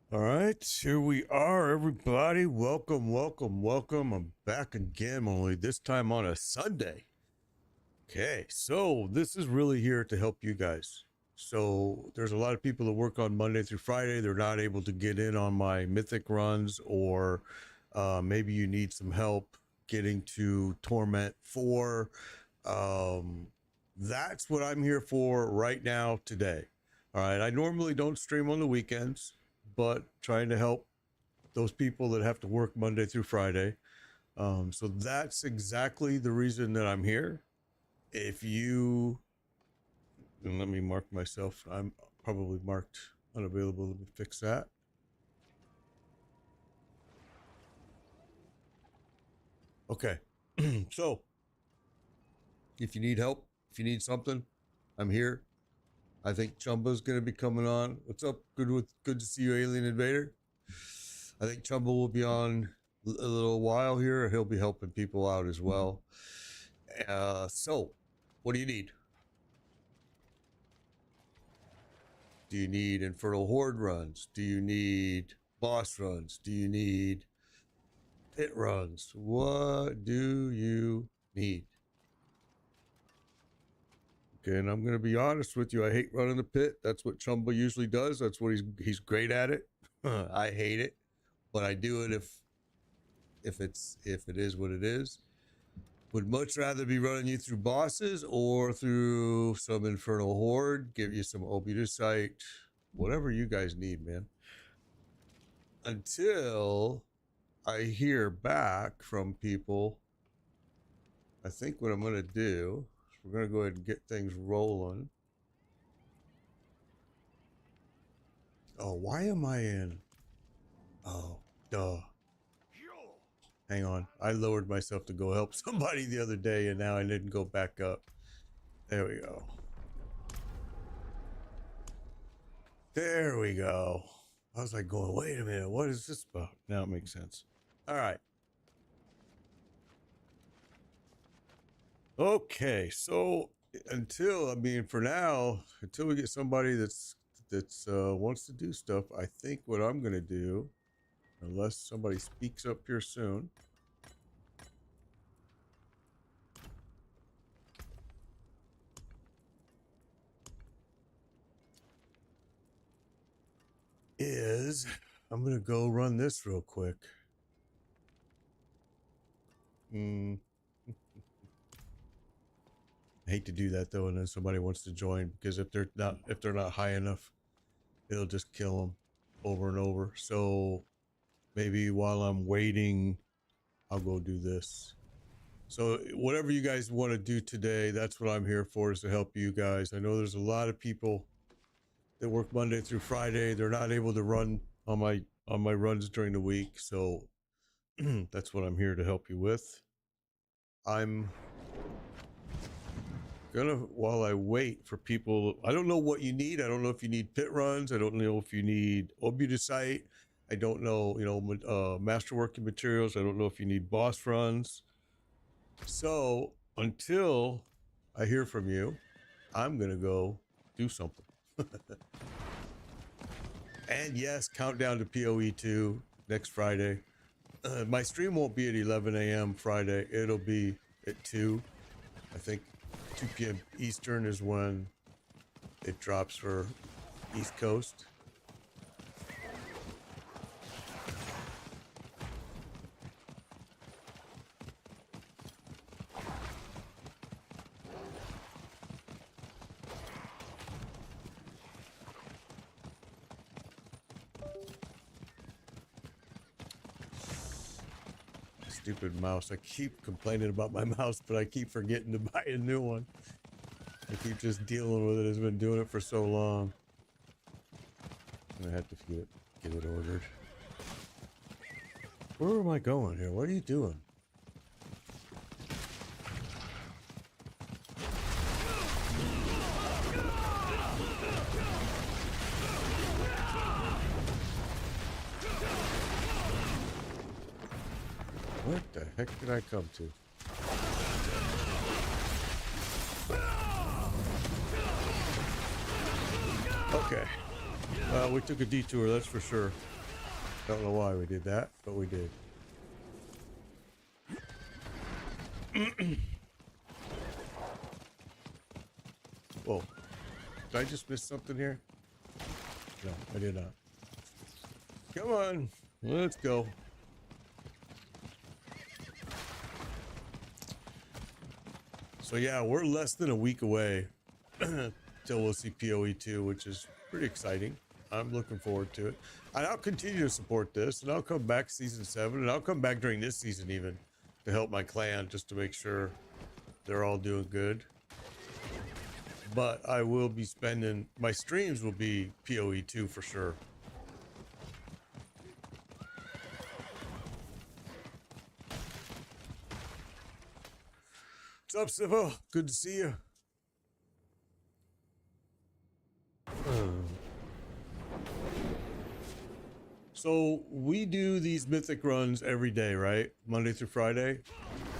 All right, here we are, everybody. Welcome, welcome, welcome. I'm back again, only this time on a Sunday. Okay, so this is really here to help you guys. So there's a lot of people that work on Monday through Friday. They're not able to get in on my mythic runs, or maybe you need some help getting to Torment 4. That's what I'm here for right now today. All right, I normally don't stream on the weekends, but trying to help those people that have to work Monday through Friday. So that's exactly the reason that I'm here. If you, and let me mark myself, I'm probably marked unavailable. Let me fix that. Okay. So if you need help, if you need something, I'm here. I think Chumba's gonna be coming on. What's up? Good to see you, Alien Invader. I think Chumba will be on a little while here. He'll be helping people out as well. So what do you need? Do you need Infernal Horde runs? Do you need boss runs? Do you need pit runs? What do you need? Okay, and I'm going to be honest with you. I hate running the pit. That's what Chumba usually does. That's what he's great at it. I hate it, but I do it if it is what it is. Would much rather be running you through bosses or through some Infernal Horde, give you some Obudicite, whatever you guys need, man. Until I hear back from people, I think what I'm going to do is we're going to go ahead and get things rolling. Oh, why am I in? Oh, duh. Hang on. I lowered myself to go help somebody the other day, and now I didn't go back up. There we go. There we go. I was like going, wait a minute, what is this about? Now it makes sense. All right. Okay, so for now, until we get somebody that's wants to do stuff, I think what I'm gonna do, unless somebody speaks up here soon, is I'm gonna go run this real quick. I hate to do that though, and then somebody wants to join, because if they're not high enough, it'll just kill them over and over. So maybe while I'm waiting, I'll go do this. So whatever you guys want to do today, that's what I'm here for, is to help you guys. I know there's a lot of people that work Monday through Friday. They're not able to run on my runs during the week, so that's what I'm here to help you with. I'm gonna, while I wait for people, I don't know what you need. I don't know if you need pit runs. I don't know if you need Obudicite. I don't know, masterworking materials. I don't know if you need boss runs. So until I hear from you, I'm gonna go do something. And yes, countdown to PoE 2 next Friday. My stream won't be at 11 a.m. Friday. It'll be at 2. I think 2 p.m. Eastern is when it drops for East Coast. Stupid mouse. I keep complaining about my mouse, but I keep forgetting to buy a new one. I keep just dealing with it. It's been doing it for so long. I have to get it ordered. Where am I going here? What are you doing? What the heck did I come to? Okay. We took a detour, that's for sure. Don't know why we did that, but we did. Whoa. Did I just miss something here? No, I did not. Come on. Let's go. So yeah, we're less than a week away till we'll see PoE 2, which is pretty exciting. I'm looking forward to it. And I'll continue to support this, and I'll come back season 7, and I'll come back during this season even to help my clan just to make sure they're all doing good. But I will be spending, my streams will be PoE 2 for sure. What's up, Sivo? Good to see you. So we do these mythic runs every day, right? Monday through Friday.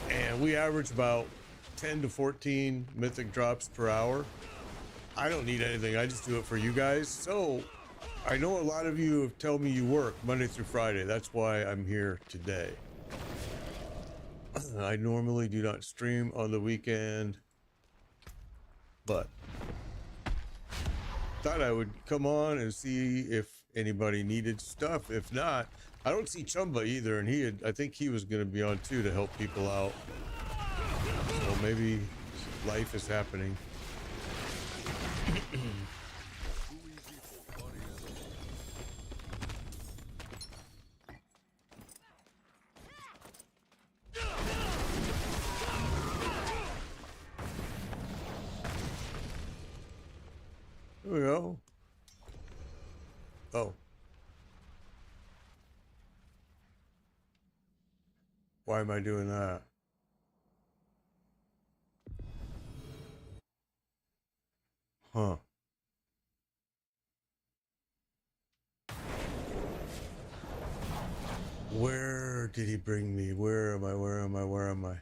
And we average about 10 to 14 mythic drops per hour. I don't need anything. I just do it for you guys. So I know a lot of you have told me you work Monday through Friday. That's why I'm here today. I normally do not stream on the weekend, but thought I would come on and see if anybody needed stuff. If not, I don't see Chumba either, and I think he was going to be on too to help people out. So maybe life is happening. There we go. Oh. Why am I doing that? Huh. Where did he bring me? Where am I? Where am I? Where am I?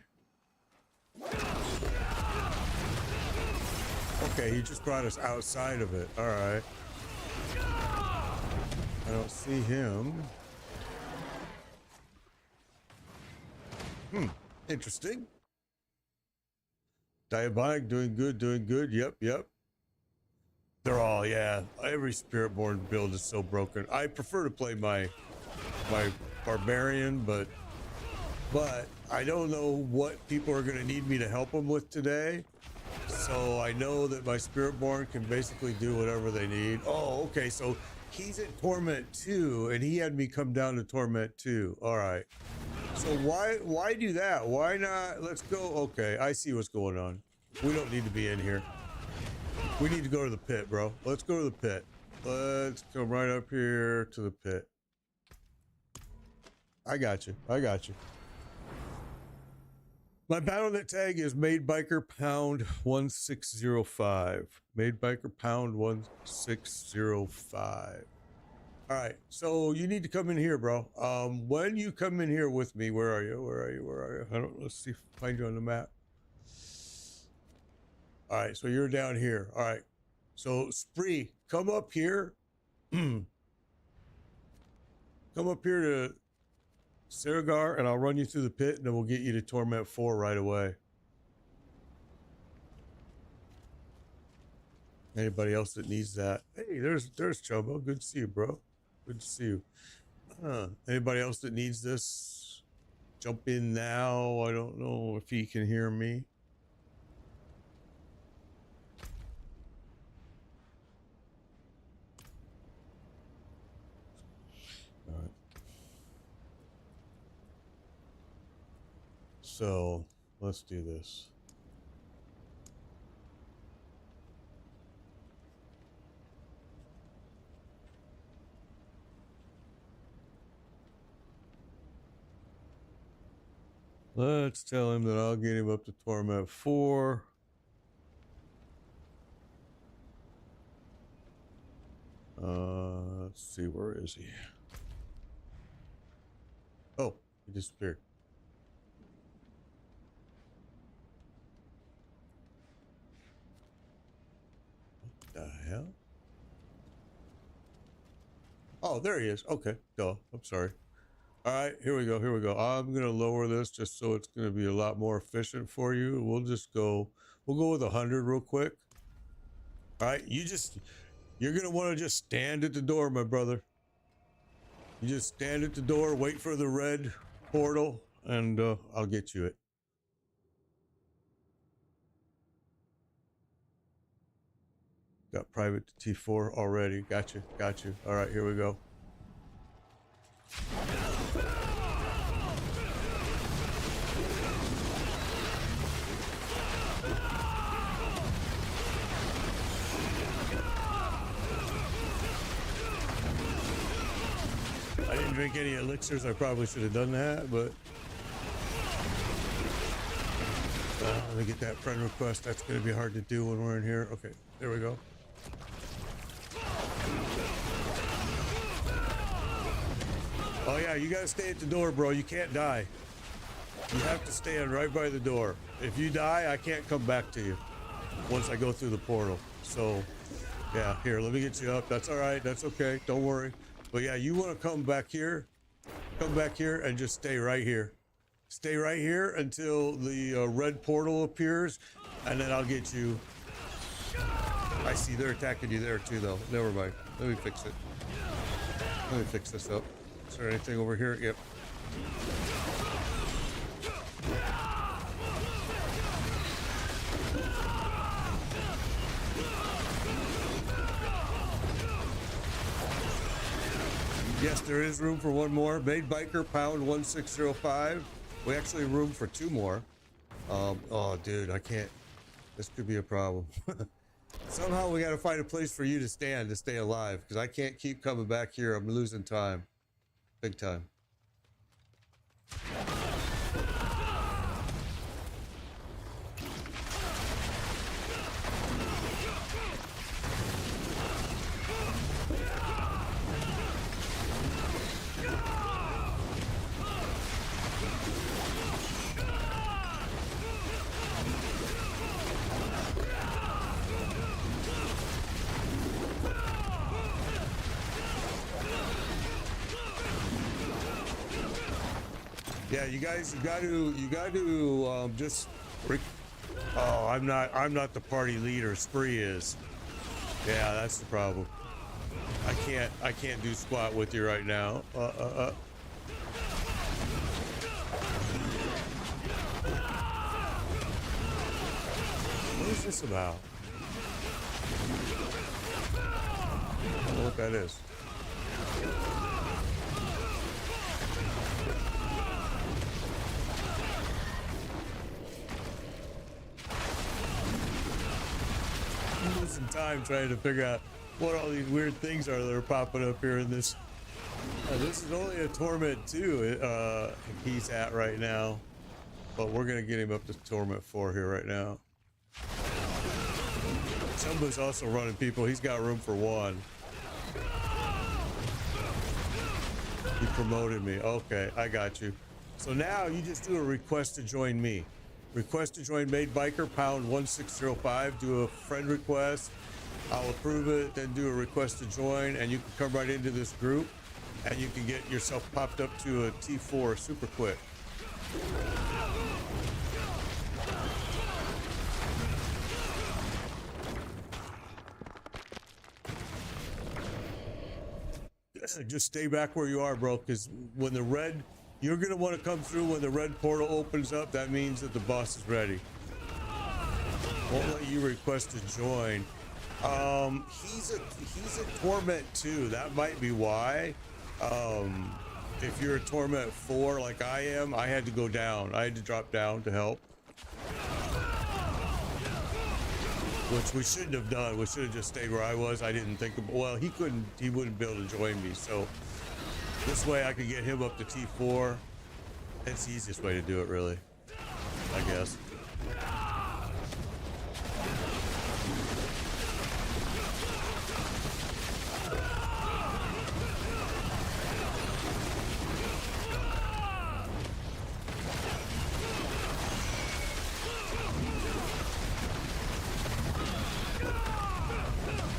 Okay, he just brought us outside of it. All right. I don't see him. Interesting. Diabolic, doing good, doing good. Yep, yep. They're all, yeah. Every Spiritborn build is so broken. I prefer to play my barbarian, but I don't know what people are going to need me to help them with today. So I know that my Spiritborn can basically do whatever they need. Oh, okay. So he's at Torment 2, and he had me come down to Torment 2. All right. So why do that? Why not? Let's go. Okay, I see what's going on. We don't need to be in here. We need to go to the pit, bro. Let's go to the pit. Let's go right up here to the pit. I got you. I got you. My BattleNet tag is Made Biker Pound 1605. Made Biker Pound 1605. All right, so you need to come in here, bro. When you come in here with me, where are you? Where are you? Where are you? I don't. Let's see. Find you on the map. All right, so you're down here. All right, so Spree, come up here. Come up here to Saragar, and I'll run you through the pit, and then we'll get you to Torment 4 right away. Anybody else that needs that? Hey, there's Chobo. Good to see you, bro. Good to see you. Anybody else that needs this? Jump in now. I don't know if he can hear me. All right. So let's do this. Let's tell him that I'll get him up to Torment 4. Let's see, where is he? Oh, he disappeared. What the hell? Oh, there he is. Okay. Duh. I'm sorry. All right, here we go. Here we go. I'm gonna lower this just so it's gonna be a lot more efficient for you. We'll go with 100 real quick. All right, you're gonna want to just stand at the door, my brother. You just stand at the door, wait for the red portal, and I'll get you it. Got private to T4 already. Got you. Got you. All right, here we go. I didn't drink any elixirs. I probably should have done that, but let me get that friend request. That's going to be hard to do when we're in here. Okay, there we go. Oh yeah, you gotta stay at the door, bro. You can't die. You have to stand right by the door. If you die, I can't come back to you once I go through the portal. So yeah, here, let me get you up. That's all right. That's okay. Don't worry. But yeah, you want to come back here and just stay right here. Stay right here until the red portal appears, and then I'll get you. I see they're attacking you there too, though. Never mind. Let me fix it. Let me fix this up. Is there anything over here? Yep. Yes, there is room for one more. Made Biker, pound 1605. We actually have room for two more. Oh, dude, I can't. This could be a problem. Somehow we got to find a place for you to stand to stay alive, because I can't keep coming back here. I'm losing time. Big time. Yeah, you guys, you got to just. Oh, I'm not the party leader. Spree is. Yeah, that's the problem. I can't do squat with you right now. What is this about? I don't know what that is. Losing time trying to figure out what all these weird things are that are popping up here in this. This is only a Torment 2 he's at right now, but we're gonna get him up to Torment 4 here right now. Somebody's also running people. He's got room for one. He promoted me. Okay, I got you. So now you just do a request to join me. Request to join Made Biker, pound 1605. Do a friend request. I'll approve it, then do a request to join, and you can come right into this group, and you can get yourself popped up to a T4 super quick. Just stay back where you are, bro, because when the red, you're going to want to come through when the red portal opens up. That means that the boss is ready. Won't let you request to join. He's a Torment 2. That might be why. If you're a Torment 4 like I am, I had to go down. I had to drop down to help. Which we shouldn't have done. We should have just stayed where I was. I didn't think of, well, he wouldn't be able to join me. So this way I could get him up to T4. It's the easiest way to do it, really, I guess.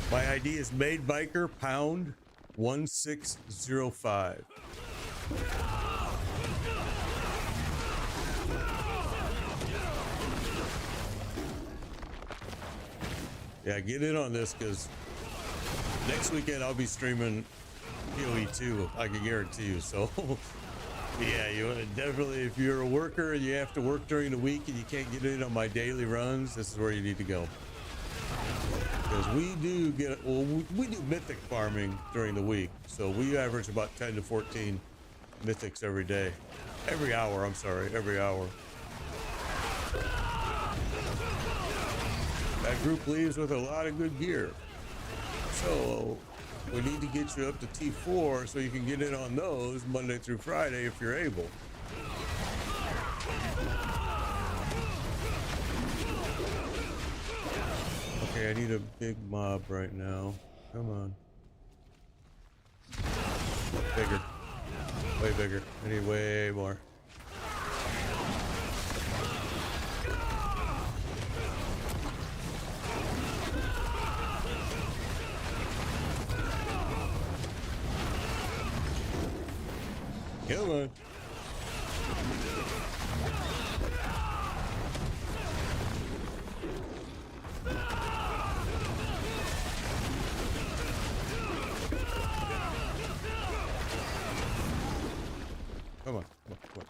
My ID is Made Biker, pound 1605. Yeah, get in on this because next weekend I'll be streaming PoE 2, I can guarantee you. So yeah, you definitely, if you're a worker and you have to work during the week and you can't get in on my daily runs, this is where you need to go. Because we do get, well, we do mythic farming during the week, so we average about 10 to 14 mythics every day. Every hour, I'm sorry, every hour. That group leaves with a lot of good gear. So we need to get you up to T4 so you can get in on those Monday through Friday if you're able. Okay, I need a big mob right now. Come on. Bigger. Way bigger. I need way more. Come on. Come on, come on, come on.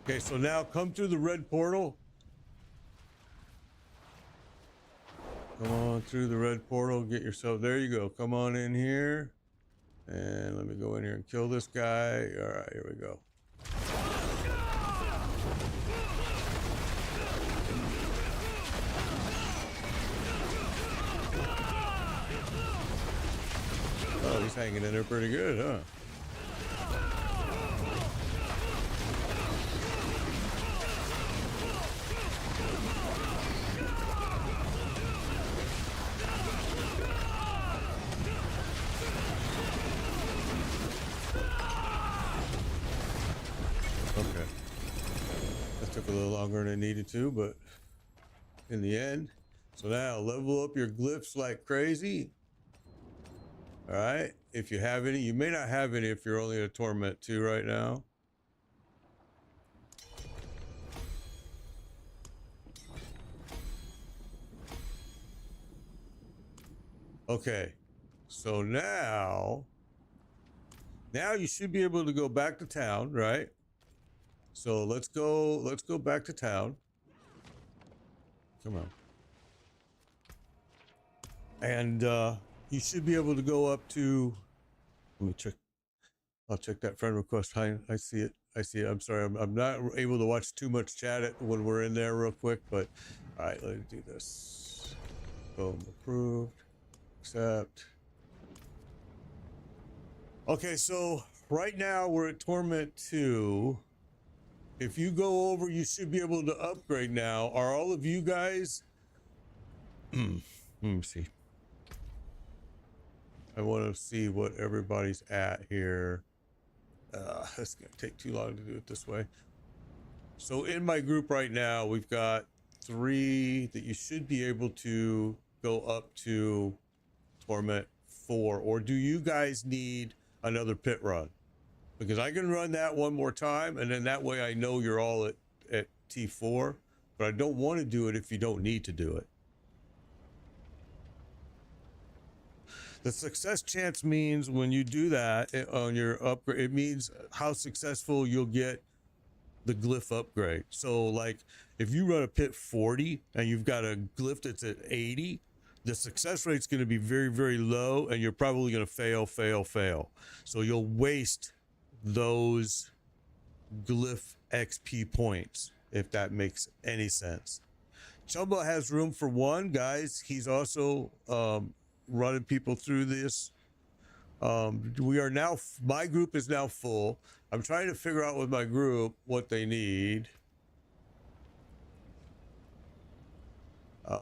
Okay, so now come through the red portal. Come on through the red portal, get yourself, there you go. Come on in here. And let me go in here and kill this guy. All right, here we go. Oh, he's hanging in there pretty good, huh? Okay. That took a little longer than it needed to, but in the end. So now level up your glyphs like crazy. All right. If you have any, you may not have any if you're only at a Torment 2 right now. Okay. So now you should be able to go back to town, right? So let's go back to town. Come on. And you should be able to go up to, let me check. I'll check that friend request. I see it. I see it. I'm sorry. I'm not able to watch too much chat when we're in there real quick, but all right, let me do this. Boom, approved, accept. Okay, so right now we're at Torment 2. If you go over, you should be able to upgrade now. Are all of you guys? Let me see. I want to see what everybody's at here. It's going to take too long to do it this way. So in my group right now, we've got 3 that you should be able to go up to Torment 4. Or do you guys need another pit run? Because I can run that one more time, and then that way I know you're all at T4. But I don't want to do it if you don't need to do it. The success chance means when you do that on your upgrade, it means how successful you'll get the glyph upgrade. So like if you run a pit 40 and you've got a glyph that's at 80, the success rate's going to be very, very low, and you're probably going to fail. So you'll waste those glyph XP points, if that makes any sense. Chumba has room for one, guys. He's also running people through this. We are now, my group is now full. I'm trying to figure out with my group what they need. I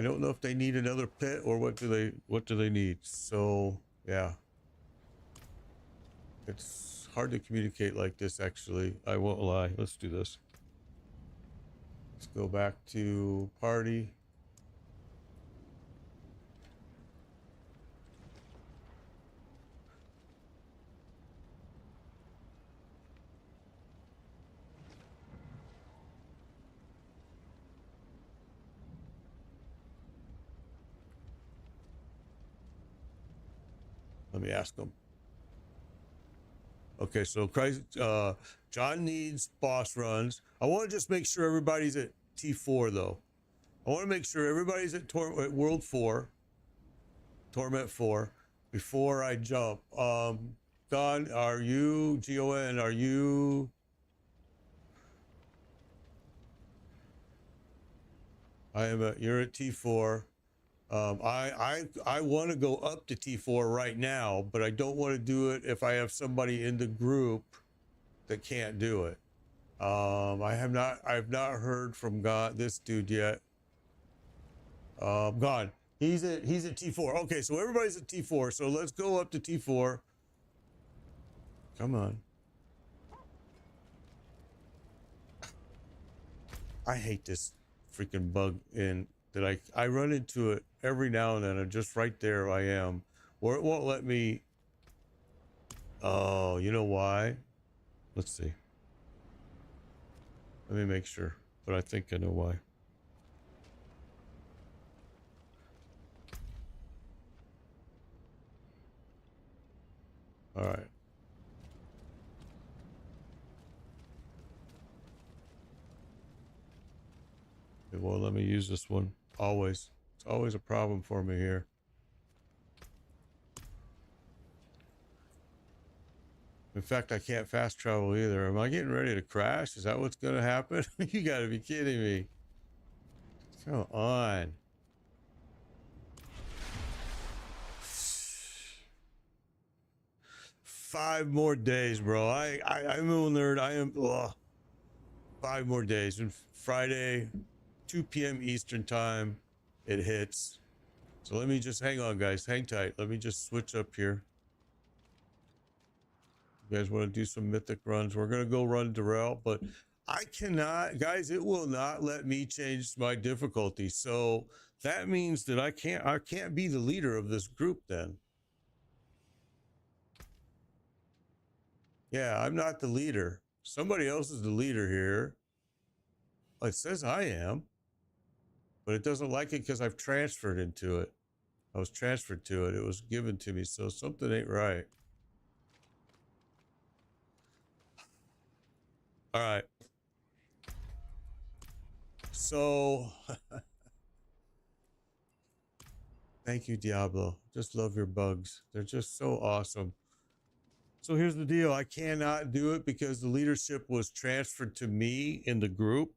don't know if they need another pit or what do they need. So yeah, it's hard to communicate like this, actually. I won't lie. Let's do this. Let's go back to party. Let me ask them. Okay, so John needs boss runs. I want to just make sure everybody's at T4 though. I want to make sure everybody's at World 4, Torment 4, before I jump. Don, are you, Gon, are you? You're at T4. I want to go up to T4 right now, but I don't want to do it if I have somebody in the group that can't do it. I've not heard from this dude yet. God, he's at T4. Okay, so everybody's at T4. So let's go up to T4. Come on. I hate this freaking bug that I run into it every now and then. I'm just right there. I am. Or it won't let me. Oh, you know why? Let's see. Let me make sure, but I think I know why. All right. It won't let me use this one. Always. It's always a problem for me here. In fact, I can't fast travel either. Am I getting ready to crash? Is that what's going to happen? You got to be kidding me. Come on. Five more days, bro. I'm a little nerd. I am. Ugh. 5 more days. And Friday, 2 p.m. Eastern time, it hits. So let me just hang on, guys. Hang tight. Let me just switch up here. You guys want to do some mythic runs? We're going to go run Darrell, but I cannot, guys, it will not let me change my difficulty. So that means that I can't be the leader of this group then. Yeah, I'm not the leader. Somebody else is the leader here. It says I am, but it doesn't like it because I've transferred into it. I was transferred to it. It was given to me. So something ain't right. All right. So thank you, Diablo. Just love your bugs. They're just so awesome. So here's the deal. I cannot do it because the leadership was transferred to me in the group.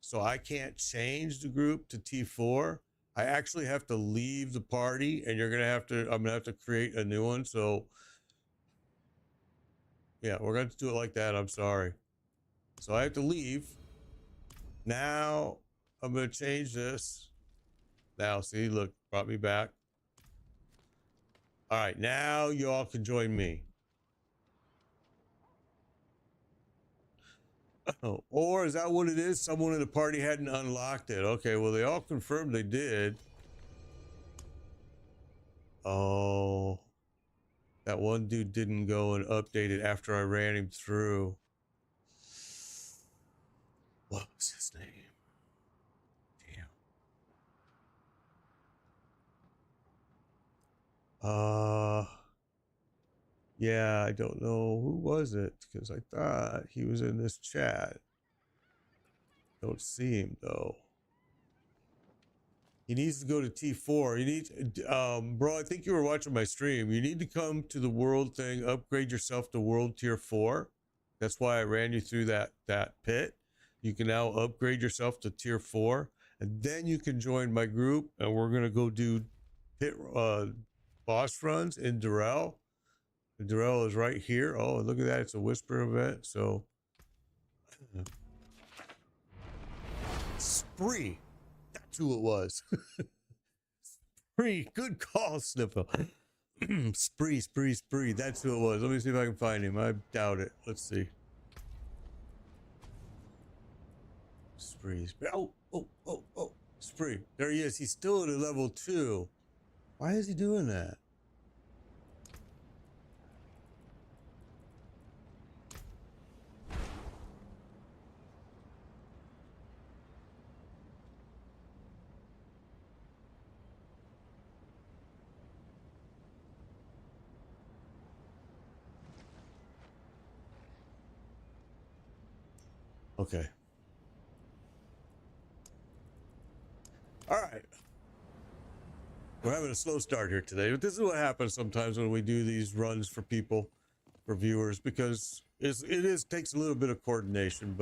So I can't change the group to T4. I actually have to leave the party and I'm going to have to create a new one. So yeah, we're going to do it like that. I'm sorry. So I have to leave. Now I'm going to change this. Now, see, look, brought me back. All right, now you all can join me. Oh, or is that what it is? Someone in the party hadn't unlocked it. Okay, well, they all confirmed they did. Oh, that one dude didn't go and update it after I ran him through. What was his name? Damn. Yeah, I don't know. Who was it? Because I thought he was in this chat. Don't see him, though. He needs to go to T4. You need, bro, I think you were watching my stream. You need to come to the world thing, upgrade yourself to world tier 4. That's why I ran you through that pit. You can now upgrade yourself to tier 4, and then you can join my group, and we're going to go do pit boss runs in Durrell. Durrell is right here. Oh, look at that. It's a whisper event. So, Spree. That's who it was. Spree. Good call, Sniffle. Spree. That's who it was. Let me see if I can find him. I doubt it. Let's see. Spree. Oh. Spree. There he is. He's still at a level 2. Why is he doing that? Okay. All right. We're having a slow start here today, but this is what happens sometimes when we do these runs for people, for viewers, because it takes a little bit of coordination,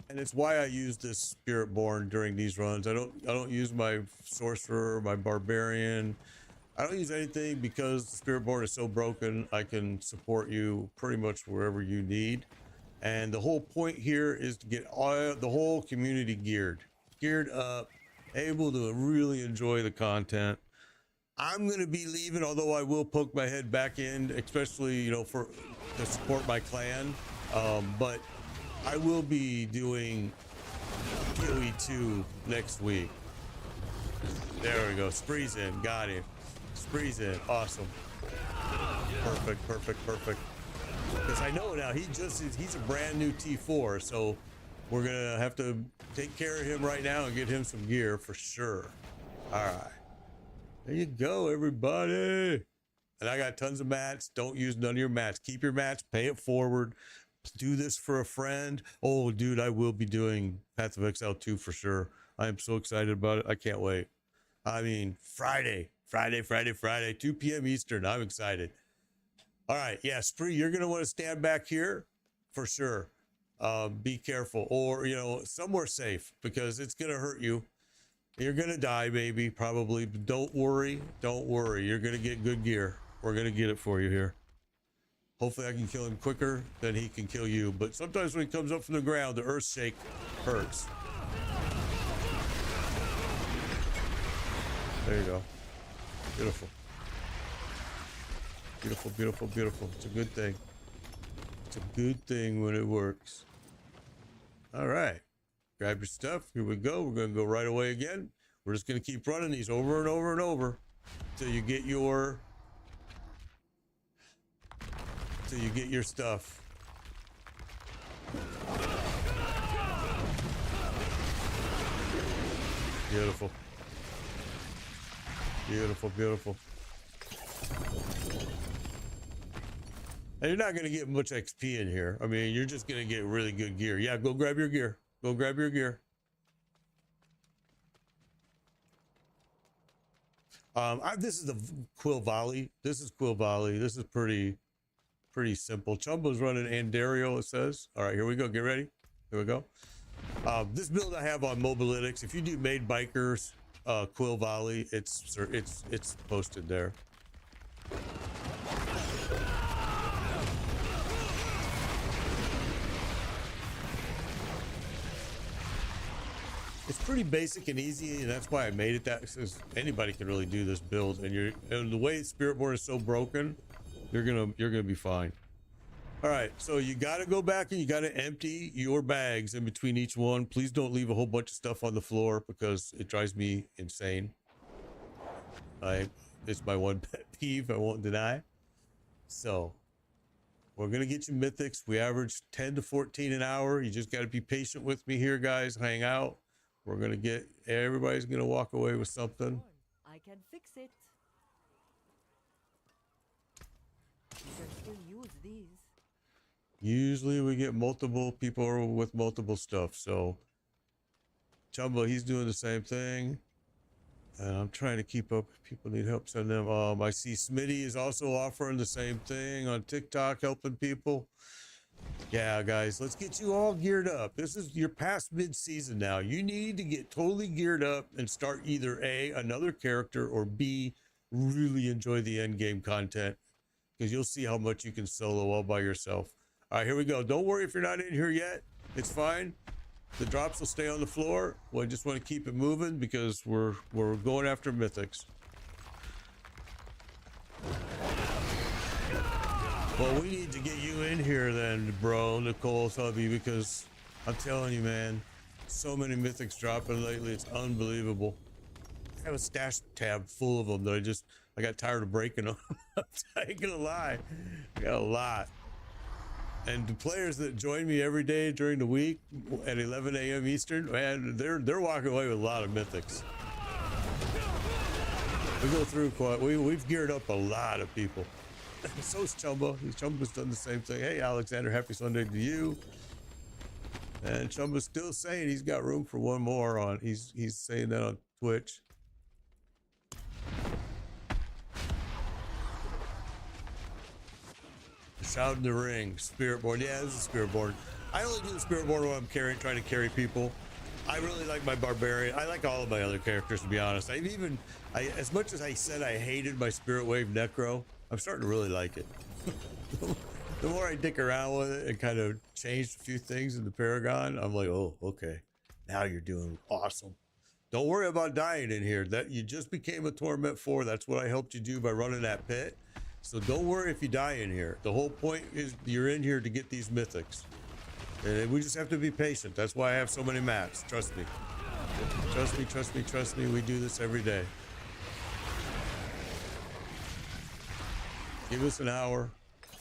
and it's why I use this Spiritborn during these runs. I don't use my sorcerer, my barbarian. I don't use anything because the Spiritborn is so broken. I can support you pretty much wherever you need. And the whole point here is to get the whole community geared up, able to really enjoy the content. I'm going to be leaving, although I will poke my head back in, especially, you know, to support my clan. But I will be doing PoE 2 next week. There we go. Spree's in. Got him. Spree's in. Awesome. Perfect. Because I know now he's a brand new T4, so we're gonna have to take care of him right now and get him some gear for sure. All right, there you go, everybody. And I got tons of mats. Don't use none of your mats. Keep your mats. Pay it forward. Do this for a friend. Oh, dude, I will be doing Path of Exile 2 for sure. I am so excited about it. I can't wait. I mean, Friday, 2 p.m. Eastern. I'm excited. All right, yeah, Spree, you're gonna want to stand back here for sure. Be careful, or you know, somewhere safe, because it's gonna hurt you. You're gonna die, maybe, probably, but don't worry. You're gonna get good gear. We're gonna get it for you here. Hopefully I can kill him quicker than he can kill you, but sometimes when he comes up from the ground, the earth shake hurts. There you go. Beautiful. Beautiful. It's a good thing. It's a good thing when it works. All right. Grab your stuff. Here we go. We're going to go right away again. We're just going to keep running these over and over until you get your stuff. Beautiful. And you're not going to get much XP in here. I mean, you're just going to get really good gear. Yeah, go grab your gear. This is the Quill Valley. This is pretty simple. Chumbo's running Andario, it says. All right, here we go. Get ready. Here we go. This build I have on Mobalytics. If you do Made Bikers, Quill Valley, it's posted there. It's pretty basic and easy, and that's why I made it that, because anybody can really do this build, and the way Spiritborn is so broken, you're gonna be fine. All right, so you got to go back and you got to empty your bags in between each one. Please don't leave a whole bunch of stuff on the floor because it drives me insane. It's my one pet peeve, I won't deny. So we're gonna get you mythics. We average 10 to 14 an hour. You just got to be patient with me here, guys. Hang out. We're gonna get, everybody's gonna walk away with something. I can fix it. You can still use these. Usually we get multiple people with multiple stuff. So Chumba, he's doing the same thing. And I'm trying to keep up. People need help. Send them. I see Smitty is also offering the same thing on TikTok, helping people. Yeah, guys, let's get you all geared up. This is your past mid-season now. You need to get totally geared up and start either A, another character, or B, really enjoy the end game content, because you'll see how much you can solo all by yourself. All right, here we go. Don't worry if you're not in here yet. It's fine. The drops will stay on the floor. We just want to keep it moving because we're going after mythics. Well, we need to get you in here then, bro, Nicole's hubby, because I'm telling you, man, so many mythics dropping lately. It's unbelievable. I have a stash tab full of them that I got tired of breaking them. I ain't gonna lie. I got a lot. And the players that join me every day during the week at 11 a.m. Eastern, man, they're walking away with a lot of mythics. We go through we've geared up a lot of people. So's Chumba. Chumba's done the same thing. Hey, Alexander, happy Sunday to you. And Chumba's still saying he's got room for one more on. He's saying that on Twitch. Shout in the ring, Spiritborn. Yeah, this is Spiritborn. I only do the Spiritborn when I'm trying to carry people. I really like my Barbarian. I like all of my other characters, to be honest. As much as I said I hated my Spirit Wave Necro, I'm starting to really like it. The more I dick around with it and kind of change a few things in the Paragon, I'm like, oh, okay. Now you're doing awesome. Don't worry about dying in here. That you just became a Torment 4. That's what I helped you do by running that pit. So don't worry if you die in here. The whole point is you're in here to get these mythics. And we just have to be patient. That's why I have so many maps. Trust me. Trust me, trust me, trust me. We do this every day. Give us an hour.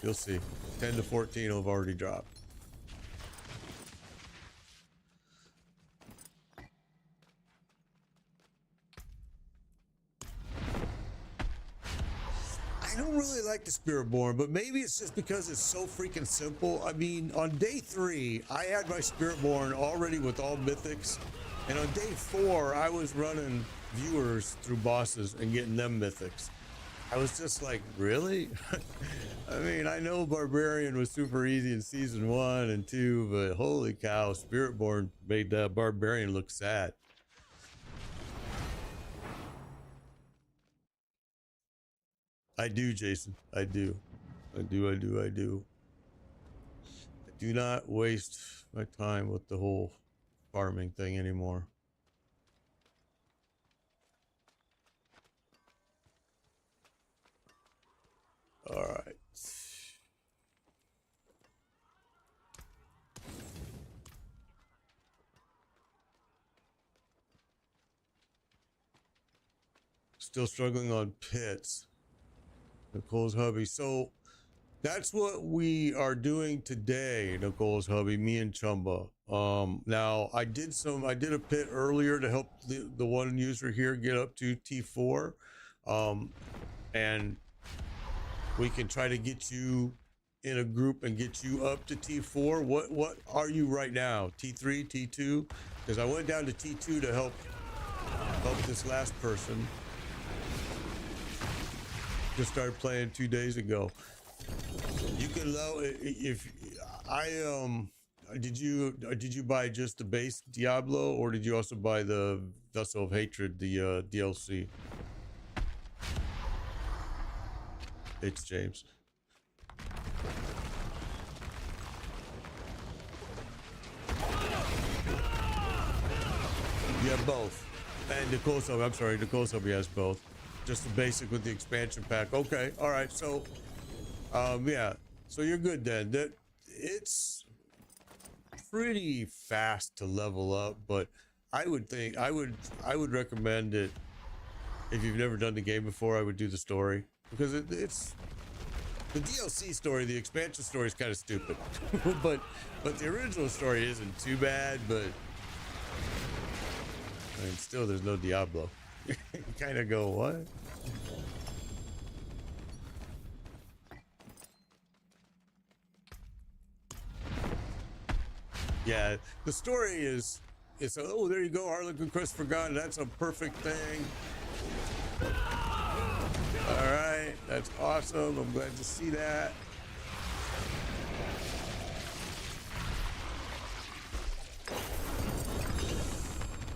You'll see. 10 to 14 will have already dropped. I don't really like the Spiritborn, but maybe it's just because it's so freaking simple. I mean, on day 3, I had my Spiritborn already with all mythics. And on day 4, I was running viewers through bosses and getting them mythics. I was just like, really? I mean, I know Barbarian was super easy in season 1 and 2, but holy cow, Spiritborn made Barbarian look sad. I do, Jason. I do. I do not waste my time with the whole farming thing anymore. All right. Still struggling on pits. Nicole's hubby. So that's what we are doing today, Nicole's hubby, me and Chumba. Now I did a pit earlier to help the one user here get up to T4. And we can try to get you in a group and get you up to T4. What are you right now? T3, T2? Because I went down to T2 to help this last person. Just started playing 2 days ago. You can low if I did you buy just the base Diablo, or did you also buy the Vessel of Hatred, the DLC? It's James. You have both. And Nicole's hubby, I'm sorry, Nicole's hubby has both. Just the basic with the expansion pack. Okay, all right. So, yeah. So you're good then. That it's pretty fast to level up, but I would recommend it if you've never done the game before. I would do the story because it's the DLC story. The expansion story is kind of stupid, but the original story isn't too bad. But I mean, still, there's no Diablo. You kind of go, what? Yeah, the story is, oh, there you go, Harlequin Quest Forgotten. That's a perfect thing. All right, that's awesome. I'm glad to see that.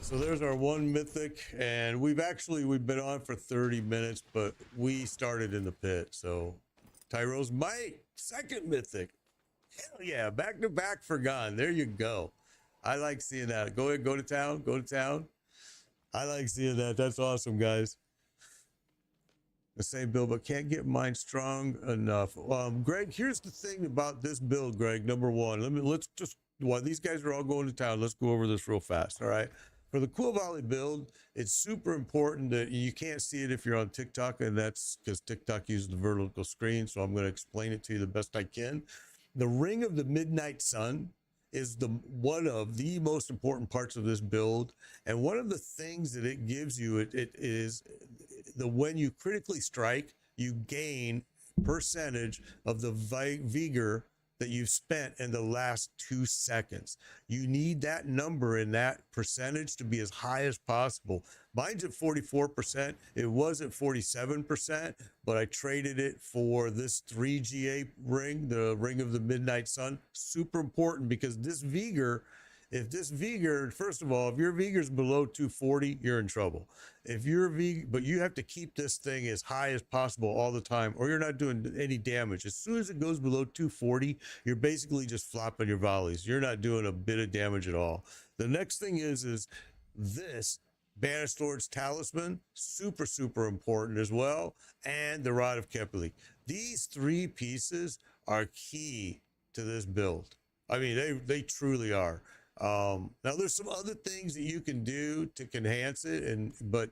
So there's our one mythic, and we've been on for 30 minutes, but we started in the pit. So Tyro's Might, second mythic. Hell yeah, back to back for Gone. There you go. I like seeing that. Go ahead, go to town, go to town. I like seeing that. That's awesome, guys. The same build, but can't get mine strong enough. Greg, here's the thing about this build, Greg. Number one, let's just, while these guys are all going to town, let's go over this real fast. All right. For the Cool Valley build, it's super important that you can't see it if you're on TikTok, and that's because TikTok uses the vertical screen. So I'm going to explain it to you the best I can. The Ring of the Midnight Sun is one of the most important parts of this build, and one of the things that it gives you, it is when you critically strike, you gain percentage of the vigor that you've spent in the last 2 seconds. You need that number and that percentage to be as high as possible. Mine's at 44%. It was at 47%, but I traded it for this 3GA ring, the Ring of the Midnight Sun. Super important because this vigor, first of all, if your vigor's below 240, you're in trouble. If you're but you have to keep this thing as high as possible all the time, or you're not doing any damage. As soon as it goes below 240, you're basically just flopping your volleys. You're not doing a bit of damage at all. The next thing is this Banished Lord's Talisman, super, super important as well, and the Rod of Kepler. These 3 pieces are key to this build. I mean, they truly are. Now there's some other things that you can do to enhance it, but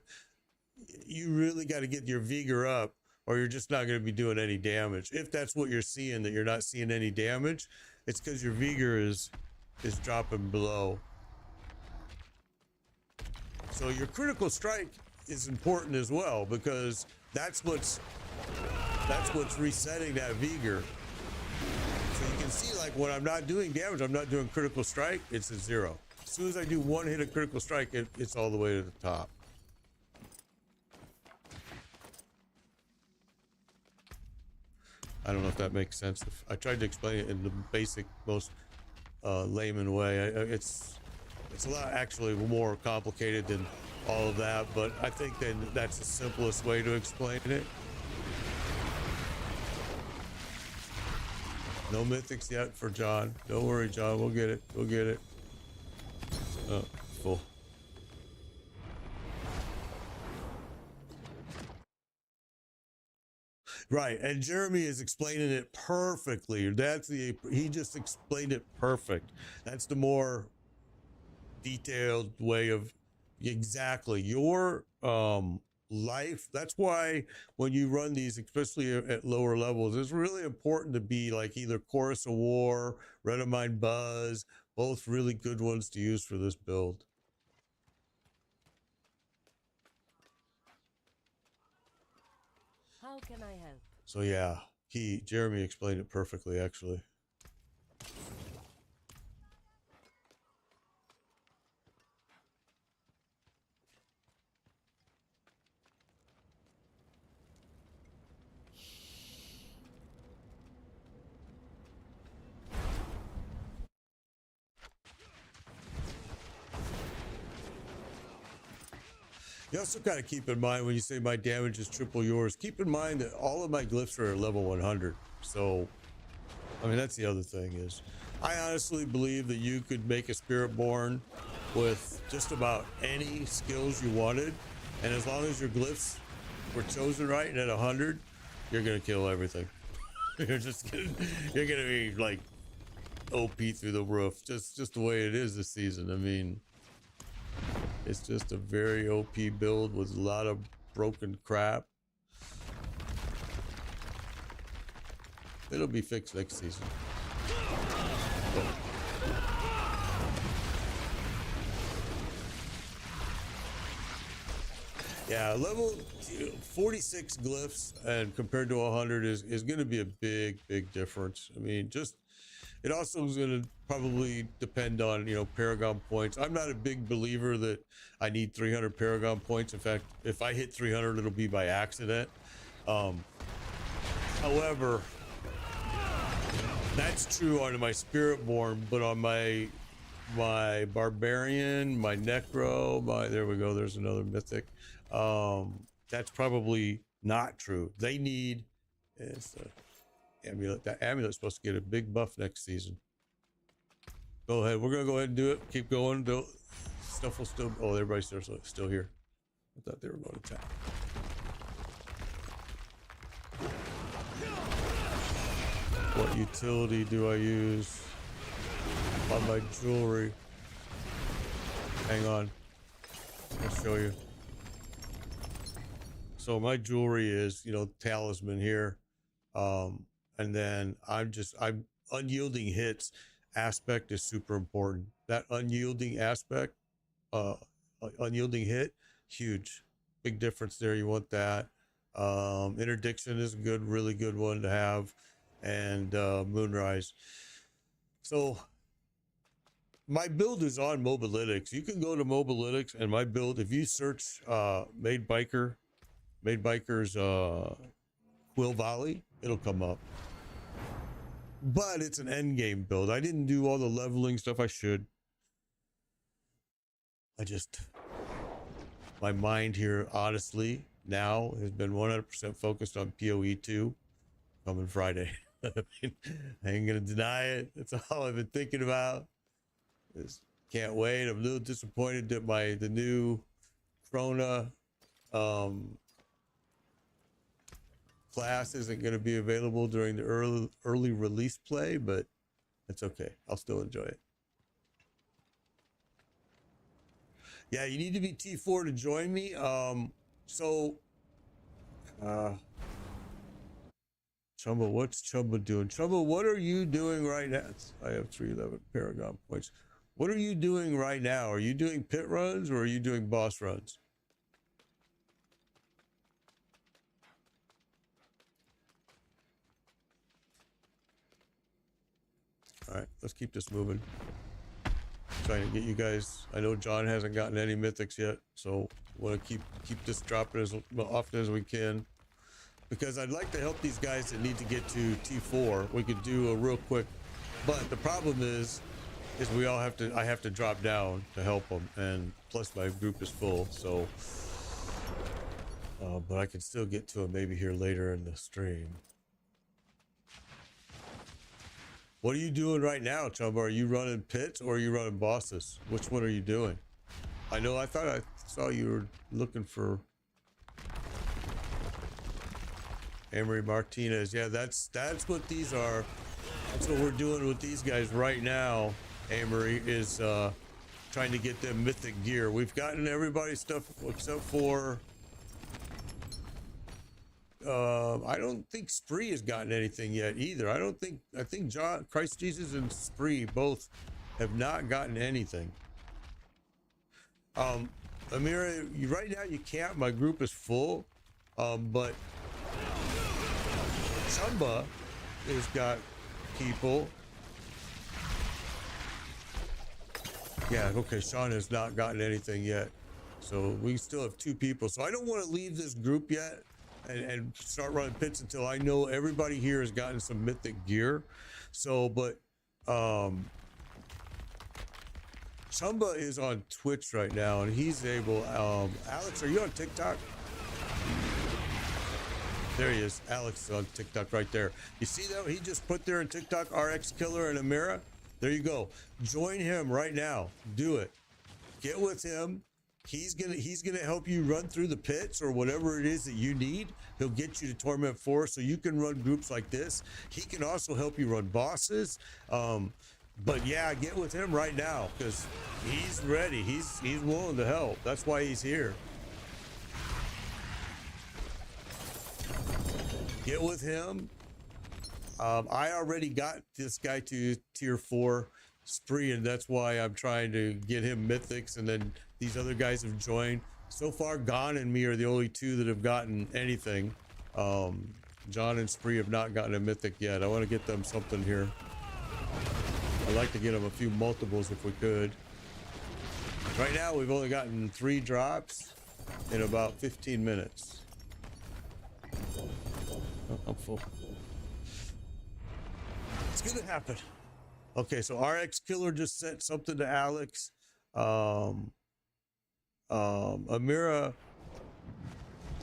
you really got to get your vigor up, or you're just not going to be doing any damage. If that's what you're seeing, that you're not seeing any damage, it's because your vigor is dropping below. So your critical strike is important as well, because that's what's resetting that vigor. So you can see, like, when I'm not doing damage, I'm not doing critical strike, it's a 0. As soon as I do 1 hit of critical strike, it's all the way to the top. I don't know if that makes sense. I tried to explain it in the basic, most layman way. It's a lot actually more complicated than all of that, but I think that's the simplest way to explain it. No mythics yet for John. Don't worry, John. We'll get it. We'll get it. Oh, full. Right, and Jeremy is explaining it perfectly. He just explained it perfect. That's the more detailed way of exactly your life. That's why when you run these, especially at lower levels, it's really important to be like either Chorus of War, Red of Mine Buzz, both really good ones to use for this build. How can I help? So yeah, Jeremy explained it perfectly, actually. You also got to keep in mind when you say my damage is triple yours, keep in mind that all of my glyphs are level 100. So, I mean, that's the other thing is, I honestly believe that you could make a Spiritborn with just about any skills you wanted. And as long as your glyphs were chosen right and at 100, you're going to kill everything. You're going to be like OP through the roof. Just the way it is this season. I mean, it's just a very OP build with a lot of broken crap. It'll be fixed next season. But yeah, level 46 glyphs and compared to 100 is going to be a big difference. I mean, it also is going to probably depend on, Paragon points. I'm not a big believer that I need 300 Paragon points. In fact, if I hit 300, it'll be by accident. However, that's true on my Spiritborn, but on my Barbarian, my Necro, there we go, there's another mythic. That's probably not true. They need amulet. That amulet's supposed to get a big buff next season. Go ahead. We're gonna go ahead and do it. Keep going. Stuff will still. Oh, everybody's still here. I thought they were going to attack. What utility do I use on my jewelry? Hang on. I'll show you. So my jewelry is, talisman here. And then I'm unyielding hits aspect is super important. That unyielding aspect, unyielding hit, huge. Big difference there. You want that. Interdiction is a really good one to have. And Moonrise. So my build is on Mobalytics. You can go to Mobalytics and my build, if you search Made Biker's Quill Valley, it'll come up. But it's an end game build. I didn't do all the leveling stuff I should. My mind here, honestly, now has been 100% focused on PoE 2 coming Friday. I ain't gonna deny it. That's all I've been thinking about. Can't wait. I'm a little disappointed that the new Krona class isn't going to be available during the early release play, but it's okay. I'll still enjoy it. Yeah, you need to be T4 to join me. Chumba, what's Chumba doing? Chumba, what are you doing right now? I have 311 Paragon points. What are you doing right now? Are you doing pit runs or are you doing boss runs? All right, let's keep this moving. Trying to get you guys. I know John hasn't gotten any mythics yet, so want to keep this dropping as often as we can, because I'd like to help these guys that need to get to T4. We could do a real quick, but the problem is I have to drop down to help them, and plus my group is full. So, but I can still get to them maybe here later in the stream. What are you doing right now, Chumba? Are you running pits or are you running bosses? Which one are you doing? I thought I saw you were looking for Emery Martinez. Yeah, that's what these are. That's what we're doing with these guys right now. Amory is trying to get them mythic gear. We've gotten everybody's stuff except for I don't think Spree has gotten anything yet either. I think John, Christ Jesus, and Spree both have not gotten anything. Amira, right now you can't. My group is full, but Chumba has got people. Yeah, okay, Sean has not gotten anything yet. So we still have 2 people. So I don't want to leave this group yet and start running pits until I know everybody here has gotten some mythic gear. So, but Chumba is on Twitch right now and he's able, Alex, are you on TikTok? There he is. Alex is on TikTok right there. You see that? He just put there in TikTok, RX Killer and Amira. There you go. Join him right now. Do it. Get with him. He's gonna help you run through the pits or whatever it is that you need. He'll get you to Torment 4 so you can run groups like this. He can also help you run bosses. But yeah, get with him right now because he's ready. He's willing to help. That's why he's here. Get with him. I already got this guy to tier 4 Spree, and that's why I'm trying to get him mythics, and then these other guys have joined. So far, Gon and me are the only 2 that have gotten anything. John and Spree have not gotten a mythic yet. I want to get them something here. I'd like to get them a few multiples if we could. Right now, we've only gotten 3 drops in about 15 minutes. Oh, I'm full. It's gonna happen. Okay, so RX Killer just sent something to Alex. Amira,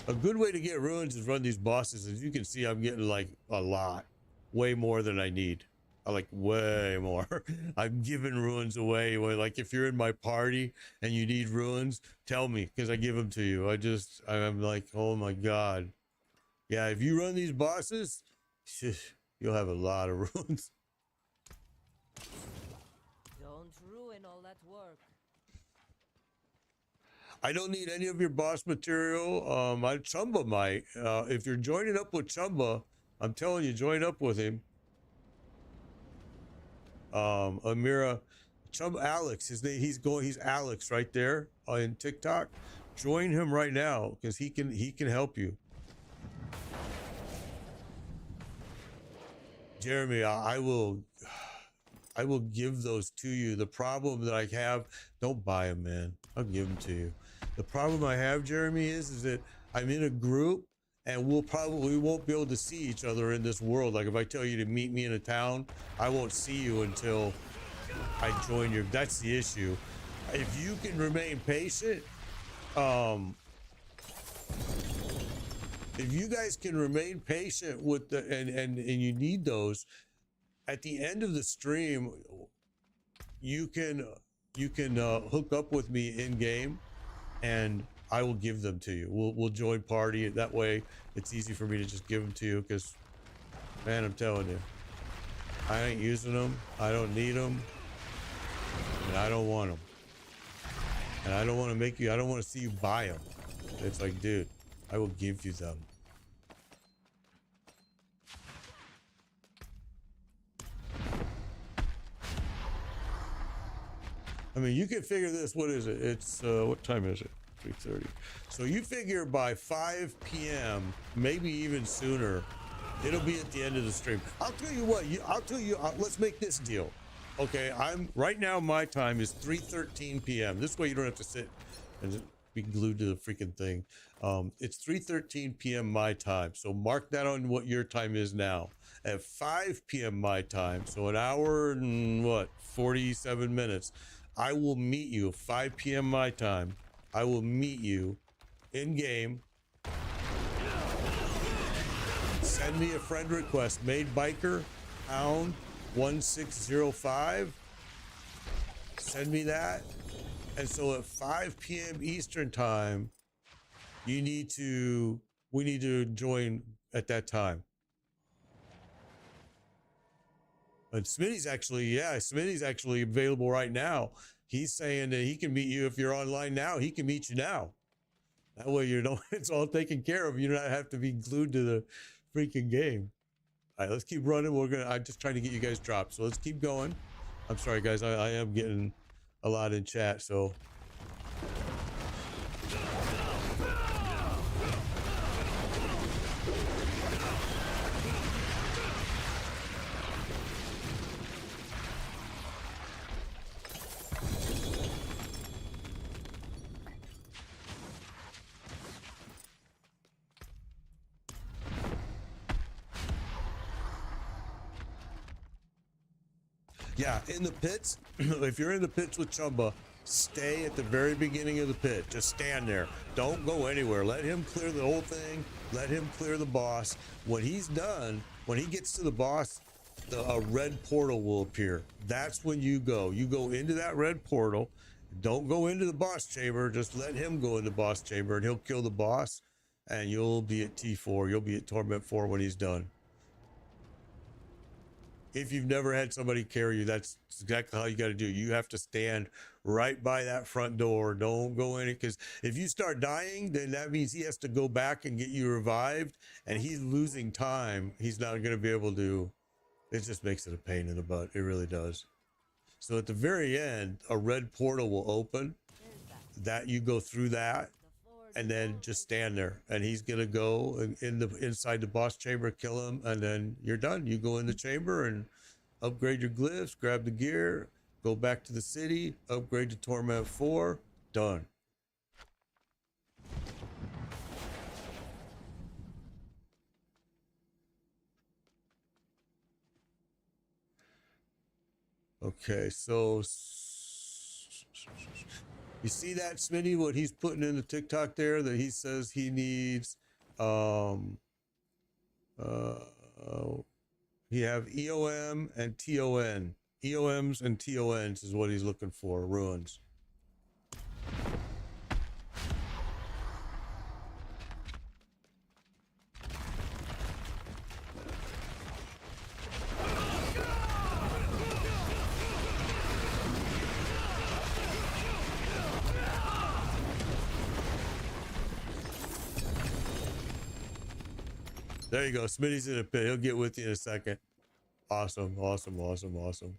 a good way to get ruins is run these bosses. As you can see, I'm getting like a lot, way more than I need. I like way more. I'm giving ruins away. Like if you're in my party and you need ruins, tell me because I give them to you. I'm like, oh my god, yeah. If you run these bosses, you'll have a lot of ruins. Don't ruin all that work. I don't need any of your boss material. Chumba might. If you're joining up with Chumba, I'm telling you, join up with him. Amira, Alex, his name, he's Alex right there on TikTok. Join him right now because he can help you. Jeremy, I will give those to you. The problem that I have, don't buy them, man. I'll give them to you. The problem I have, Jeremy, is that I'm in a group and we won't be able to see each other in this world. Like if I tell you to meet me in a town, I won't see you until I join your, that's the issue. If you can remain patient, if you guys can remain patient with the, and you need those, at the end of the stream, you can hook up with me in game and I will give them to you. We'll join party. That way it's easy for me to just give them to you because, man, I'm telling you, I ain't using them. I don't need them. And I don't want them. And I don't want to make you, I don't want to see you buy them. It's like, dude, I will give you them. I mean, you can figure this. What is it? It's, what time is it? 3:30. So you figure by 5 p.m., maybe even sooner, it'll be at the end of the stream. I'll tell you what, let's make this deal. Okay, right now my time is 3:13 p.m. This way you don't have to sit and just be glued to the freaking thing. It's 3:13 p.m. my time. So mark that on what your time is now. At 5 p.m. my time, so an hour and 47 minutes, I will meet you 5 p.m. my time. I will meet you in game. Send me a friend request. Made biker pound 1605. Send me that. And so at 5 p.m. Eastern time, we need to join at that time. And Smitty's actually available right now. He's saying that he can meet you if you're online now. He can meet you now. That way you don't, it's all taken care of. You don't have to be glued to the freaking game. All right, let's keep running. I'm just trying to get you guys dropped. So let's keep going. I'm sorry, guys. I am getting a lot in chat, so. Yeah, in the pits, if you're in the pits with Chumba, stay at the very beginning of the pit. Just stand there. Don't go anywhere. Let him clear the whole thing. Let him clear the boss. When he's done, when he gets to the boss, a red portal will appear. That's when you go. You go into that red portal. Don't go into the boss chamber. Just let him go in the boss chamber and he'll kill the boss. And you'll be at T4. You'll be at Torment 4 when he's done. If you've never had somebody carry you, that's exactly how you got to do. You have to stand right by that front door. Don't go in it, because if you start dying, then that means he has to go back and get you revived, and he's losing time. He's not going to be able to. It just makes it a pain in the butt. It really does. So at the very end, a red portal will open. That you go through that, and then just stand there, and he's gonna go inside the boss chamber, kill him, and then you're done. You go in the chamber and upgrade your glyphs, grab the gear, go back to the city, upgrade to Torment 4, done. Okay, so you see that, Smitty, what he's putting in the TikTok there, that he says he needs uh he have EOM and TON. EOMs and TONs is what he's looking for, ruins. There you go. Smitty's in a pit. He'll get with you in a second. Awesome, awesome, awesome, awesome.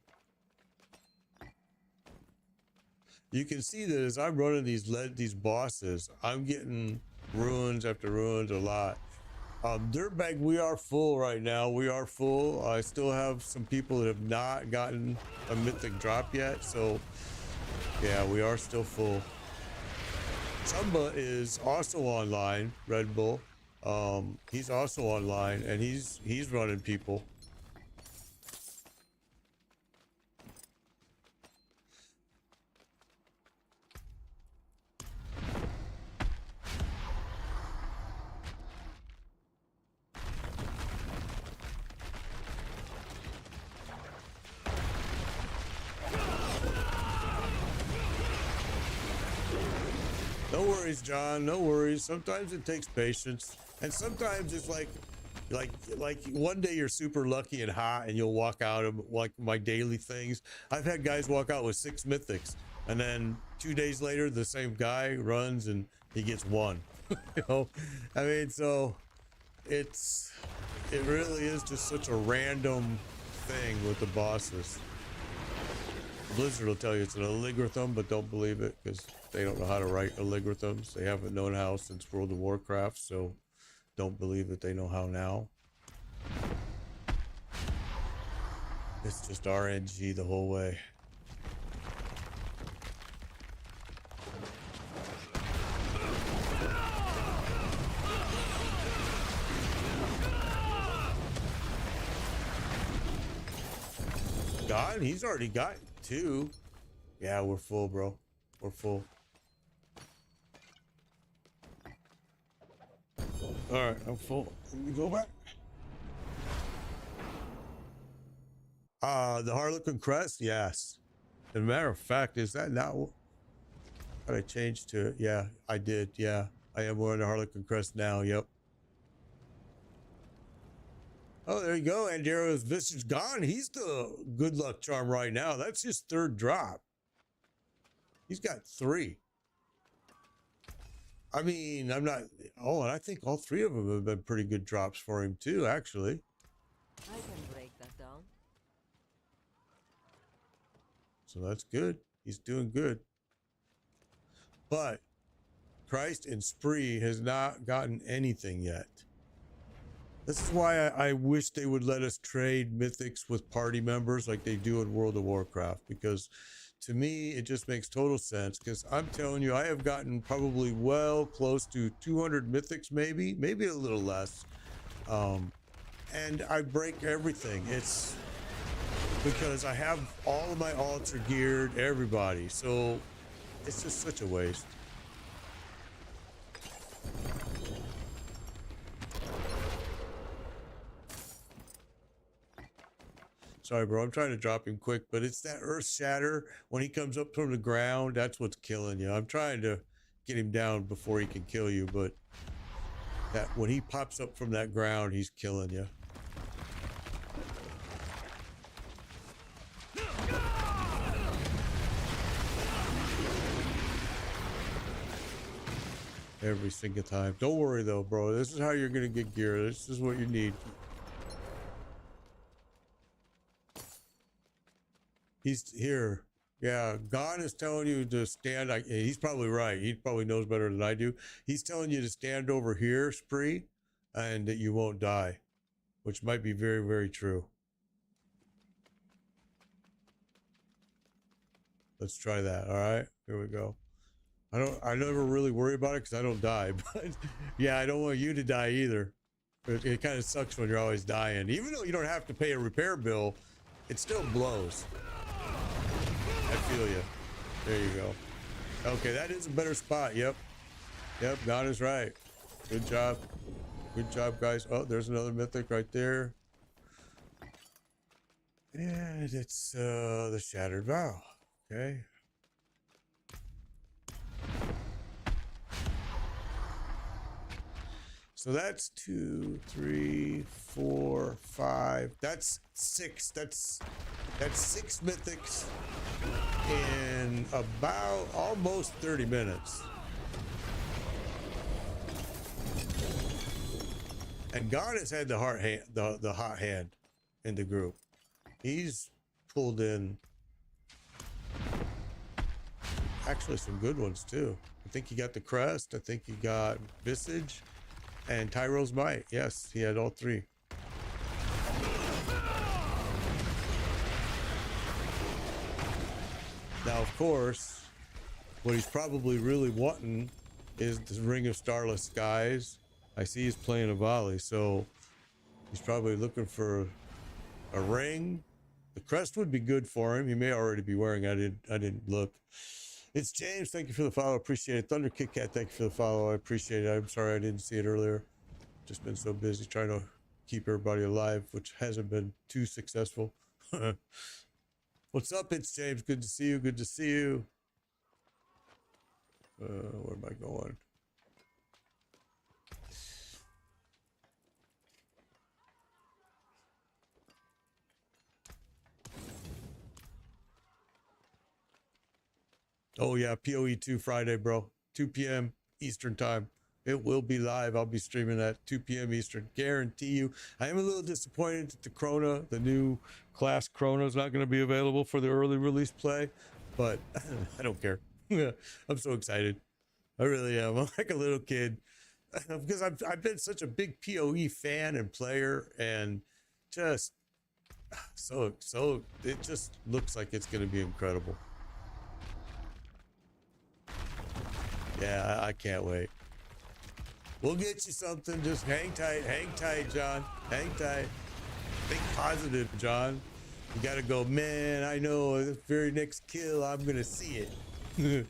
You can see that as I'm running these bosses, I'm getting ruins after ruins a lot. Dirtbag, we are full right now. We are full. I still have some people that have not gotten a mythic drop yet. So yeah, we are still full. Chumba is also online, Red Bull. He's also online and he's running people. No worries, John. No worries. Sometimes it takes patience, and sometimes it's like one day you're super lucky and hot, and you'll walk out of like my daily things. I've had guys walk out with 6 mythics, and then 2 days later, the same guy runs and he gets 1. You know, I mean, so it really is just such a random thing with the bosses. Blizzard will tell you it's an algorithm, but don't believe it because they don't know how to write algorithms. They haven't known how since World of Warcraft, so don't believe that they know how now. It's just RNG the whole way. God, he's already got 2. Yeah, we're full, bro. We're full. All right, I'm full. Let me go back. The Harlequin Crest, yes. As a matter of fact, is that not what I changed to it? Yeah, I did. Yeah, I am wearing the Harlequin Crest now. Yep. Oh, there you go. Andaro's Visage gone. He's the good luck charm right now. That's his 3rd drop. He's got 3. I mean, I'm not. Oh, and I think all 3 of them have been pretty good drops for him too, actually. I can break that down. So that's good. He's doing good. But Christ and Spree has not gotten anything yet. This is why I wish they would let us trade mythics with party members like they do in World of Warcraft, because to me it just makes total sense. Because I'm telling you, I have gotten probably well close to 200 mythics, maybe a little less, and I break everything. It's because I have all of my alts are geared, everybody, so it's just such a waste. Sorry, bro. I'm trying to drop him quick, but it's that Earth Shatter. When he comes up from the ground, that's what's killing you. I'm trying to get him down before he can kill you, but that when he pops up from that ground, he's killing you. Every single time. Don't worry though, bro. This is how you're gonna get gear. This is what you need. He's here. Yeah, God is telling you to stand. He's probably right. He probably knows better than I do. He's telling you to stand over here, Spree, and that you won't die, which might be very, very true. Let's try that. All right, here we go. I never really worry about it because I don't die, but yeah, I don't want you to die either. It kind of sucks when you're always dying. Even though you don't have to pay a repair bill, it still blows. I feel you. There you go. Okay, that is a better spot. Yep. Yep, God is right. Good job. Good job, guys. Oh, there's another mythic right there. And it's the Shattered Vow. Okay. So that's 2, 3, 4, 5. That's 6. That's 6 mythics in about almost 30 minutes. And God has had the hot hand in the group. He's pulled in actually some good ones too. I think he got the Crest. I think he got Visage and Tyro's Might. Yes, he had all 3. Now, of course, what he's probably really wanting is the Ring of Starless Skies. I see he's playing a volley, so he's probably looking for a ring. The crest would be good for him. He may already be wearing. I didn't look. It's James. Thank you for the follow. Appreciate it. Thunder Kit Kat. Thank you for the follow. I appreciate it. I'm sorry I didn't see it earlier. Just been so busy trying to keep everybody alive, which hasn't been too successful. What's up? It's James. Good to see you. Good to see you. Where am I going? Oh yeah, PoE 2 Friday, bro. 2 p.m. Eastern time. It will be live. I'll be streaming at 2 p.m. Eastern. Guarantee you. I am a little disappointed that the Krona, the new class Krona, is not going to be available for the early release play, but I don't care. I'm so excited. I really am. I'm like a little kid because I've been such a big PoE fan and player, and just so it just looks like it's going to be incredible. Yeah, I can't wait. We'll get you something. Just hang tight, John. Hang tight. Think positive, John. You gotta go, man. I know the very next kill, I'm gonna see it.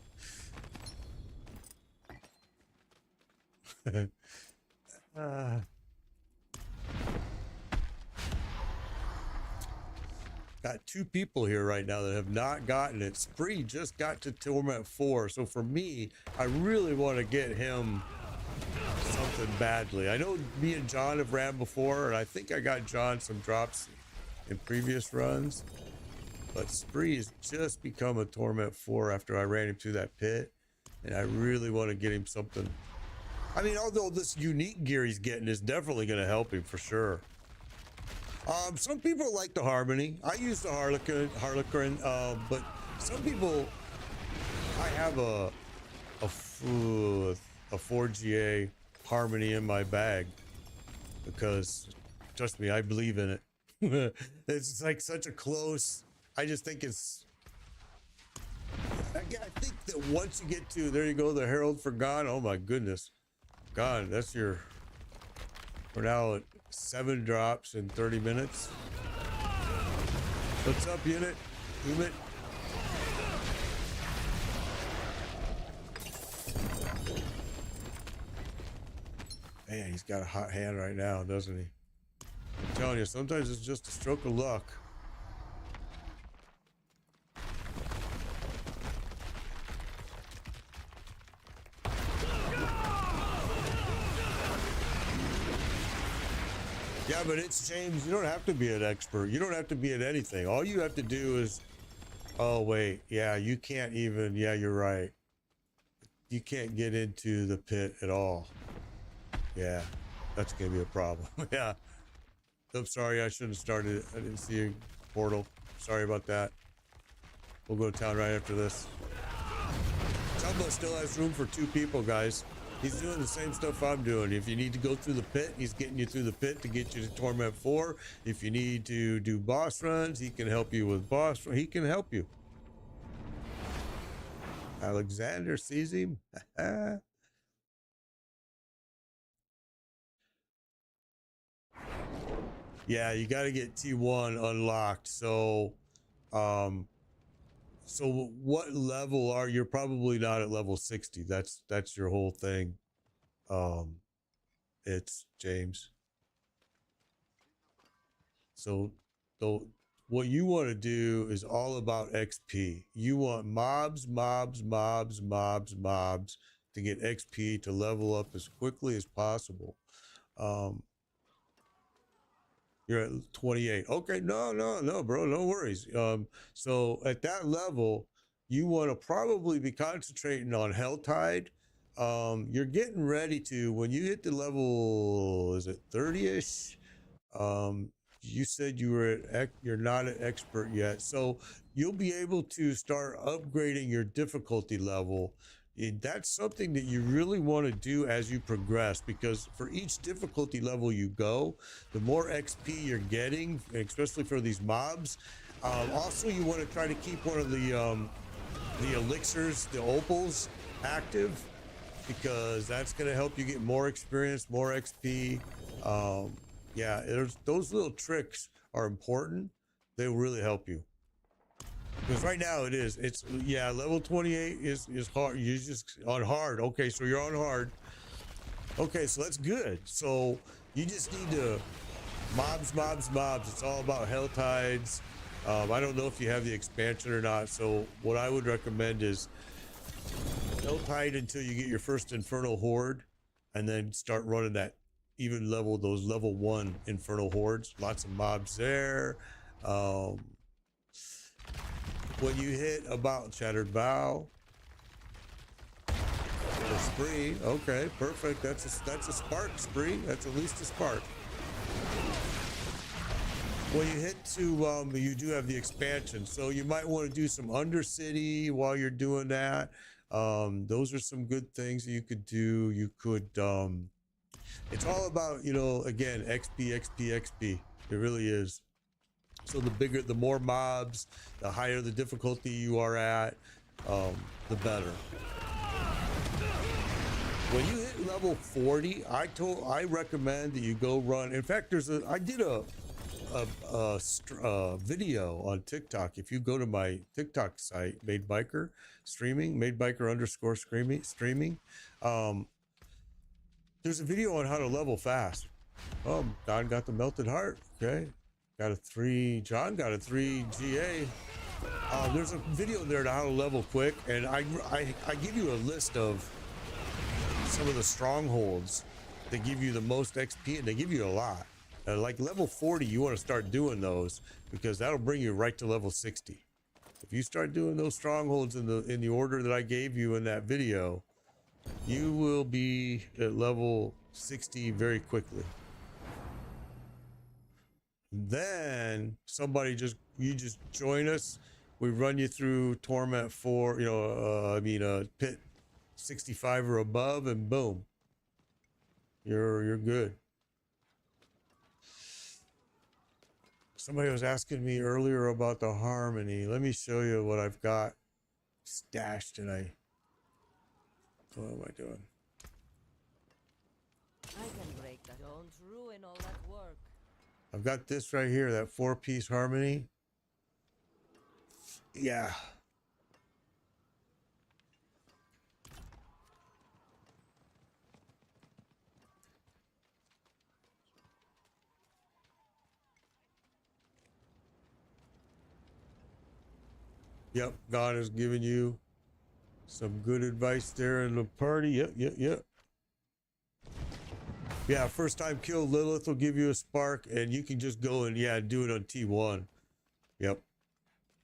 Got 2 people here right now that have not gotten it. Spree just got to Torment 4. So for me, I really want to get him something badly. I know me and John have ran before, and I think I got John some drops in previous runs. But Spree has just become a Torment 4 after I ran him through that pit. And I really want to get him something. I mean, although this unique gear he's getting is definitely going to help him for sure. Some people like the Harmony. I use the Harlequin, but some people, I have a 4GA Harmony in my bag because, trust me, I believe in it. It's like such a close. I just think it's. I think that once you get to, there you go, the Herald for God. Oh my goodness, God, that's your. We're now at 7 drops in 30 minutes. What's up, unit? Unit. Man, he's got a hot hand right now, doesn't he? I'm telling you, sometimes it's just a stroke of luck. Yeah, but it's James. You don't have to be an expert. You don't have to be at anything. All you have to do is, oh wait, yeah, you can't even. Yeah, you're right. You can't get into the pit at all. Yeah, that's gonna be a problem. Yeah. I'm sorry, I shouldn't have started it. I didn't see a portal. Sorry about that. We'll go to town right after this. Chumbo still has room for 2 people, guys. He's doing the same stuff I'm doing. If you need to go through the pit, he's getting you through the pit to get you to Torment 4. If you need to do boss runs, he can help you with boss. He can help you. Alexander sees him. Yeah, you got to get T1 unlocked. So, So what level are you're probably not at level 60. That's your whole thing. Um it's James. So the what you want to do is all about XP. You want mobs to get XP to level up as quickly as possible. Um, you're at 28. Okay, no, bro, no worries. So at that level, you want to probably be concentrating on Helltide. You're getting ready to when you hit the level, is it 30ish? Um, you said you were you're not an expert yet, so you'll be able to start upgrading your difficulty level. That's something that you really want to do as you progress, because for each difficulty level you go, the more XP you're getting, especially for these mobs. Also, you want to try to keep one of the elixirs, the opals, active, because that's going to help you get more experience, more XP. Yeah, those little tricks are important. They will really help you. Because right now it's yeah, level 28 is hard. You just on hard. Okay, so you're on hard. Okay, so that's good. So you just need to mobs. It's all about hell tides. I don't know if you have the expansion or not. So what I would recommend is hell tide until you get your first infernal horde, and then start running that even level, those level 1 infernal hordes. Lots of mobs there. When you hit about Shattered Bow or Spree, okay, perfect. That's a spark spree. That's at least a spark. When you hit to you do have the expansion, so you might want to do some Undercity while you're doing that. Those are some good things that you could do. You could it's all about, you know, again, XP. It really is. So the bigger, the more mobs, the higher the difficulty you are at, the better. When you hit level 40, I recommend that you go run. In fact, I did a video on TikTok. If you go to my TikTok site, Made Biker streaming, Made Biker underscore streaming, there's a video on how to level fast. Oh, Don got the melted heart. Okay. Got a 3. John got a 3 GA. There's a video there to how to level quick, and I give you a list of some of the strongholds that give you the most XP, and they give you a lot. Like level 40, you want to start doing those, because that'll bring you right to level 60. If you start doing those strongholds in the order that I gave you in that video, you will be at level 60 very quickly. Then you just join us. We run you through Torment 4, you know, Pit 65 or above, and boom, you're good. Somebody was asking me earlier about the Harmony. Let me show you what I've got stashed, and what am I doing? I can break that. Don't ruin all that work. I've got this right here, that 4-piece Harmony. Yeah. Yep, God has given you some good advice there in the party. Yep. Yeah, first time kill Lilith will give you a spark, and you can just go and do it on T1. Yep.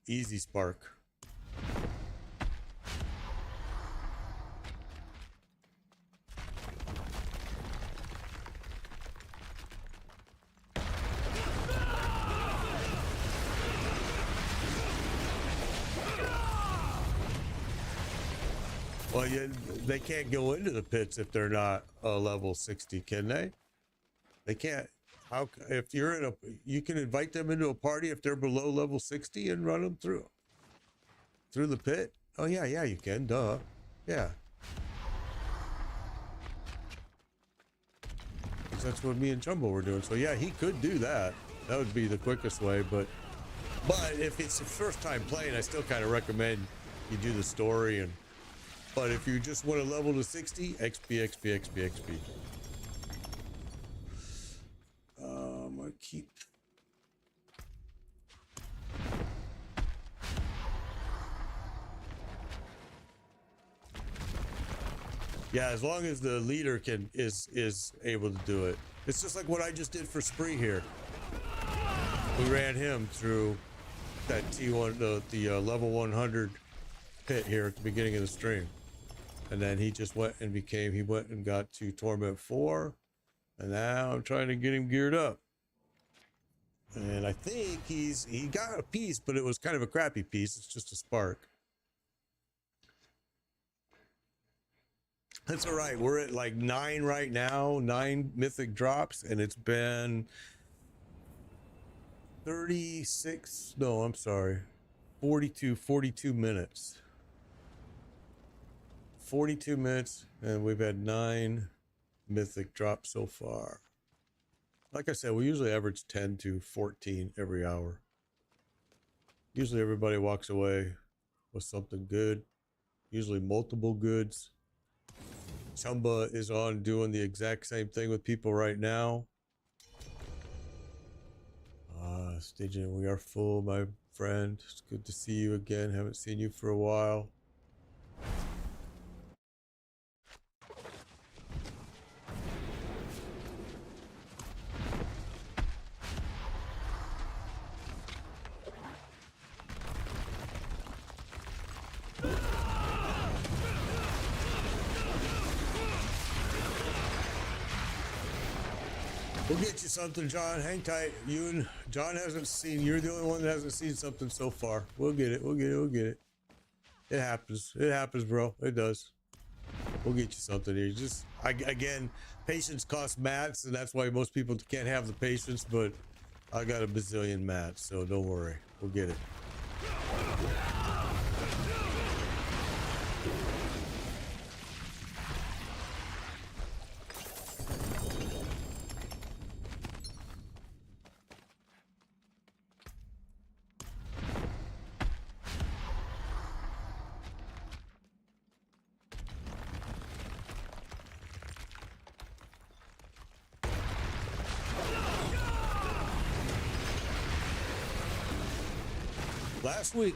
Easy spark. Well, they can't go into the pits if they're not level 60, can they? They can't. How if you're in you can invite them into a party if they're below level 60 and run them through the pit? Oh yeah, you can. Duh. Yeah. That's what me and Chumbo were doing. So yeah, he could do that. That would be the quickest way, but But if it's the first time playing, I still kind of recommend you do the story. But if you just want to level to 60, XP, XP, XP, XP. I'm gonna keep. Yeah, as long as the leader is able to do it. It's just like what I just did for Spree here. We ran him through that T1, the level 100 pit here at the beginning of the stream, and then he just went and he went and got to Torment 4, and now I'm trying to get him geared up. And I think he got a piece, but it was kind of a crappy piece. It's just a spark. That's all right. We're at like 9 right now, 9 mythic drops, and it's been 36. No, I'm sorry. 42 minutes. 42 minutes, and we've had 9 mythic drops so far. Like I said, we usually average 10 to 14 every hour. Usually everybody walks away with something good, usually multiple goods. Chumba is on doing the exact same thing with people right now. Stygian, we are full, my friend. It's good to see you again. Haven't seen you for a while. We'll get you something, John. Hang tight. You and John hasn't seen. You're the only one that hasn't seen something so far. We'll get it. We'll get it. We'll get it. It happens. It happens, bro. It does. We'll get you something here. Just again, patience costs mats, and that's why most people can't have the patience. But I got a bazillion mats, so don't worry. We'll get it. Last week,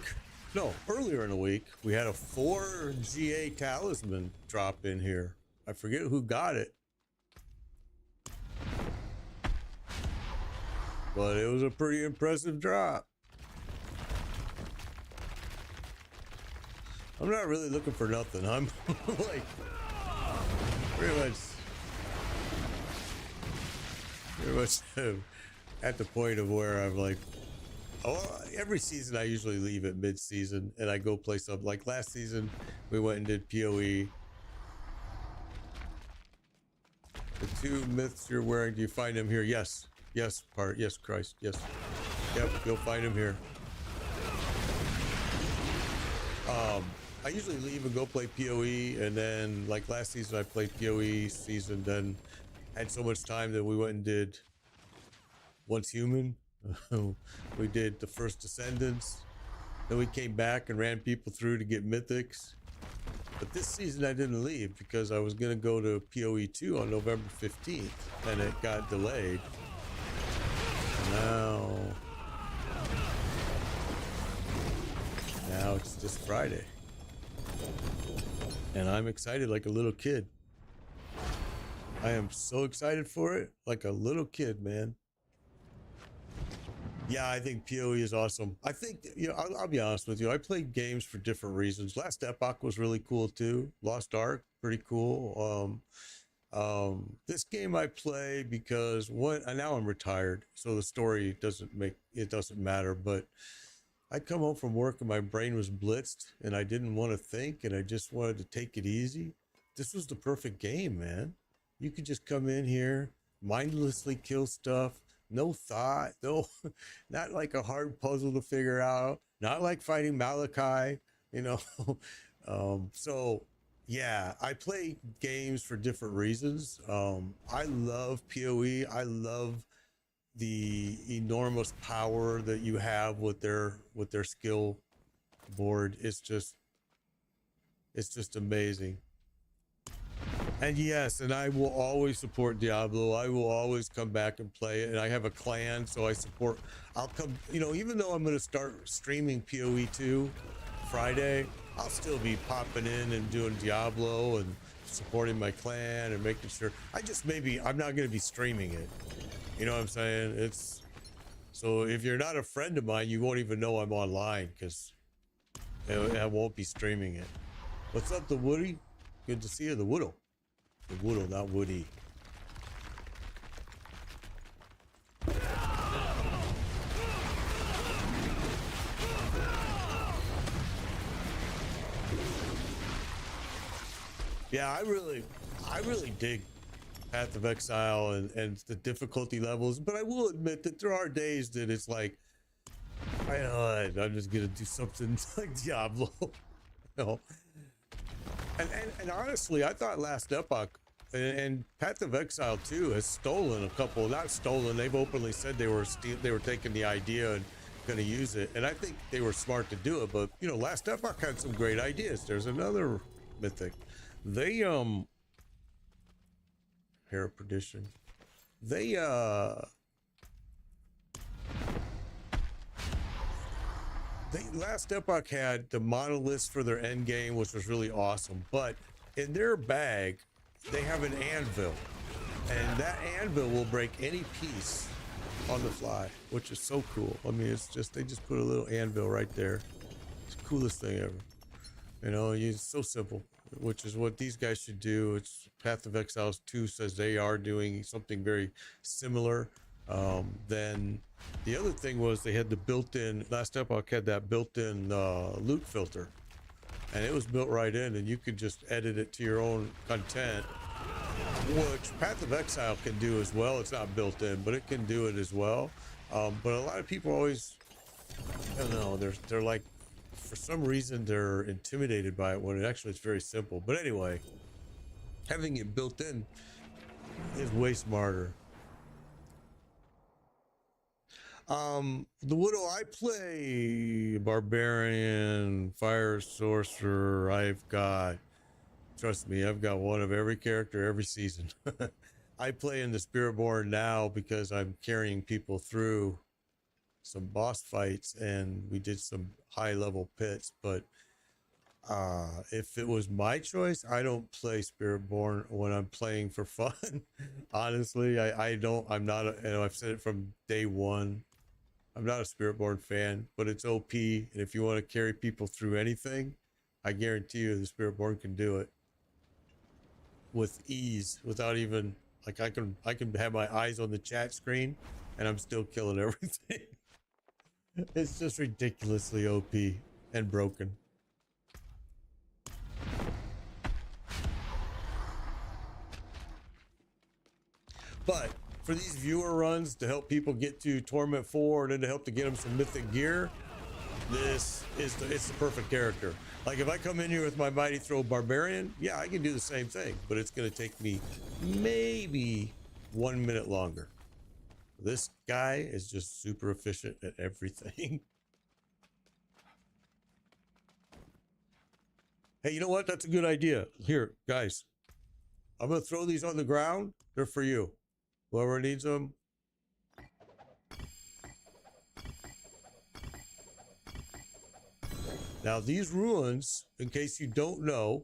no, earlier in the week, we had a 4 GA talisman drop in here. I forget who got it, but it was a pretty impressive drop. I'm not really looking for nothing. I'm like pretty much at the point of where I'm like, oh, every season I usually leave at mid-season and I go play something. Like last season, we went and did PoE. The 2 myths you're wearing, do you find them here? Yes. Yes, yes, Christ. Yes. Yep, you'll find them here. I usually leave and go play PoE, and then like last season I played PoE season, then had so much time that we went and did Once Human. We did the first Descendants, then we came back and ran people through to get mythics. But this season I didn't leave because I was gonna go to PoE 2 on November 15th, and it got delayed. Now it's this Friday, and I'm excited like a little kid. I am so excited for it, like a little kid, man. Yeah, I think PoE is awesome. I think, you know, I'll be honest with you. I played games for different reasons. Last Epoch was really cool too. Lost Ark, pretty cool. This game I play because now I'm retired, so the story doesn't matter. But I come home from work and my brain was blitzed, and I didn't want to think, and I just wanted to take it easy. This was the perfect game, man. You could just come in here, mindlessly kill stuff. No thought, no, not like a hard puzzle to figure out, not like fighting Malachi, you know. So yeah, I play games for different reasons. I love PoE. I love the enormous power that you have with their skill board. It's just amazing. And yes, and I will always support Diablo. I will always come back and play it. And I have a clan, so I support. I'll come, you know, even though I'm going to start streaming PoE 2 Friday, I'll still be popping in and doing Diablo and supporting my clan and making sure. I'm not going to be streaming it. You know what I'm saying? It's so if you're not a friend of mine, you won't even know I'm online because I won't be streaming it. What's up, the Woody? Good to see you, the Woodle. The Woodle, not Woody. Yeah, I really dig Path of Exile and the difficulty levels, but I will admit that there are days that it's like, I'm just gonna do something like Diablo. You know? And honestly, I thought Last Epoch and Path of Exile 2 has stolen a couple. Not stolen. They've openly said they were taking the idea and going to use it, and I think they were smart to do it. But you know, Last Epoch had some great ideas. There's another mythic. They Hair of Perdition. They Last Epoch had the monoliths for their end game, which was really awesome. But in their bag, they have an anvil, and that anvil will break any piece on the fly, which is so cool. I mean, it's just they just put a little anvil right there. It's the coolest thing ever. You know, it's so simple, which is what these guys should do. It's Path of Exiles 2 says they are doing something very similar. Then the other thing was they had the built-in, Last Epoch had that built-in loot filter, and it was built right in, and you could just edit it to your own content, which Path of Exile can do as well. It's not built in, but it can do it as well. But a lot of people always, I don't know, they're like, for some reason they're intimidated by it when it actually it's very simple. But anyway, having it built in is way smarter. The Widow, I play Barbarian, Fire Sorcerer. Trust me, I've got one of every character every season. I play in the Spiritborn now because I'm carrying people through some boss fights and we did some high level pits, but if it was my choice, I don't play Spiritborn when I'm playing for fun. Honestly, I'm not, I've said it from day one. I'm not a Spiritborn fan, but it's OP. And if you want to carry people through anything, I guarantee you the Spiritborn can do it with ease without even, like, I can have my eyes on the chat screen and I'm still killing everything. It's just ridiculously OP and broken. But for these viewer runs to help people get to Torment 4 and then to help to get them some mythic gear, it's the perfect character. Like if I come in here with my Mighty Throw Barbarian, yeah, I can do the same thing, but it's going to take me maybe 1 minute longer. This guy is just super efficient at everything. Hey, you know what? That's a good idea. Here, guys, I'm going to throw these on the ground. They're for you. Whoever needs them. Now, these ruins, in case you don't know,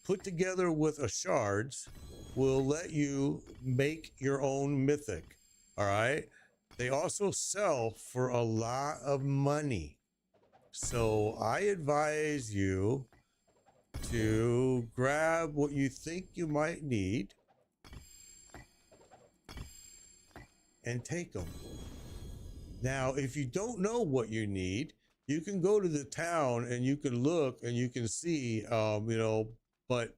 put together with a shards, will let you make your own mythic. All right? They also sell for a lot of money. So I advise you to grab what you think you might need and take them. Now, if you don't know what you need, you can go to the town and you can look and you can see, but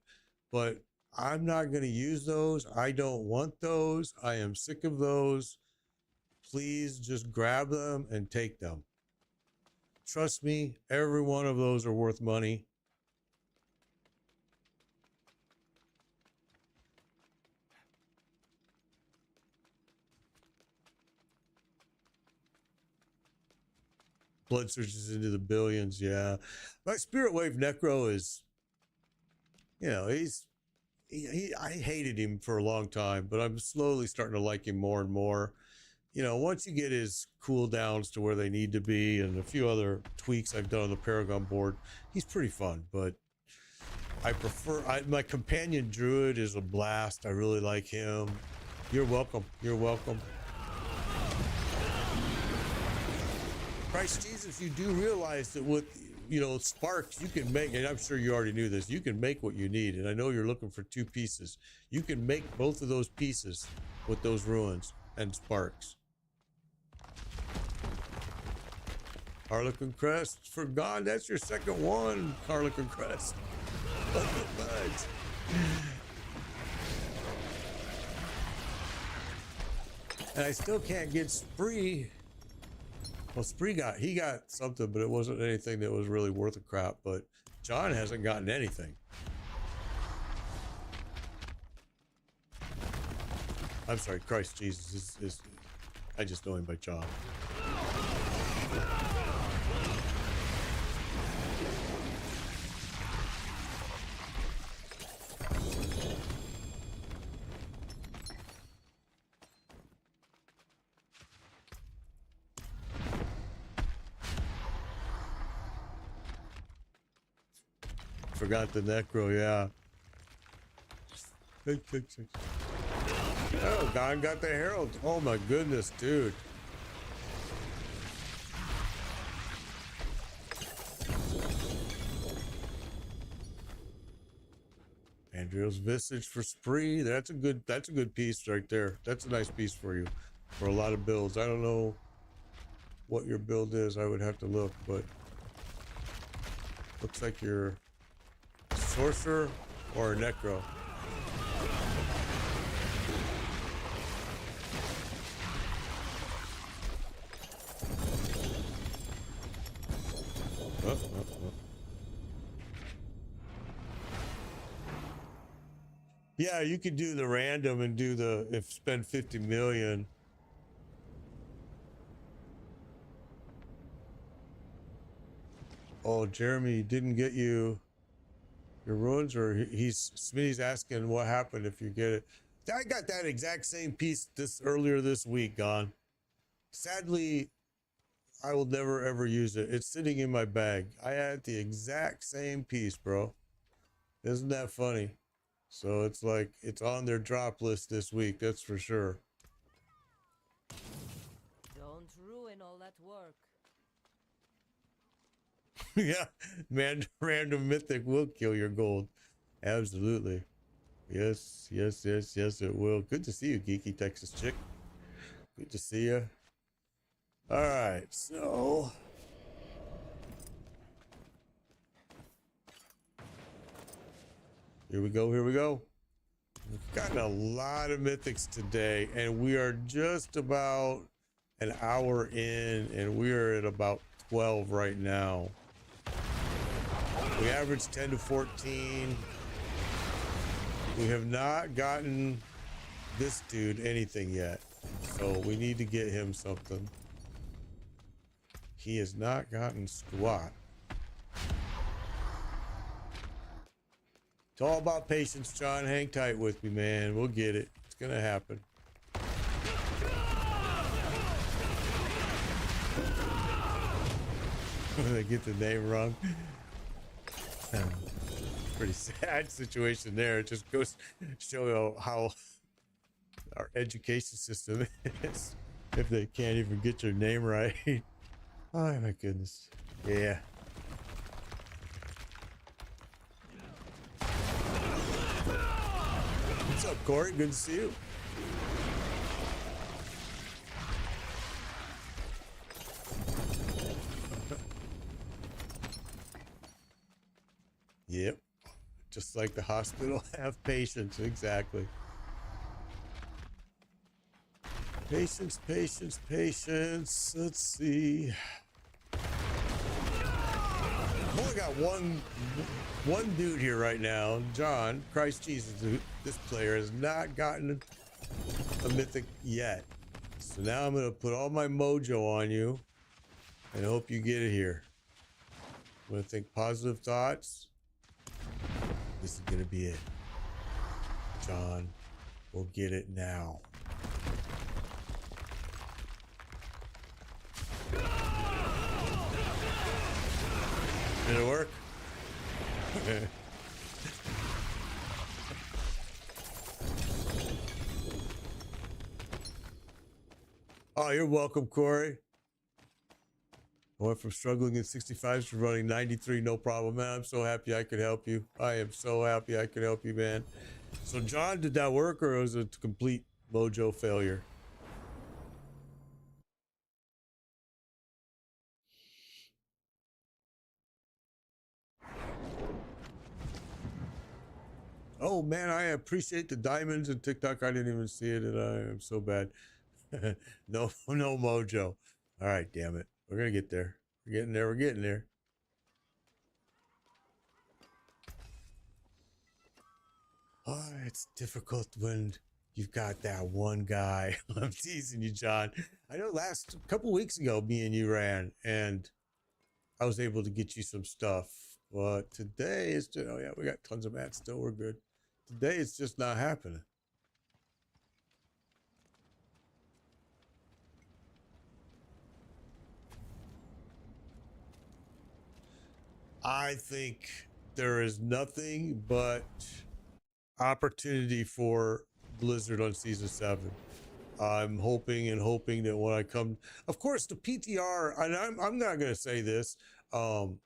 I'm not going to use those. I don't want those. I am sick of those. Please just grab them and take them. Trust me, every one of those are worth money. Blood surges into the billions. Yeah, my Spirit Wave Necro is, you know, I hated him for a long time, but I'm slowly starting to like him more and more. You know, once you get his cooldowns to where they need to be and a few other tweaks I've done on the Paragon board, he's pretty fun. But I prefer, my companion druid is a blast. I really like him. You're welcome. You're welcome. Christ Jesus, you do realize that with, you know, sparks, you can make, and I'm sure you already knew this, you can make what you need. And I know you're looking for 2 pieces. You can make both of those pieces with those ruins and sparks. Harlequin Crest for God. That's your second one, Harlequin Crest. And I still can't get Spree. Well, Spree he got something, but it wasn't anything that was really worth a crap. But John hasn't gotten anything. I'm sorry, Christ Jesus is I just know him by John. Forgot the Necro, yeah. Oh, Don got the Herald. Oh my goodness, dude. Andrea's Visage for Spree. That's a good piece right there. That's a nice piece for you. For a lot of builds. I don't know what your build is. I would have to look, but looks like you're a sorcerer or a necro. Yeah, you could do the random and do the spend 50 million. Oh, Jeremy didn't get you your ruins, or Smitty's asking what happened if you get it. I got that exact same piece earlier this week, Gone. Sadly, I will never ever use it. It's sitting in my bag. I had the exact same piece, bro. Isn't that funny? So it's like it's on their drop list this week, that's for sure. Don't ruin all that work. Yeah, man, random mythic will kill your gold. Absolutely. Yes, yes, yes, yes, it will. Good to see you, Geeky Texas Chick. Good to see you. All right, so here we go, here we go. We've gotten a lot of mythics today, and we are just about an hour in, and we are at about 12 right now. We average 10 to 14. We have not gotten this dude anything yet, so we need to get him something. He has not gotten squat. It's all about patience, John. Hang tight with me, man. We'll get it. It's gonna happen. They get the name wrong. Pretty sad situation there. It just goes to show how our education system is if they can't even get your name right. Oh my goodness. Yeah. What's up, Corey? Good to see you. Yep. Just like the hospital, have patience. Exactly. Patience, patience, patience. Let's see. I've only got one dude here right now, John. Christ Jesus, this player has not gotten a mythic yet. So now I'm gonna put all my mojo on you. and hope you get it here. I'm gonna think positive thoughts. This is gonna be it. John will get it now. Did it work? Oh, you're welcome, Corey. I went from struggling in 65s to running 93, no problem, man. I'm so happy I could help you. I am so happy I could help you, man. So, John, did that work, or was it a complete mojo failure? Oh man, I appreciate the diamonds and TikTok. I didn't even see it, and I am so bad. No, no mojo. All right, damn it. We're gonna get there. We're getting there. We're getting there. Oh, it's difficult when you've got that one guy. I'm teasing you, John. I know last couple weeks ago, me and you ran, and I was able to get you some stuff. But today is just, oh yeah, we got tons of mats still. We're good. Today it's just not happening. I think there is nothing but opportunity for Blizzard on season 7. I'm hoping and hoping that when I come, of course, the PTR, and I'm not going to say this, 36%.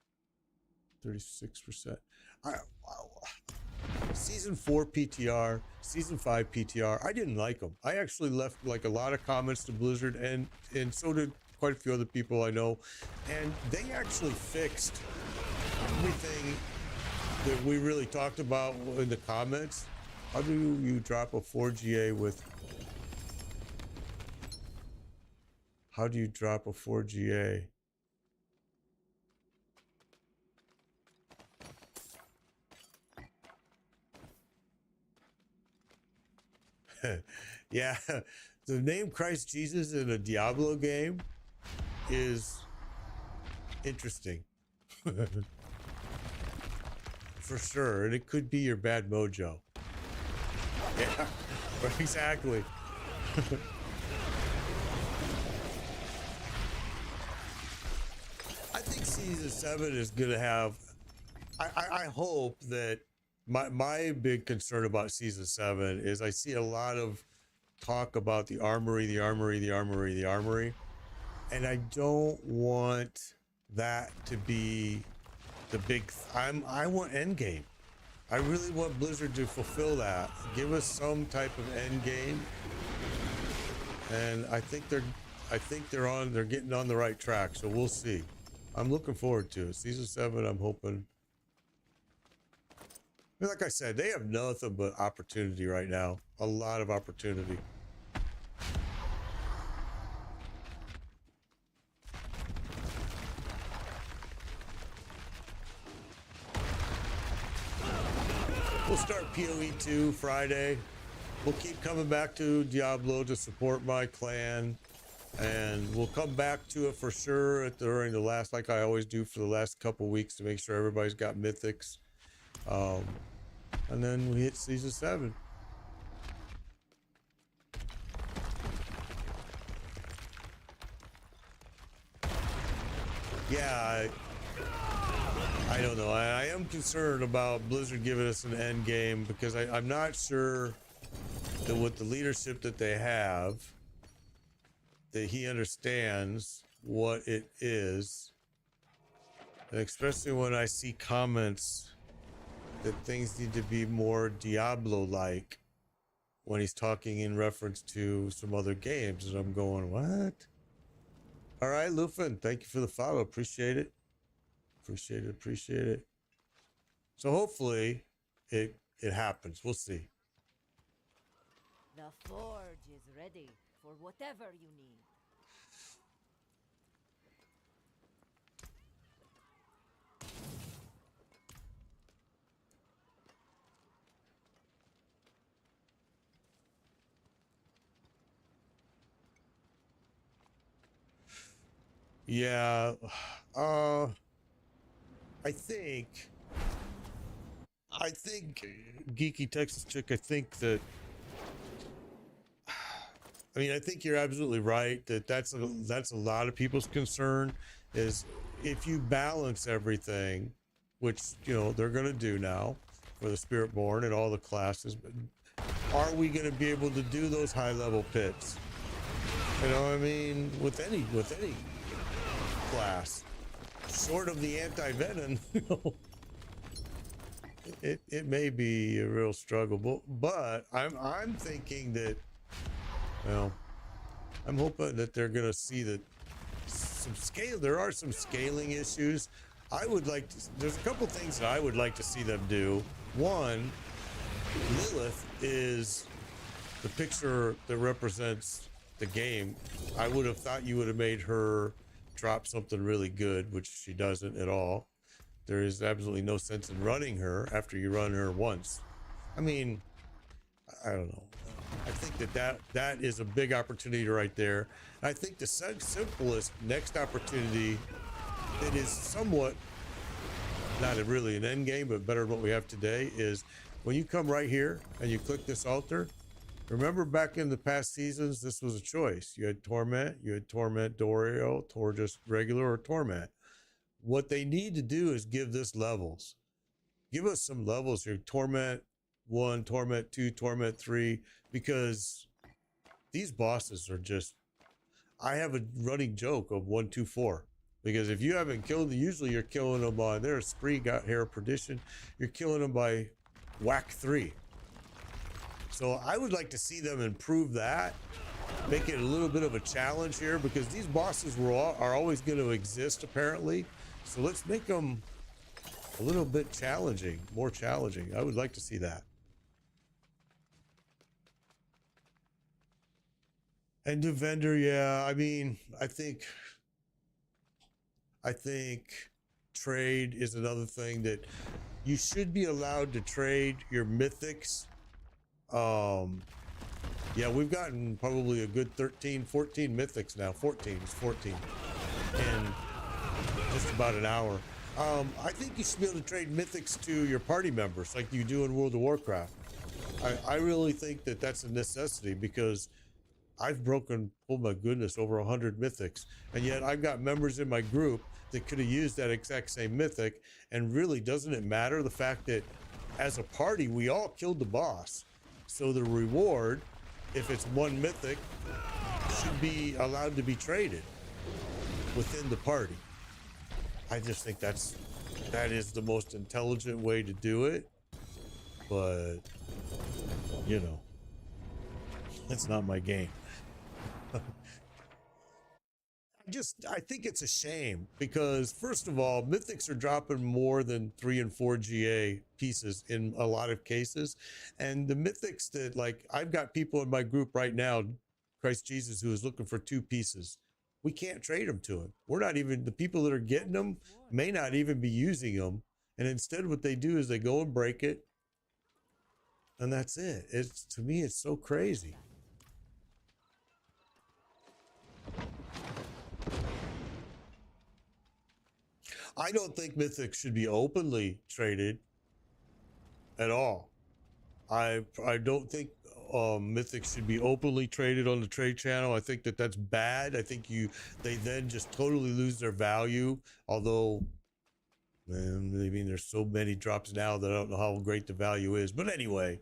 Season 4 PTR, season 5 PTR, I didn't like them. I actually left like a lot of comments to Blizzard, and so did quite a few other people I know, and they actually fixed everything that we really talked about in the comments. How do you drop a 4GA with? How do you drop a 4GA? Yeah, the name Christ Jesus in a Diablo game is interesting. For sure, and it could be your bad mojo. Yeah, exactly. I think season 7 is gonna have. I hope that my big concern about season 7 is I see a lot of talk about the armory, the armory, the armory, the armory, and I don't want that to be the big. I want endgame. I really want Blizzard to fulfill that. Give us some type of end game, and I think they're getting on the right track. So we'll see. I'm looking forward to it. Season 7. I'm hoping. Like I said, they have nothing but opportunity right now. A lot of opportunity. We'll start PoE 2 Friday. We'll keep coming back to Diablo to support my clan. And we'll come back to it for sure during the last, like I always do for the last couple weeks, to make sure everybody's got mythics. And then we hit season 7. Yeah, I don't know. I am concerned about Blizzard giving us an end game because I'm not sure that with the leadership that they have, that he understands what it is. And especially when I see comments that things need to be more Diablo-like when he's talking in reference to some other games. And I'm going, what? All right, Lufin, thank you for the follow. Appreciate it. Appreciate it. So hopefully it happens. We'll see. The forge is ready for whatever you need. Yeah. Uh, I think, Geeky Texas Chick, I think that, I mean, I think you're absolutely right that that's a lot of people's concern is if you balance everything, which, you know, they're going to do now for the Spiritborn and all the classes, but are we going to be able to do those high level pits? You know what I mean? With any class, short of the anti-venom, you know, it may be a real struggle, but I'm thinking that, well, I'm hoping that they're going to see that there are some scaling issues. There's a couple things that I would like to see them do. One, Lilith is the picture that represents the game. I would have thought you would have made her drop something really good, which she doesn't at all. There is absolutely no sense in running her after you run her once. I mean, I don't know. I think that is a big opportunity right there. I think the simplest next opportunity that is somewhat not really an end game, but better than what we have today is when you come right here and you click this altar. Remember back in the past seasons, this was a choice. You had Torment, Dorio, or just regular or Torment. What they need to do is give this levels. Give us some levels here. Torment 1, Torment 2, Torment 3, because these bosses are just, I have a running joke of 1, 2, 4. Because if you haven't killed them, usually you're killing them by, there's Spree, got Hair of Perdition. You're killing them by whack 3. So I would like to see them improve that, make it a little bit of a challenge here, because these bosses are always going to exist apparently. So let's make them a little bit challenging, more challenging. I would like to see that. And the vendor, yeah, I mean, I think trade is another thing that you should be allowed to trade your mythics. Yeah, we've gotten probably a good 13, 14 mythics now. 14 in just about an hour. I think you should be able to trade mythics to your party members like you do in World of Warcraft. I really think that that's a necessity, because I've broken, oh my goodness, over 100 mythics. And yet I've got members in my group that could have used that exact same mythic. And really, doesn't it matter the fact that as a party, we all killed the boss? So the reward, if it's one mythic, should be allowed to be traded within the party. I just think that is the most intelligent way to do it. But, you know, that's not my game. I think it's a shame, because first of all, mythics are dropping more than 3 and 4 GA pieces in a lot of cases. And the mythics that, like, I've got people in my group right now, Christ Jesus, who is looking for 2 pieces. We can't trade them to him. We're not even, the people that are getting them may not even be using them. And instead what they do is they go and break it. And that's it. To me, it's so crazy. I don't think mythics should be openly traded at all. I don't think mythics should be openly traded on the trade channel. I think that's bad. I think they then just totally lose their value. Although, man, I mean, there's so many drops now that I don't know how great the value is. But anyway,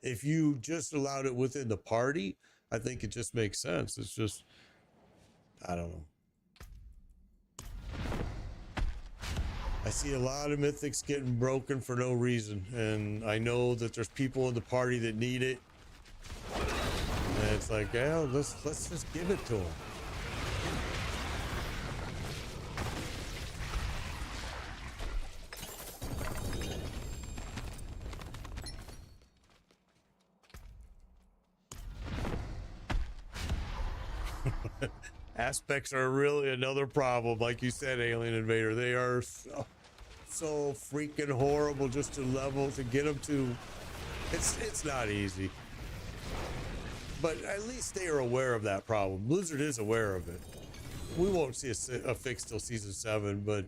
if you just allowed it within the party, I think it just makes sense. It's just, I don't know. I see a lot of mythics getting broken for no reason, and I know that there's people in the party that need it, and it's like, yeah, let's just give it to them. Aspects are really another problem, like you said, Alien Invader. They are so freaking horrible just to level, to get them to. It's not easy, but at least they are aware of that problem. Blizzard is aware of it. we won't see a fix till season 7, but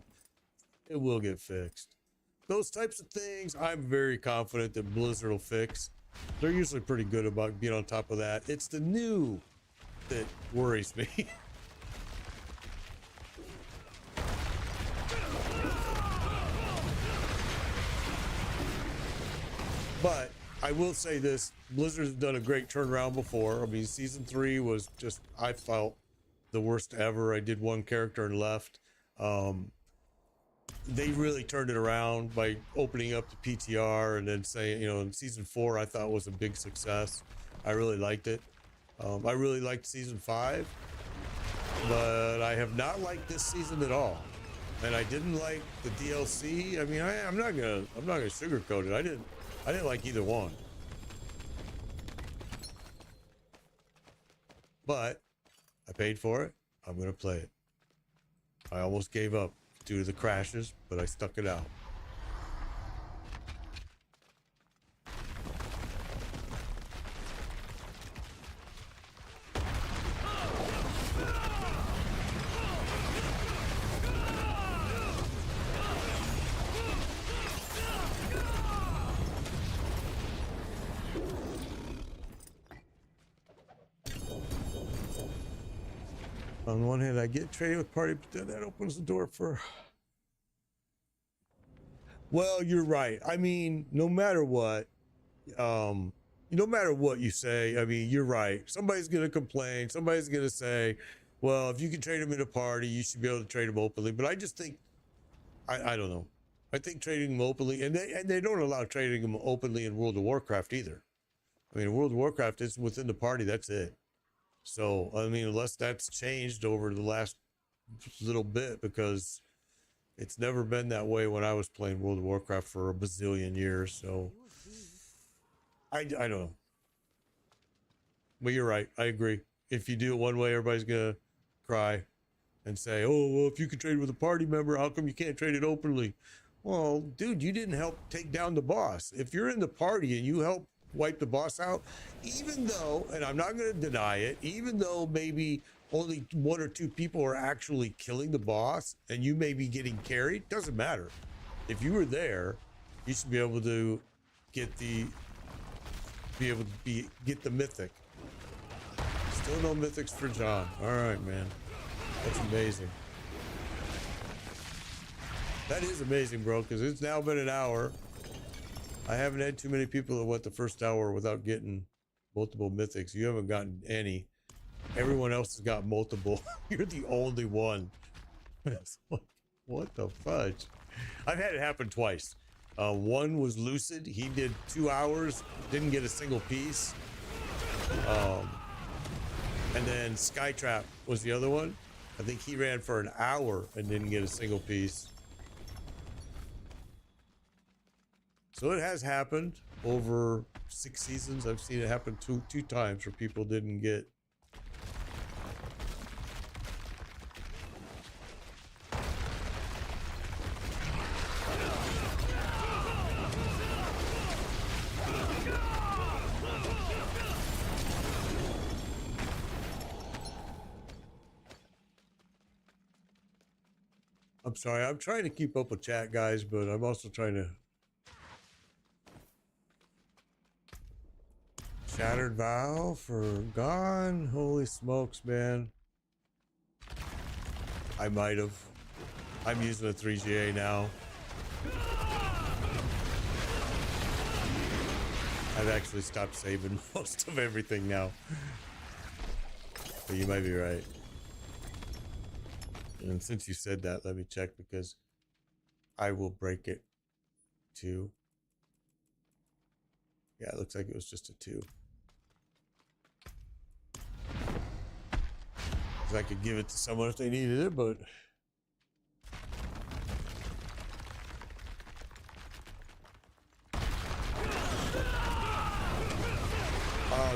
it will get fixed. Those types of things, I'm very confident that Blizzard will fix. They're usually pretty good about being on top of that. It's the new that worries me. But I will say this, Blizzard has done a great turnaround before. I mean, season 3 was just, I felt the worst ever. I did one character and left. They really turned it around by opening up the PTR and then saying, you know, in season 4, I thought was a big success. I really liked it. I really liked season 5, but I have not liked this season at all. And I didn't like the DLC. I mean, I'm not gonna sugarcoat it. I didn't like either one. But I paid for it. I'm gonna play it. I almost gave up due to the crashes, but I stuck it out. On one hand, I get traded with party, but then that opens the door for... Well, you're right. I mean, no matter what you say, I mean, you're right. Somebody's going to complain. Somebody's going to say, well, if you can trade them in a party, you should be able to trade them openly. But I just think, I don't know. I think trading them openly, and they don't allow trading them openly in World of Warcraft either. I mean, World of Warcraft is within the party. That's it. So, I mean, unless that's changed over the last little bit, because it's never been that way when I was playing World of Warcraft for a bazillion years. So, I don't know. But you're right. I agree. If you do it one way, everybody's going to cry and say, oh, well, if you can trade with a party member, how come you can't trade it openly? Well, dude, you didn't help take down the boss. If you're in the party and you help wipe the boss out, even though, and I'm not going to deny it, even though maybe only 1 or 2 people are actually killing the boss and you may be getting carried, doesn't matter. If you were there, you should be able to get the mythic. Still no mythics for John. All right, man. That's amazing. That is amazing, bro, because it's now been an hour. I haven't had too many people that went the first hour without getting multiple mythics. You haven't gotten any. Everyone else has got multiple. You're the only one. It's like, what the fudge? I've had it happen twice. One was Lucid. He did 2 hours, didn't get a single piece. And then Skytrap was the other one. I think he ran for an hour and didn't get a single piece. So it has happened over 6 seasons. I've seen it happen two times where people didn't get. I'm sorry. I'm trying to keep up with chat, guys, but I'm also trying to. Shattered Vow for gone. Holy smokes, man. I might have. I'm using a 3GA now. I've actually stopped saving most of everything now. But you might be right. And since you said that, let me check, because I will break it to. Yeah, it looks like it was just a 2. I could give it to someone if they needed it, but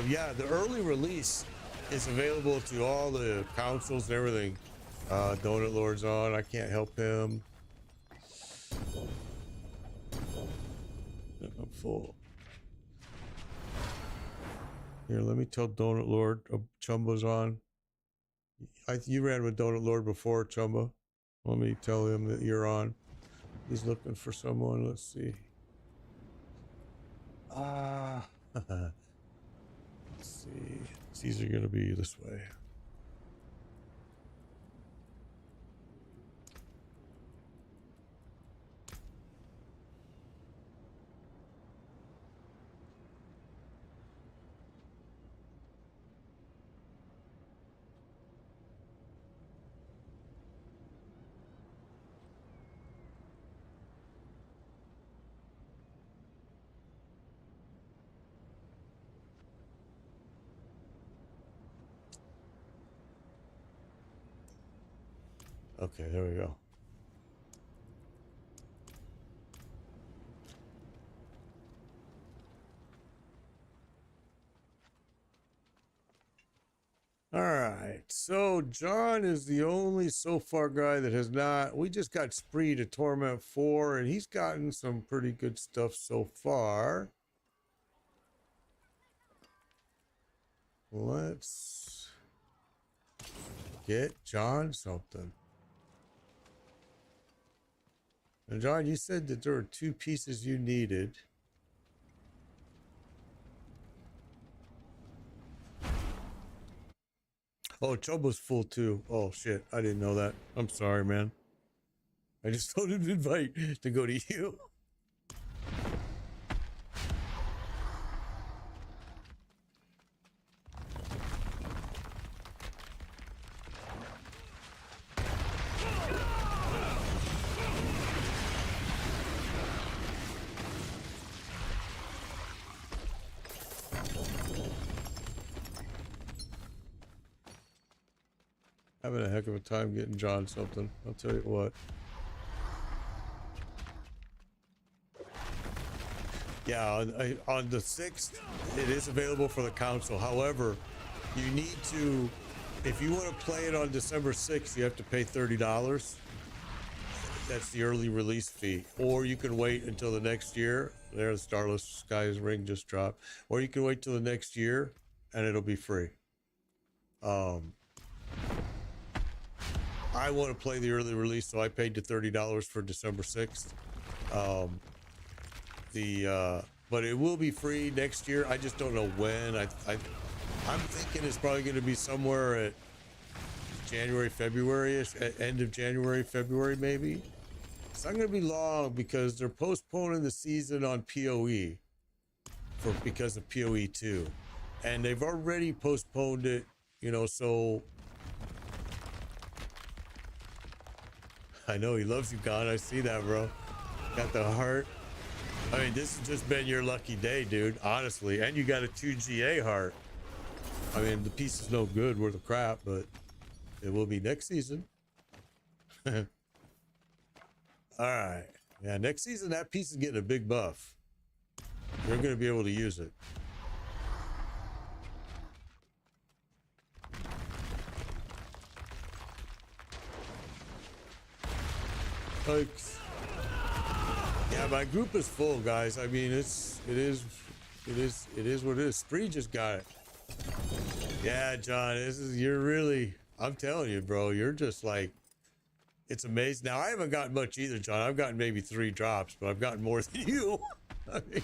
yeah, the early release is available to all the consoles and everything. Donut Lord's on. I can't help him. I'm full. Here, let me tell Donut Lord. Chumbo's on. you ran with Donut Lord before, Chumba. Let me tell him that you're on. He's looking for someone. Let's see. Let's see. It's either going to be this way. Okay, there we go. All right, so John is the only so far guy that has not. We just got Spree to Torment 4, and he's gotten some pretty good stuff so far. Let's get John something. And John, you said that there were 2 pieces you needed. Oh, Chubba's full too. Oh shit, I didn't know that. I'm sorry, man. I just told him to invite to go to you. Having a heck of a time getting John something. I'll tell you what. Yeah, on the 6th, it is available for the console. However, you need to, if you want to play it on December 6th, you have to pay $30. That's the early release fee. Or you can wait until the next year. There, the Starless Skies ring just dropped. Or you can wait till the next year, and it'll be free. I want to play the early release, so I paid the $30 for December 6th. But it will be free next year. I just don't know when. I'm thinking it's probably going to be somewhere at January, February, at end of January, February, maybe. It's not going to be long because they're postponing the season on PoE because of PoE 2, and they've already postponed it. You know, so I know he loves you, God. I see that, bro. Got the heart. I mean, this has just been your lucky day, dude, honestly. And you got a 2GA heart. I mean, the piece is no good, worth of crap, but it will be next season. All right. Yeah, next season, that piece is getting a big buff. You're going to be able to use it. Thanks. Yeah, my group is full, guys. I mean, it is what it is. Spree just got it. Yeah, John, I'm telling you, bro, you're just like, it's amazing. Now, I haven't gotten much either, John. I've gotten maybe 3 drops, but I've gotten more than you. I mean,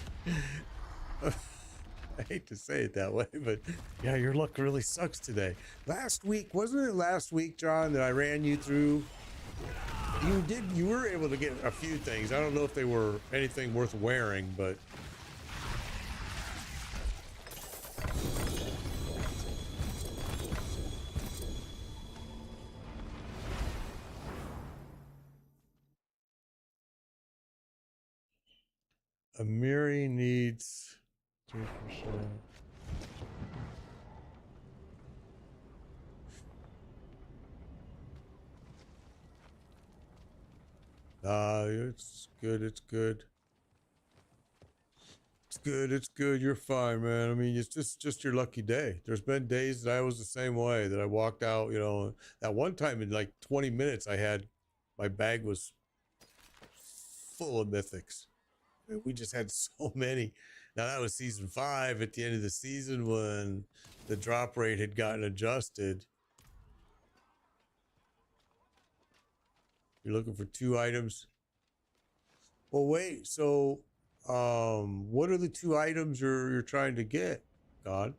I hate to say it that way, but yeah, your luck really sucks today. Wasn't it last week, John, that I ran you through? You were able to get a few things. I don't know if they were anything worth wearing, but Amiri needs 3%. It's good. It's good. It's good. It's good. You're fine, man. I mean, it's just your lucky day. There's been days that I was the same way, that I walked out, you know, that one time in like 20 minutes, my bag was full of mythics. I mean, we just had so many. Now that was season 5 at the end of the season when the drop rate had gotten adjusted. You're looking for 2 items. Well, wait. So, what are the 2 items you're trying to get, God?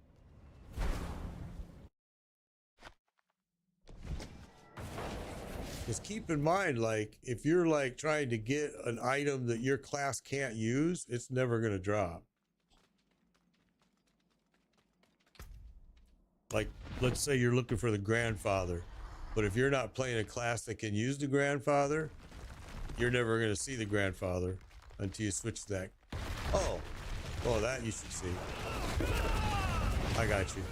Just keep in mind, like, if you're like trying to get an item that your class can't use, it's never gonna drop. Like, let's say you're looking for the grandfather, but if you're not playing a class that can use the grandfather, you're never gonna see the grandfather until you switch that. Oh, that you should see. I got you.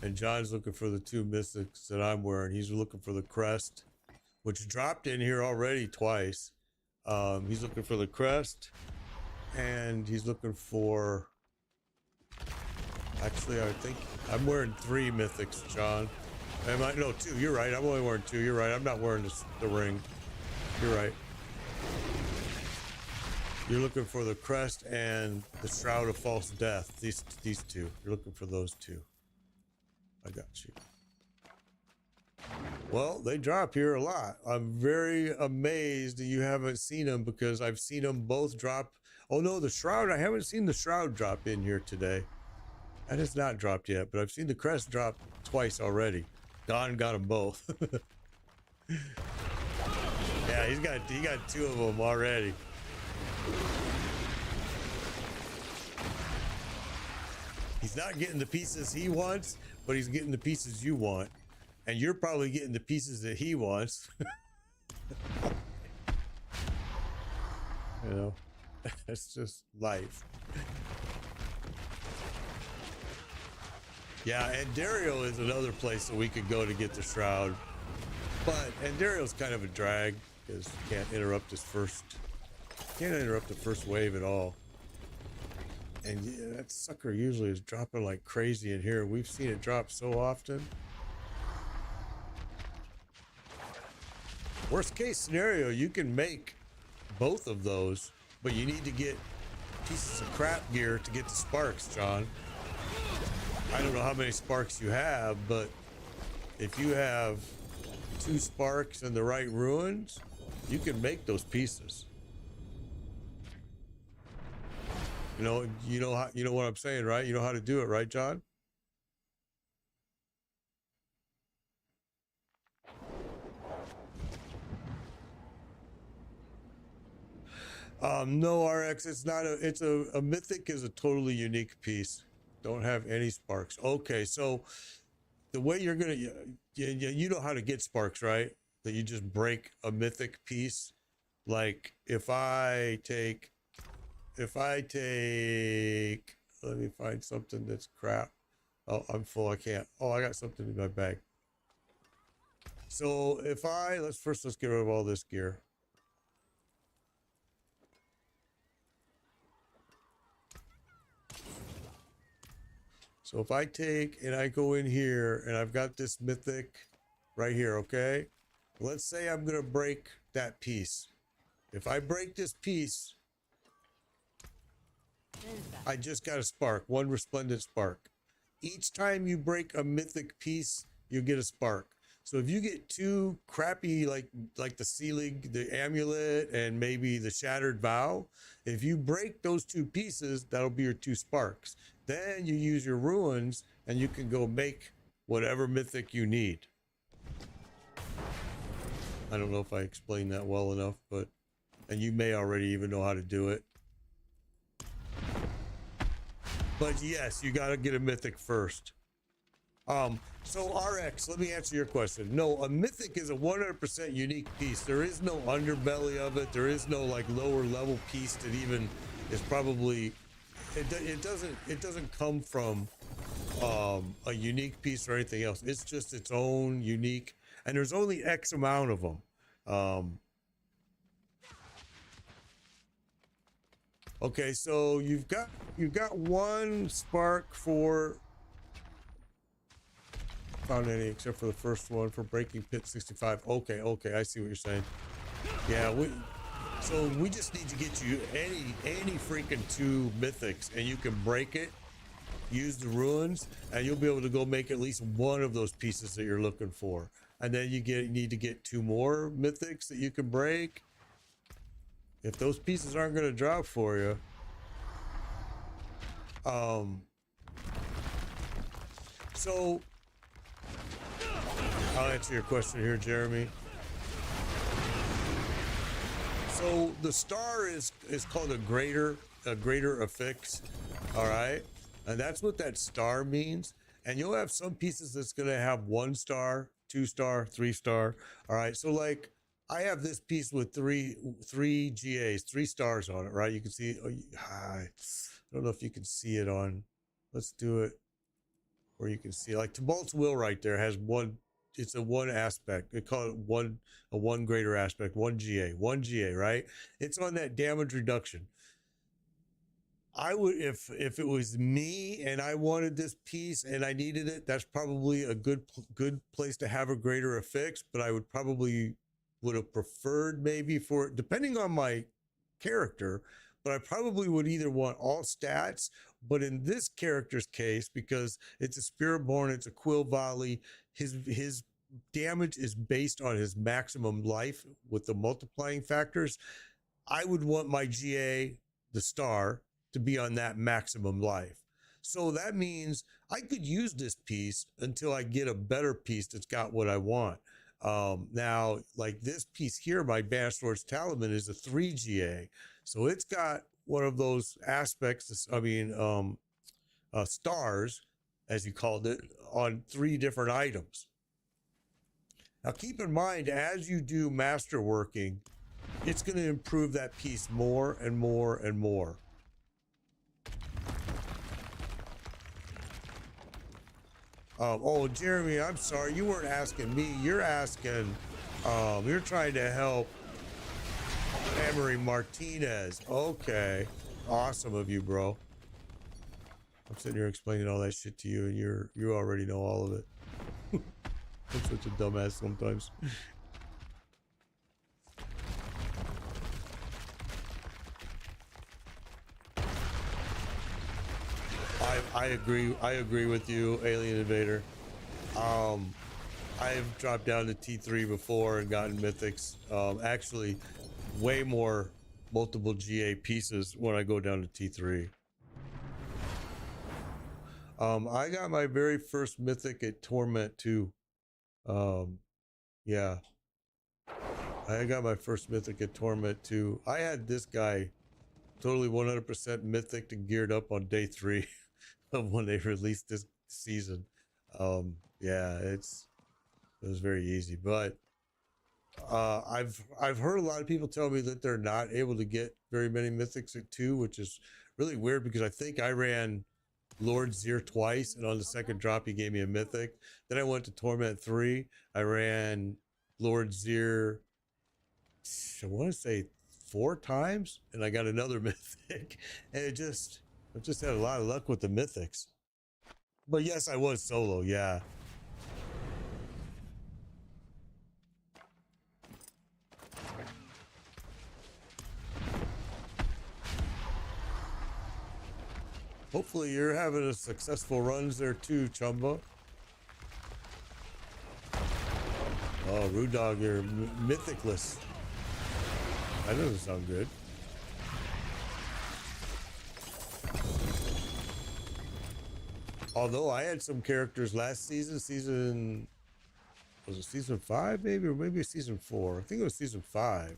And John's looking for the 2 mythics that I'm wearing. He's looking for the crest, which dropped in here already twice. He's looking for the crest, and he's looking for... Actually, I think I'm wearing 3 mythics, John. Am I? No, 2. You're right. I'm only wearing 2. You're right. I'm not wearing the ring. You're right. You're looking for the crest and the Shroud of False Death. These 2. You're looking for those 2. I got you. Well, they drop here a lot. I'm very amazed that you haven't seen them, because I've seen them both drop. Oh no, the Shroud. I haven't seen the Shroud drop in here today. That has not dropped yet, but I've seen the crest drop twice already. Don got them both. Yeah, he got 2 of them already. He's not getting the pieces he wants, but he's getting the pieces you want. And you're probably getting the pieces that he wants. You know, it's just life. Yeah, and Dario is another place that we could go to get the Shroud. And Dario's kind of a drag, because you can't interrupt the first wave at all. And yeah, that sucker usually is dropping like crazy in here. We've seen it drop so often. Worst case scenario, you can make both of those, but you need to get pieces of crap gear to get the sparks, John. I don't know how many sparks you have, but if you have 2 sparks and the right ruins, you can make those pieces. You know what I'm saying, right? You know how to do it, right, John? No, RX, it's not a mythic is a totally unique piece. Don't have any sparks. Okay, so the way you're gonna, you know how to get sparks, right? That you just break a mythic piece. Like if I take, let me find something that's crap. Oh, I'm full. I can't. Oh, I got something in my bag. So if let's get rid of all this gear. So if I take and I go in here and I've got this mythic right here, okay? Let's say I'm going to break that piece. If I break this piece, I just got a spark, 1 resplendent spark. Each time you break a mythic piece, you get a spark. So if you get 2 crappy, like the ceiling, the amulet, and maybe the shattered vow, if you break those 2 pieces, that'll be your 2 sparks. Then you use your ruins and you can go make whatever mythic you need. I don't know if I explained that well enough, and you may already even know how to do it. But yes, you got to get a mythic first. So RX, let me answer your question. No, a mythic is a 100% unique piece. There is no underbelly of it. There is no like lower level piece that even is probably, it doesn't come from a unique piece or anything else. It's just its own unique, and there's only X amount of them. Okay, so you've got 1 spark for, found any except for the first one for breaking pit 65. Okay, I see what you're saying. Yeah, we just need to get you any freaking 2 mythics and you can break it. use the ruins, and you'll be able to go make at least one of those pieces that you're looking for. And then you need to get 2 more mythics that you can break. If those pieces aren't going to drop for you, so I'll answer your question here, Jeremy. So the star is called a greater affix, all right, and that's what that star means. And you'll have some pieces that's going to have 1 star, 2 star, 3 star, all right. So like I have this piece with three GAs, 3 stars on it, right? You can see. I don't know if you can see it on. Let's do it where you can see, like Tibalt's Will right there has 1. It's a 1 aspect. They call it a 1 greater aspect, 1 GA, right? It's on that damage reduction. I would, if it was me and I wanted this piece and I needed it, that's probably a good place to have a greater affix. But I would probably would have preferred maybe for, depending on my character, but I probably would either want all stats. But in this character's case, because it's a Spiritborn, it's a Quill Volley, his damage is based on his maximum life with the multiplying factors. I would want my GA, the star, to be on that maximum life. So that means I could use this piece until I get a better piece that's got what I want. Now, like this piece here, my Banished Lord's Talisman is a 3 GA. So it's got one of those aspects, stars, as you called it, on 3 different items. Now keep in mind, as you do masterworking, it's going to improve that piece more and more and more. Oh, Jeremy, I'm sorry. You weren't asking me. You're asking, you're trying to help Emery Martinez. Okay. Awesome of you, bro. I'm sitting here explaining all that shit to you, and you already know all of it. I'm such a dumbass sometimes. I agree with you, Alien Invader. I've dropped down to T3 before and gotten mythics. Actually, way more multiple GA pieces when I go down to T3. I got my very first mythic at Torment 2. Yeah. I got my first mythic at Torment 2. I had this guy totally 100% mythic and geared up on day 3 of when they released this season. Yeah, it was very easy, but I've heard a lot of people tell me that they're not able to get very many mythics at 2, which is really weird because I think I ran Lord Zir twice, and on the second drop he gave me a mythic. Then I went to Torment 3. I ran Lord Zir, I want to say 4 times, and I got another mythic. And I just had a lot of luck with the mythics. But yes, I was solo, yeah. Hopefully you're having a successful runs there too, Chumba. Oh, Rude Dog, you're mythicless. That doesn't sound good. Although I had some characters last season, was it season 5 maybe, or maybe season 4? I think it was season 5,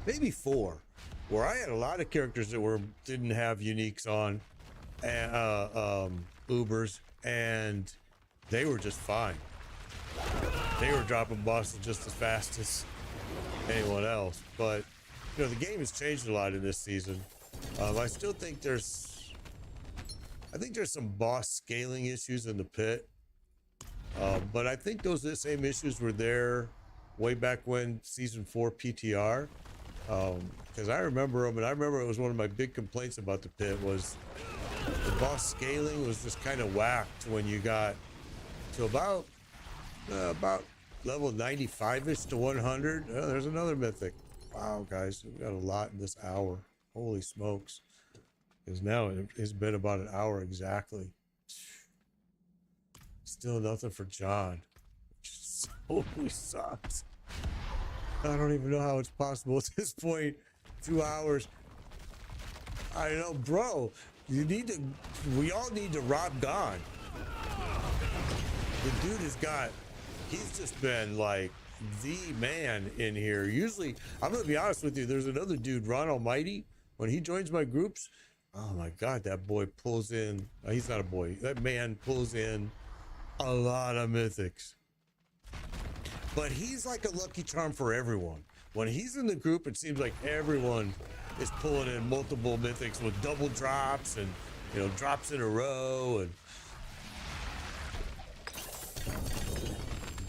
maybe 4, where I had a lot of characters that didn't have uniques on, and Ubers, and they were just fine. They were dropping bosses just as fast as anyone else. But you know, the game has changed a lot in this season. I still think there's some boss scaling issues in the pit, but I think those same issues were there way back when season 4 PTR, because I remember them, and I remember it was one of my big complaints about the pit was the boss scaling was just kind of whacked when you got to about level 95ish to 100. Oh, there's another mythic. Wow, guys, we've got a lot in this hour. Holy smokes. Because now it's been about an hour exactly. Still nothing for John, which totally sucks. I don't even know how it's possible at this point. 2 hours. I know, bro. You need to. We all need to rob God. The dude has got. He's just been like the man in here. Usually, I'm gonna be honest with you. There's another dude, Ron Almighty. When he joins my groups, oh my God, that boy pulls in. He's not a boy. That man pulls in a lot of mythics. But he's like a lucky charm for everyone. When he's in the group, it seems like everyone is pulling in multiple mythics with double drops and, you know, drops in a row. And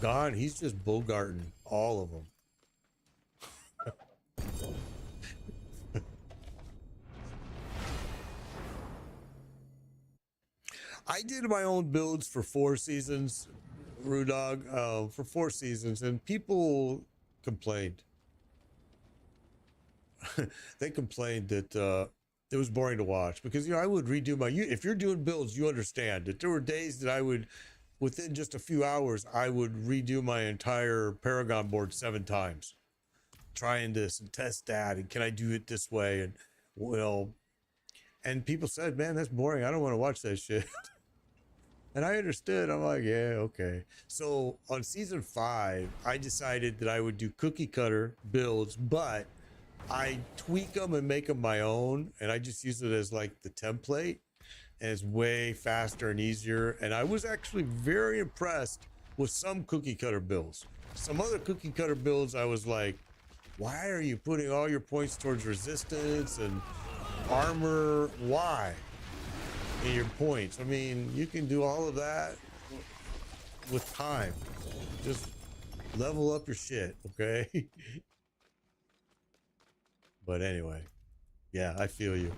God, he's just bogarting all of them. I did my own builds for 4 seasons, Rudog, for 4 seasons, and people complained. They complained that it was boring to watch because, you know, I would redo my. If you're doing builds, you understand that there were days that I would, within just a few hours, I would redo my entire Paragon board 7 times, trying this and test that, and can I do it this way, and well, and people said, "Man, that's boring. I don't want to watch that shit." And I understood. I'm like, yeah, okay. So on season 5, I decided that I would do cookie cutter builds, but I tweak them and make them my own. And I just use it as like the template. And it's way faster and easier. And I was actually very impressed with some cookie cutter builds. Some other cookie cutter builds, I was like, why are you putting all your points towards resistance and armor? Why? In your points. I mean, you can do all of that with time. Just level up your shit, okay? But anyway, yeah, I feel you.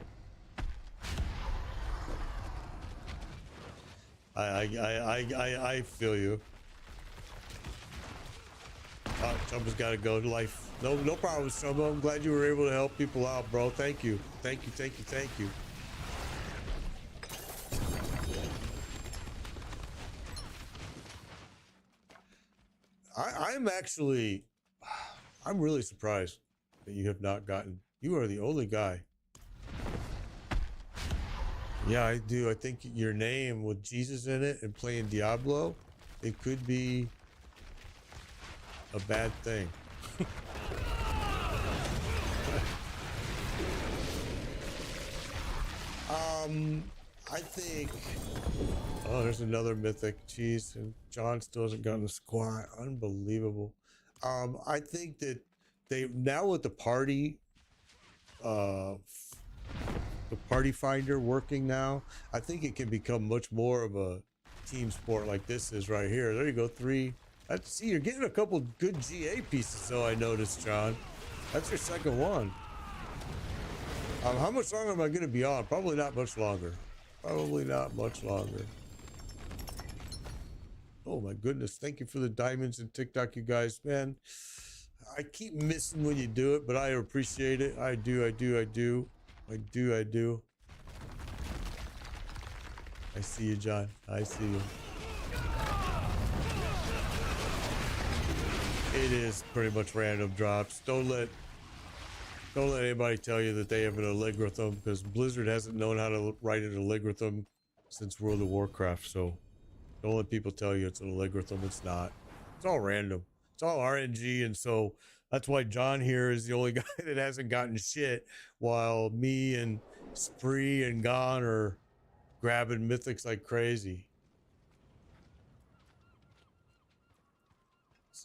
I feel you. Chumba's got to go to life. No problem, Chumba. I'm glad you were able to help people out, bro. Thank you. Thank you. Thank you. Thank you. I'm really surprised that you have not gotten. You are the only guy. Yeah, I do. I think your name with Jesus in it and playing Diablo, it could be a bad thing. I think. Oh, there's another mythic. Jeez, and John still hasn't gotten a squat. Unbelievable. I think that they now with the party, the party finder working now, I think it can become much more of a team sport like this is right here. There you go, 3. See, you're getting a couple good GA pieces, though. I noticed, John. That's your second one. How much longer am I going to be on? Probably not much longer. Probably not much longer. Oh my goodness. Thank you for the diamonds and TikTok, you guys. Man, I keep missing when you do it, but I appreciate it. I do. I see you, John. I see you. It is pretty much random drops. Don't let anybody tell you that they have an algorithm, because Blizzard hasn't known how to write an algorithm since World of Warcraft. So don't let people tell you it's an algorithm. It's not. It's all random. It's all RNG. And so that's why John here is the only guy that hasn't gotten shit, while me and Spree and Gon are grabbing mythics like crazy.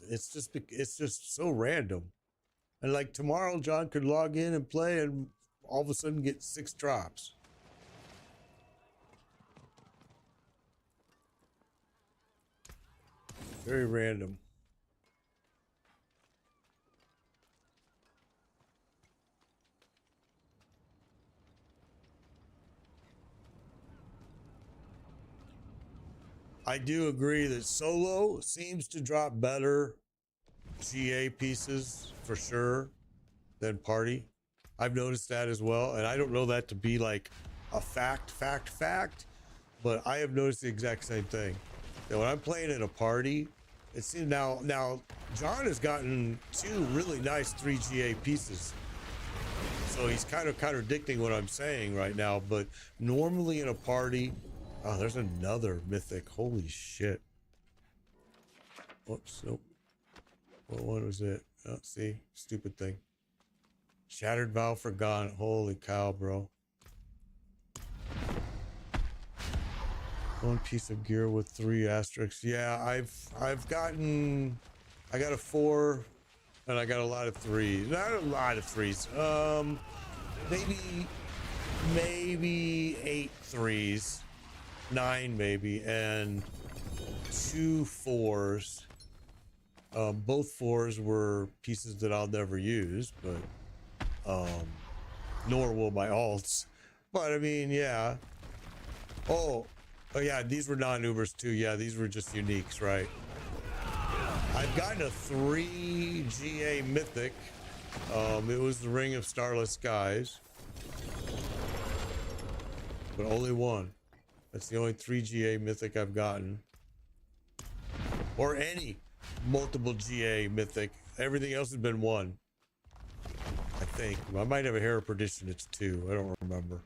It's just so random. And like tomorrow, John could log in and play and all of a sudden get 6 drops. Very random. I do agree that solo seems to drop better GA pieces for sure than party. I've noticed that as well, and I don't know that to be like a fact, but I have noticed the exact same thing. That when I'm playing in a party, it seems now John has gotten 2 really nice 3GA pieces. So he's kind of contradicting what I'm saying right now, but normally in a party, oh, there's another mythic. Holy shit. Oops, nope. What one was it? Oh, see, stupid thing. Shattered Vow Forgotten. Holy cow, bro. 1 piece of gear with 3 asterisks. Yeah, I've gotten, I got a 4 and I got a lot of 3s. Not a lot of 3s. Maybe 8 3s, 9 maybe, and 2 4s. Both 4s were pieces that I'll never use, but nor will my alts. But I mean, yeah. Oh yeah, these were non-Ubers too. Yeah, these were just uniques, right? I've gotten a 3 GA mythic. It was the Ring of Starless Skies, but only 1. That's the only 3 GA mythic I've gotten, or any multiple GA mythic. Everything else has been 1. I think I might have a Hair of Perdition. It's 2. I don't remember.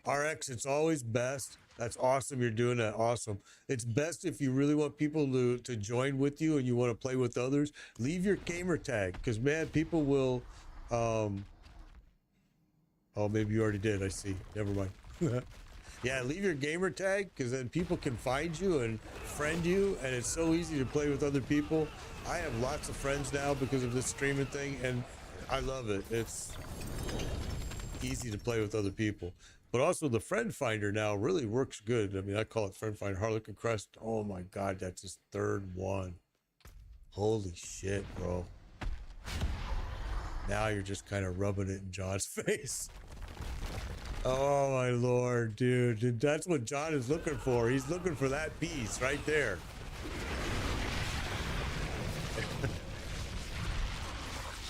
RX, it's always best. That's awesome. You're doing that. Awesome. It's best if you really want people to join with you and you want to play with others. Leave your gamer tag, because man, people will. Oh, maybe you already did. I see. Never mind. Yeah, leave your gamer tag, because then people can find you and friend you, and it's so easy to play with other people. I have lots of friends now because of this streaming thing, and I love it. It's easy to play with other people. But also the friend finder now really works good. I mean, I call it friend finder. Harlequin Crest. Oh my God, that's his 3rd one. Holy shit, bro. Now you're just kind of rubbing it in John's face. Oh my Lord, dude. That's what John is looking for. He's looking for that piece right there.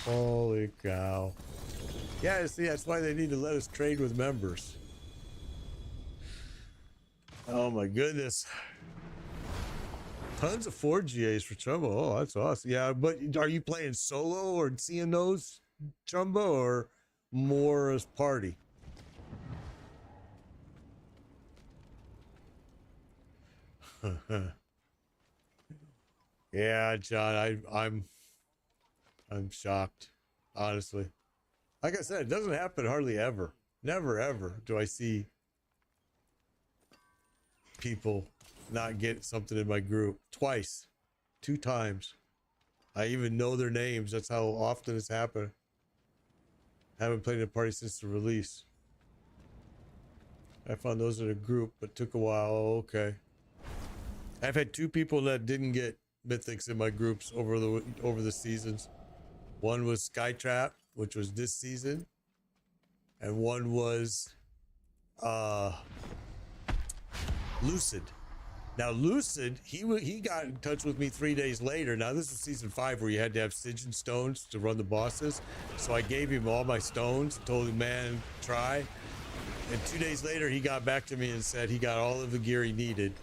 Holy cow. Yeah, see, that's why they need to let us trade with members. Oh my goodness. Tons of 4 GAs for Chumbo. Oh, that's awesome. Yeah, but are you playing solo or seeing those, Chumbo, or more as party? Yeah, John, I'm shocked, honestly. Like I said, it doesn't happen hardly ever. Never ever do I see people not get something in my group. Twice. 2 times. I even know their names. That's how often it's happened. Haven't played in a party since the release. I found those in a group, but took a while. Oh, okay. I've had 2 people that didn't get mythics in my groups over the seasons. One was Skytrap, which was this season, and one was Lucid. Now Lucid, he got in touch with me 3 days later. Now this is season 5 where you had to have Sigil stones to run the bosses. So I gave him all my stones, told him, man, try. And 2 days later, he got back to me and said he got all of the gear he needed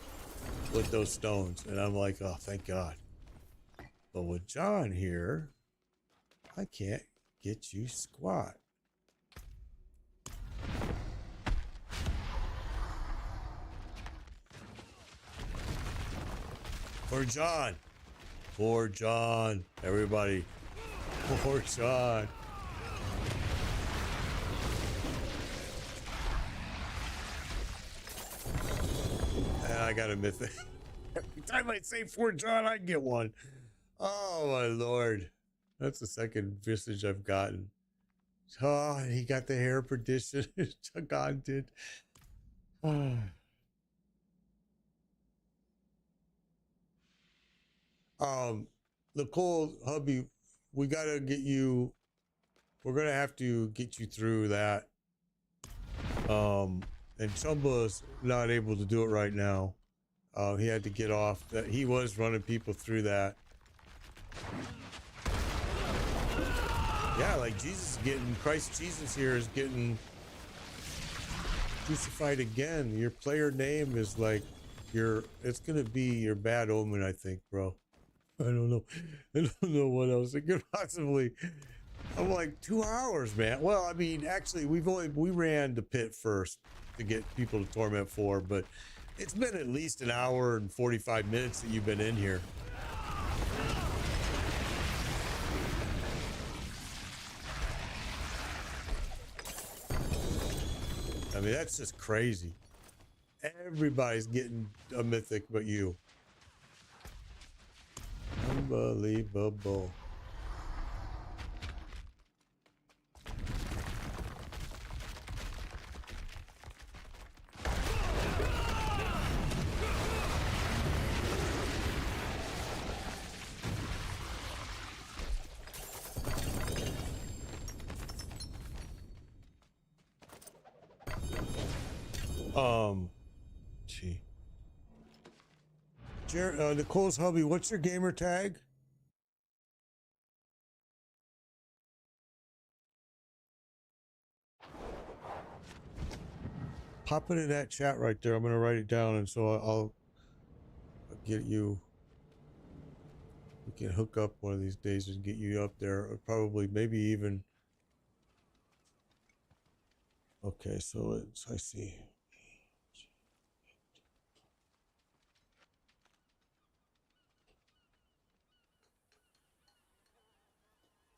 with those stones. And I'm like, oh, thank God. But with John here, I can't get you squat. For John. For John. Everybody. For John. And I got a mythic. Every time I say for John, I get one. Oh my Lord. That's the second visage I've gotten. Oh, and he got the hair perdition. God did. Nicole, hubby, we gotta get you. We're gonna have to get you through that. And Chumba's not able to do it right now. He had to get off. That he was running people through that. Yeah, like Jesus is getting, Christ Jesus here is getting crucified again. Your player name is like it's gonna be your bad omen, I think, bro. I don't know. I don't know what else it could possibly. I'm like 2 hours, man. Well, I mean, actually, we ran the pit first to get people to Torment 4, but it's been at least an hour and 45 minutes that you've been in here. I mean, that's just crazy. Everybody's getting a mythic but you. Unbelievable. Gee. Nicole's hubby, what's your gamer tag? Pop it in that chat right there. I'm gonna write it down, and so I'll get you. We can hook up one of these days and get you up there, or probably maybe even. Okay, so I see.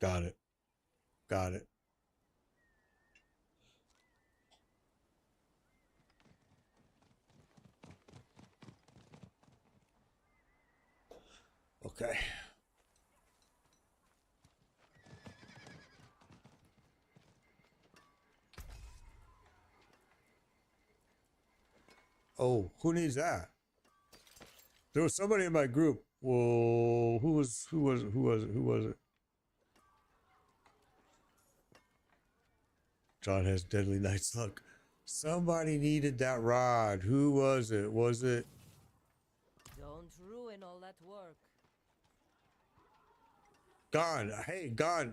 Got it. Got it. Okay. Oh, who needs that? There was somebody in my group. Whoa, who was it? John has deadly night's luck. Somebody needed that rod. Who was it? Was it? Don't ruin all that work. Gone. Hey, gone.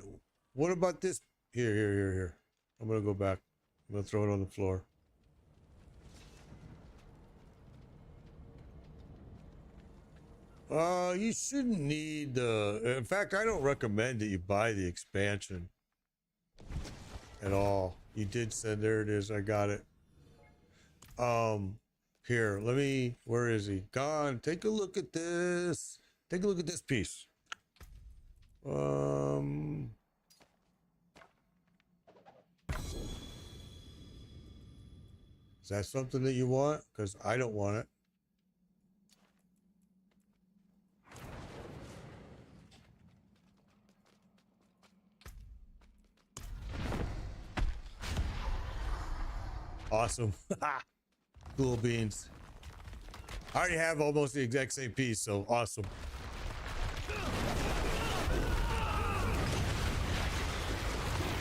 What about this? Here. I'm gonna go back. I'm gonna throw it on the floor. You shouldn't need the. In fact, I don't recommend that you buy the expansion at all. You did send. There it is. I got it. Here. Let me. Where is he? Gone. Take a look at this. Take a look at this piece. Is that something that you want? Because I don't want it. Awesome. Cool beans. I already have almost the exact same piece, so awesome.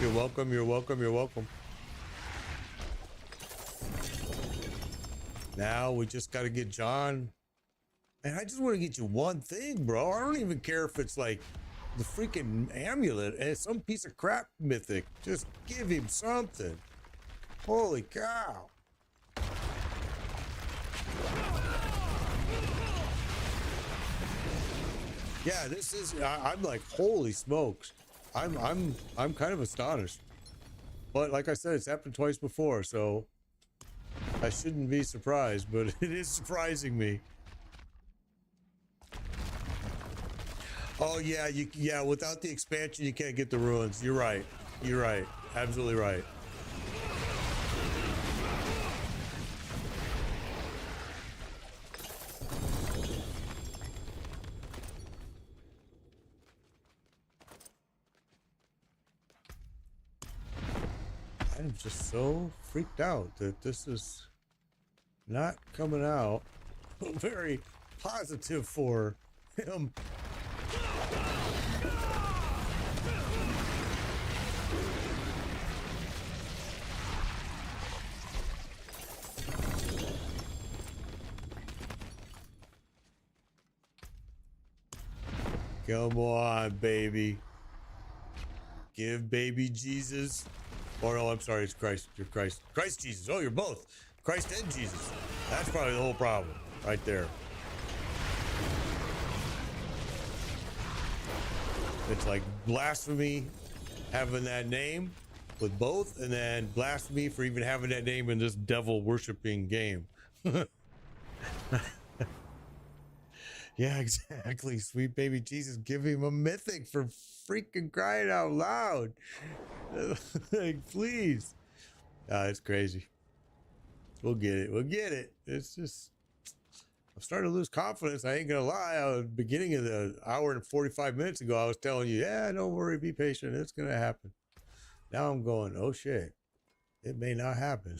You're welcome, you're welcome, you're welcome. Now we just got to get John. And I just want to get you one thing, bro. I don't even care if it's like the freaking amulet and some piece of crap mythic. Just give him something. Holy cow. Yeah, this is, I'm like, holy smokes. I'm kind of astonished. But like I said, it's happened twice before, so I shouldn't be surprised, but it is surprising me. Oh yeah, yeah, without the expansion you can't get the ruins. You're right. You're right. Absolutely right. I'm just so freaked out that this is not coming out very positive for him. Come on, baby. Give baby Jesus. Or no, I'm sorry, it's Christ. You're Christ. Christ Jesus. Oh, you're both. Christ and Jesus. That's probably the whole problem. Right there. It's like blasphemy having that name with both, and then blasphemy for even having that name in this devil worshiping game. Yeah, exactly. Sweet baby Jesus, give him a mythic for freaking crying out loud. Like, please. It's crazy. We'll get it. We'll get it. It's just, I'm starting to lose confidence. I ain't gonna lie. I was beginning of the hour and 45 minutes ago, I was telling you, yeah, don't worry, be patient. It's gonna happen. Now I'm going, oh shit, it may not happen.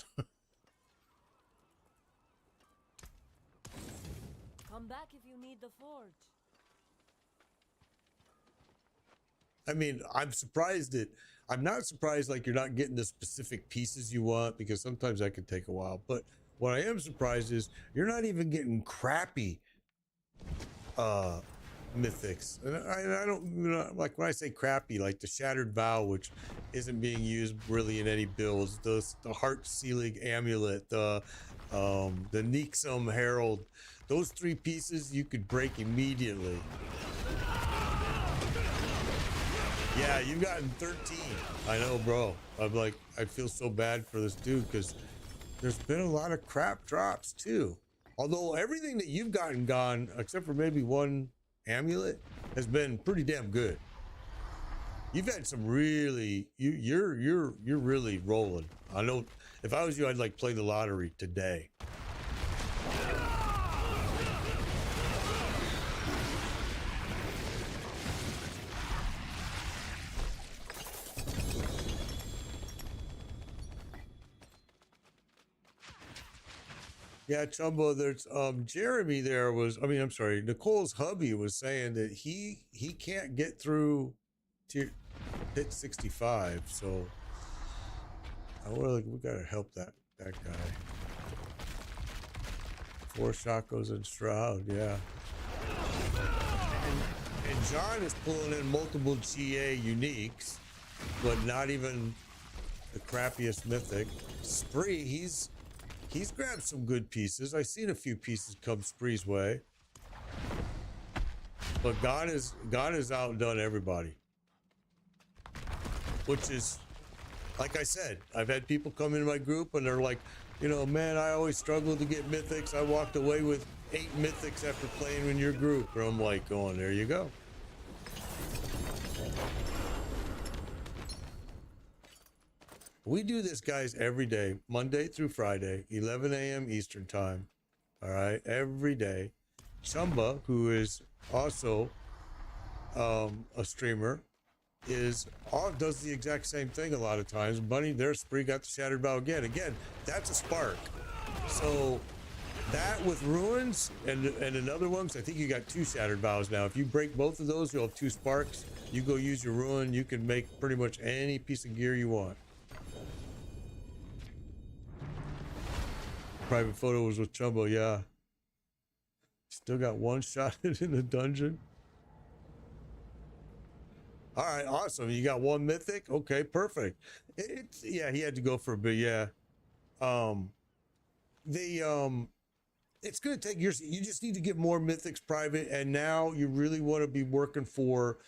Come back if you need the forge. I mean, I'm not surprised like you're not getting the specific pieces you want, because sometimes that can take a while. But what I am surprised is you're not even getting crappy mythics. And I don't, you know, like when I say crappy, like the Shattered Vow, which isn't being used really in any builds, the Heart Sealing Amulet, the Neexum Herald, those 3 pieces you could break immediately. Yeah, you've gotten 13. I know, bro. I'm like, I feel so bad for this dude because there's been a lot of crap drops too. Although everything that you've gotten gone, except for maybe one amulet, has been pretty damn good. You've had some really, you're really rolling. I know if I was you, I'd like play the lottery today. Yeah, Chumbo, there's Jeremy there was, I mean, I'm sorry, Nicole's hubby was saying that he can't get through to hit 65, so we gotta help that guy. 4 Shakos and Shroud, yeah. And John is pulling in multiple GA uniques, but not even the crappiest mythic. Spree, he's grabbed some good pieces. I've seen a few pieces come Spree's way. But God has outdone everybody. Which is, like I said, I've had people come into my group and they're like, you know, man, I always struggled to get mythics. I walked away with 8 mythics after playing in your group. And I'm like, going, there you go. We do this, guys, every day, Monday through Friday, 11 a.m. Eastern time. All right, every day. Chumba, who is also a streamer, does the exact same thing a lot of times. Bunny, their Spree got the Shattered Bow again. Again, that's a spark. So that with ruins and another one, I think you got 2 Shattered Bows now. If you break both of those, you'll have 2 sparks. You go use your ruin, you can make pretty much any piece of gear you want. Private photo was with Chumbo, yeah. Still got 1 shot in the dungeon. All right, awesome. You got 1 mythic? Okay, perfect. Yeah, he had to go for a bit, yeah. It's gonna take years. You just need to get more mythics private, and now you really want to be working for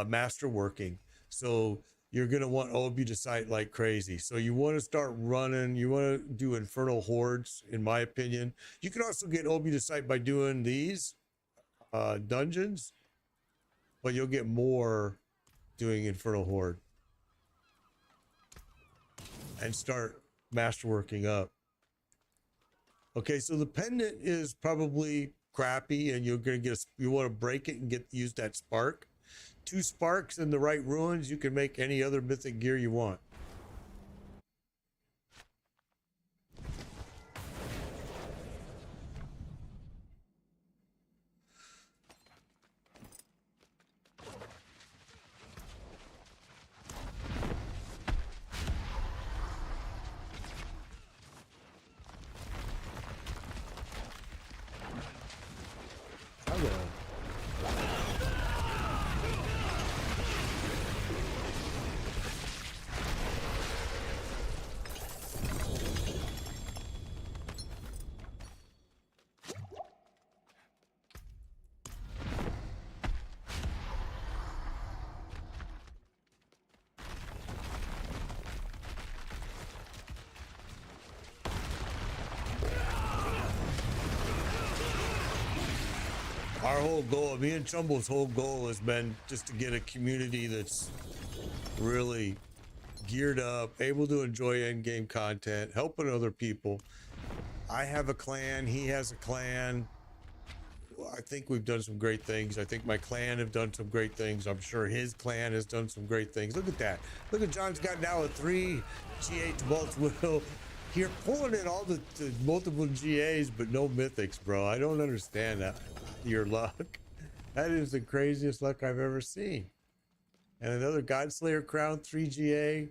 master working. So you're going to want Obudicite like crazy. So you want to start running, you want to do Infernal Hordes, in my opinion. You can also get Obudicite by doing these dungeons, but you'll get more doing Infernal Horde. And start masterworking up. Okay, so the pendant is probably crappy, and you're going to get, you want to break it and use that spark. 2 sparks in the right ruins, you can make any other mythic gear you want. Hello. Our whole goal, me and Chumble's whole goal has been just to get a community that's really geared up, able to enjoy end-game content, helping other people. I have a clan, he has a clan. I think we've done some great things. I think my clan have done some great things. I'm sure his clan has done some great things. Look at that. Look at John's got now a 3 GH Vault Will. You're pulling in all the multiple GAs, but no mythics, bro. I don't understand that. Your luck. That is the craziest luck I've ever seen. And another Godslayer crown, 3 GA.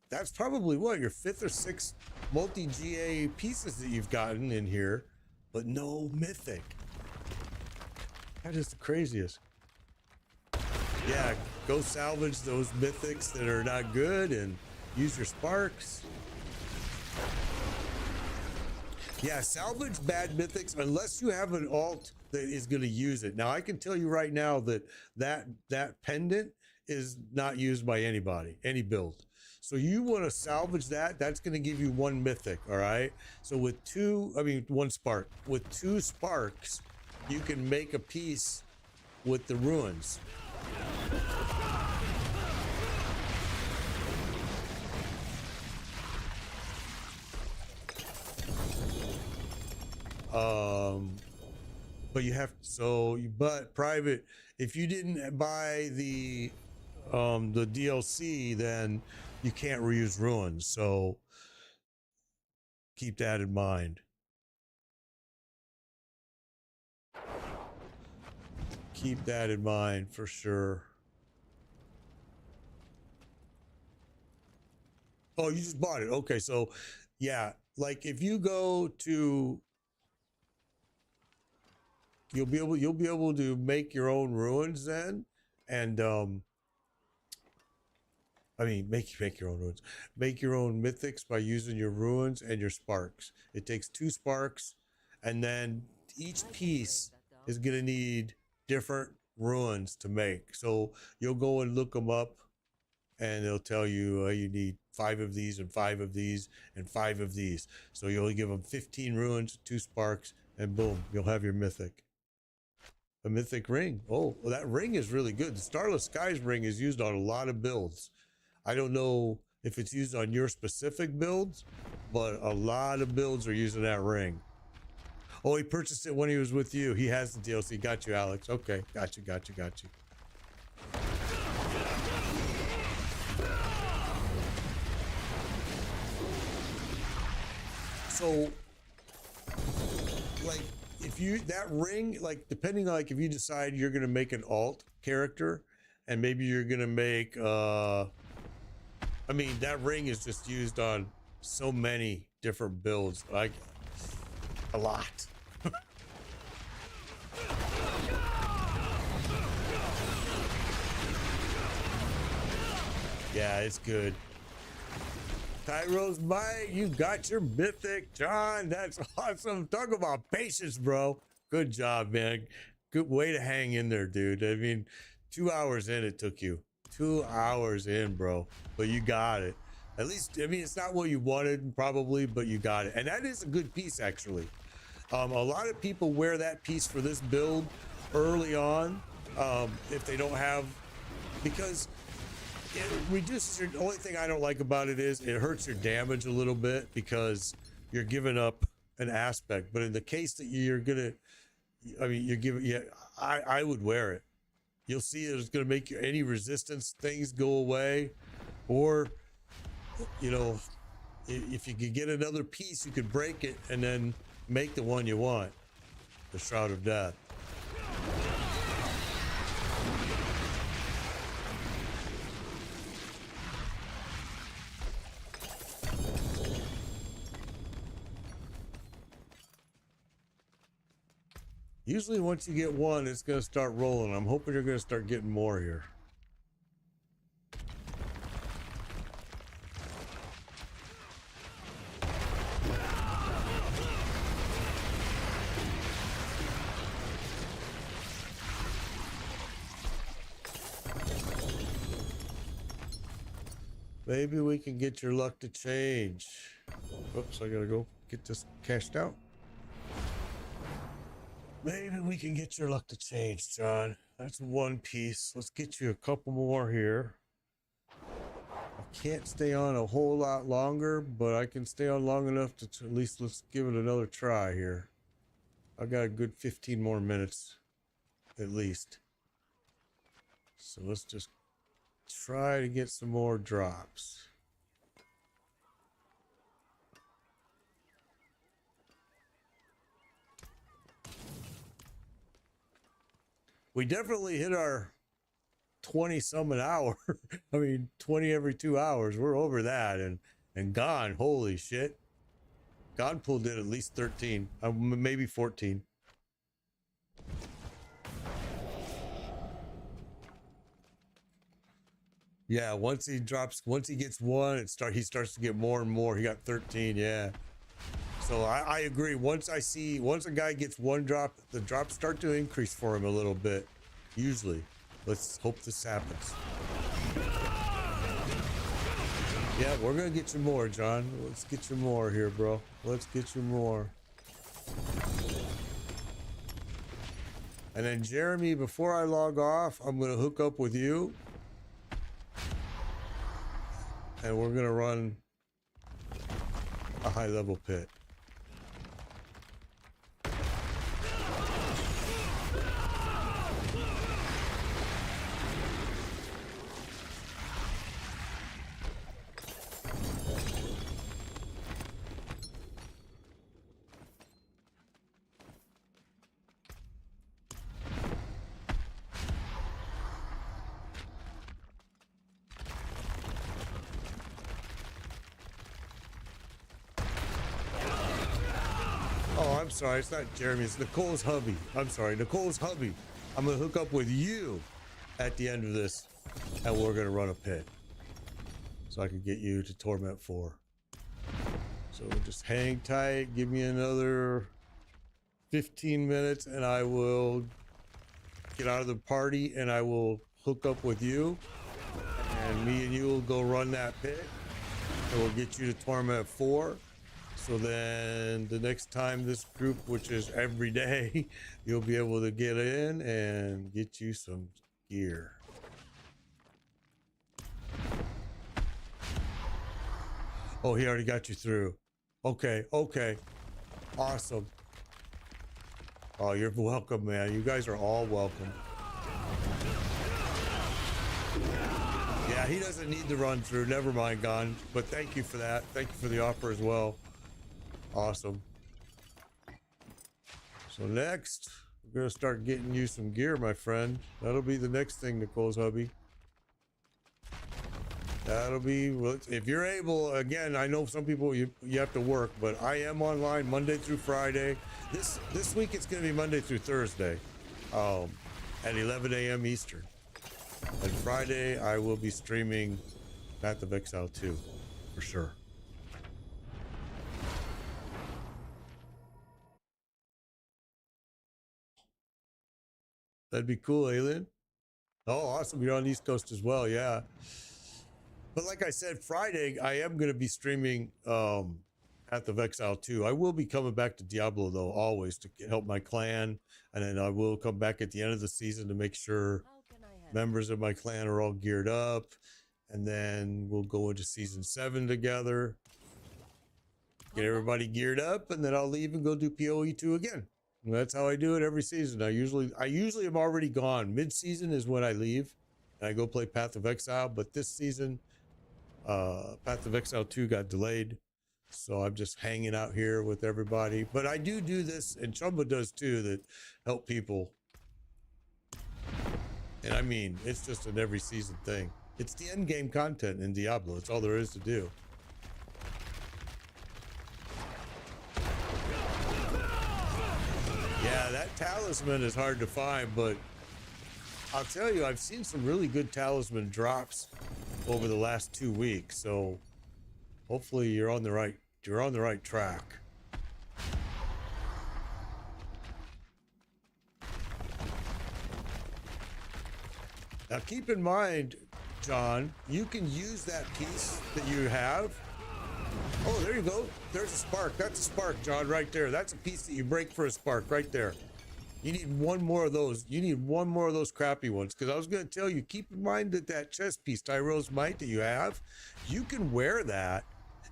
That's probably what, your 5th or 6th multi-GA pieces that you've gotten in here, but no mythic. That is the craziest. Yeah, go salvage those mythics that are not good and use your sparks. Yeah, salvage bad mythics unless you have an alt that is going to use it. Now, I can tell you right now that that pendant is not used by anybody, any build. So you want to salvage that. That's going to give you 1 mythic, all right? So with 1 spark. With 2 sparks, you can make a piece with the ruins. But you have but private, if you didn't buy the DLC, then you can't reuse ruins. So keep that in mind. Keep that in mind for sure. Oh, you just bought it. Okay, so yeah, like if you go to, you'll be able to make your own ruins then, and make your own ruins. Make your own mythics by using your ruins and your sparks. It takes 2 sparks, and then each piece is gonna need different ruins to make. So you'll go and look them up, and they'll tell you you need 5 of these and 5 of these and 5 of these. So you'll give them 15 ruins, 2 sparks, and boom, you'll have your mythic. A mythic ring. Oh, well, that ring is really good. The Starless Skies ring is used on a lot of builds. I don't know if it's used on your specific builds, but a lot of builds are using that ring. Oh, he purchased it when he was with you. He has the DLC. Got you, Alex. Okay, got you. So, like, if you, that ring, like, depending on, like, if you decide you're going to make an alt character, and maybe you're going to make, that ring is just used on so many different builds, like, a lot. Yeah, it's good. Tyro's Bite, you got your mythic, John. That's awesome. Talk about patience, bro. Good job, man. Good way to hang in there, dude. I mean, 2 hours in it took you. 2 hours in, bro. But you got it. At least, I mean, it's not what you wanted, probably, but you got it. And that is a good piece, actually. A lot of people wear that piece for this build early on, if they don't have, because it reduces your, the only thing I don't like about it is it hurts your damage a little bit because you're giving up an aspect. But in the case that you're gonna, I mean, you're giving, yeah, I would wear it. You'll see it's gonna make any resistance things go away, or, you know, if you could get another piece, you could break it and then make the one you want, the Shroud of Death. Usually once you get one, it's going to start rolling. I'm hoping you're going to start getting more here. Maybe we can get your luck to change. Oops, I gotta go get this cashed out. Maybe we can get your luck to change, John. That's one piece. Let's get you a couple more here. I can't stay on a whole lot longer, but I can stay on long enough to at least let's give it another try here. I got a good 15 more minutes at least. So let's just try to get some more drops. We definitely hit our 20 some an hour. I mean, 20 every 2 hours. We're over that. And gone, holy shit. God pulled in at least 13, maybe 14. Yeah, once he gets one, he starts to get more and more. He got 13, yeah. So I agree. Once a guy gets one drop, the drops start to increase for him a little bit. Usually. Let's hope this happens. Yeah, we're gonna get you more, John. Let's get you more here, bro. Let's get you more. And then Jeremy, before I log off, I'm gonna hook up with you. And we're gonna run a high level pit. I'm sorry, it's not Jeremy, it's Nicole's hubby. I'm sorry, Nicole's hubby. I'm gonna hook up with you at the end of this, and we're gonna run a pit. So I can get you to Torment 4. So just hang tight, give me another 15 minutes, and I will get out of the party, and I will hook up with you. And me and you will go run that pit, and we'll get you to Torment 4. So then the next time this group, which is every day, you'll be able to get in and get you some gear. Oh, he already got you through. Okay, okay. Awesome. Oh, you're welcome, man. You guys are all welcome. Yeah, he doesn't need to run through. Never mind, Gon. But thank you for that. Thank you for the offer as well. Awesome. So next, we're gonna start getting you some gear, my friend. That'll be the next thing, Nicole's hubby. That'll be, well, if you're able, again, I know some people you have to work, but I am online Monday through Friday. This week it's gonna be Monday through Thursday, at 11 a.m. Eastern. And Friday I will be streaming Path of Exile 2 for sure. That'd be cool, Alien. Oh, awesome. You're on the East Coast as well. Yeah. But like I said, Friday, I am going to be streaming Path of Exile 2. I will be coming back to Diablo, though, always to help my clan. And then I will come back at the end of the season to make sure members of my clan are all geared up. And then we'll go into season 7 together. Get everybody geared up, and then I'll leave and go do PoE 2 again. That's how I do it every season. I usually am already gone. Mid-season is when I leave and I go play Path of Exile, but this season Path of Exile 2 got delayed, so I'm just hanging out here with everybody. But I do this, and Chumba does too, that help people. And I mean, it's just an every season thing. It's the end game content in Diablo. It's all there is to do. Yeah, that talisman is hard to find, but I'll tell you, I've seen some really good talisman drops over the last 2 weeks, so hopefully you're on the right track. Now keep in mind, John, you can use that piece that you have. Oh, there you go. There's a spark. That's a spark, John, right there. That's a piece that you break for a spark right there. You need one more of those. You need one more of those crappy ones. Because I was going to tell you, keep in mind that that chest piece, Tyro's Might, that you have, you can wear that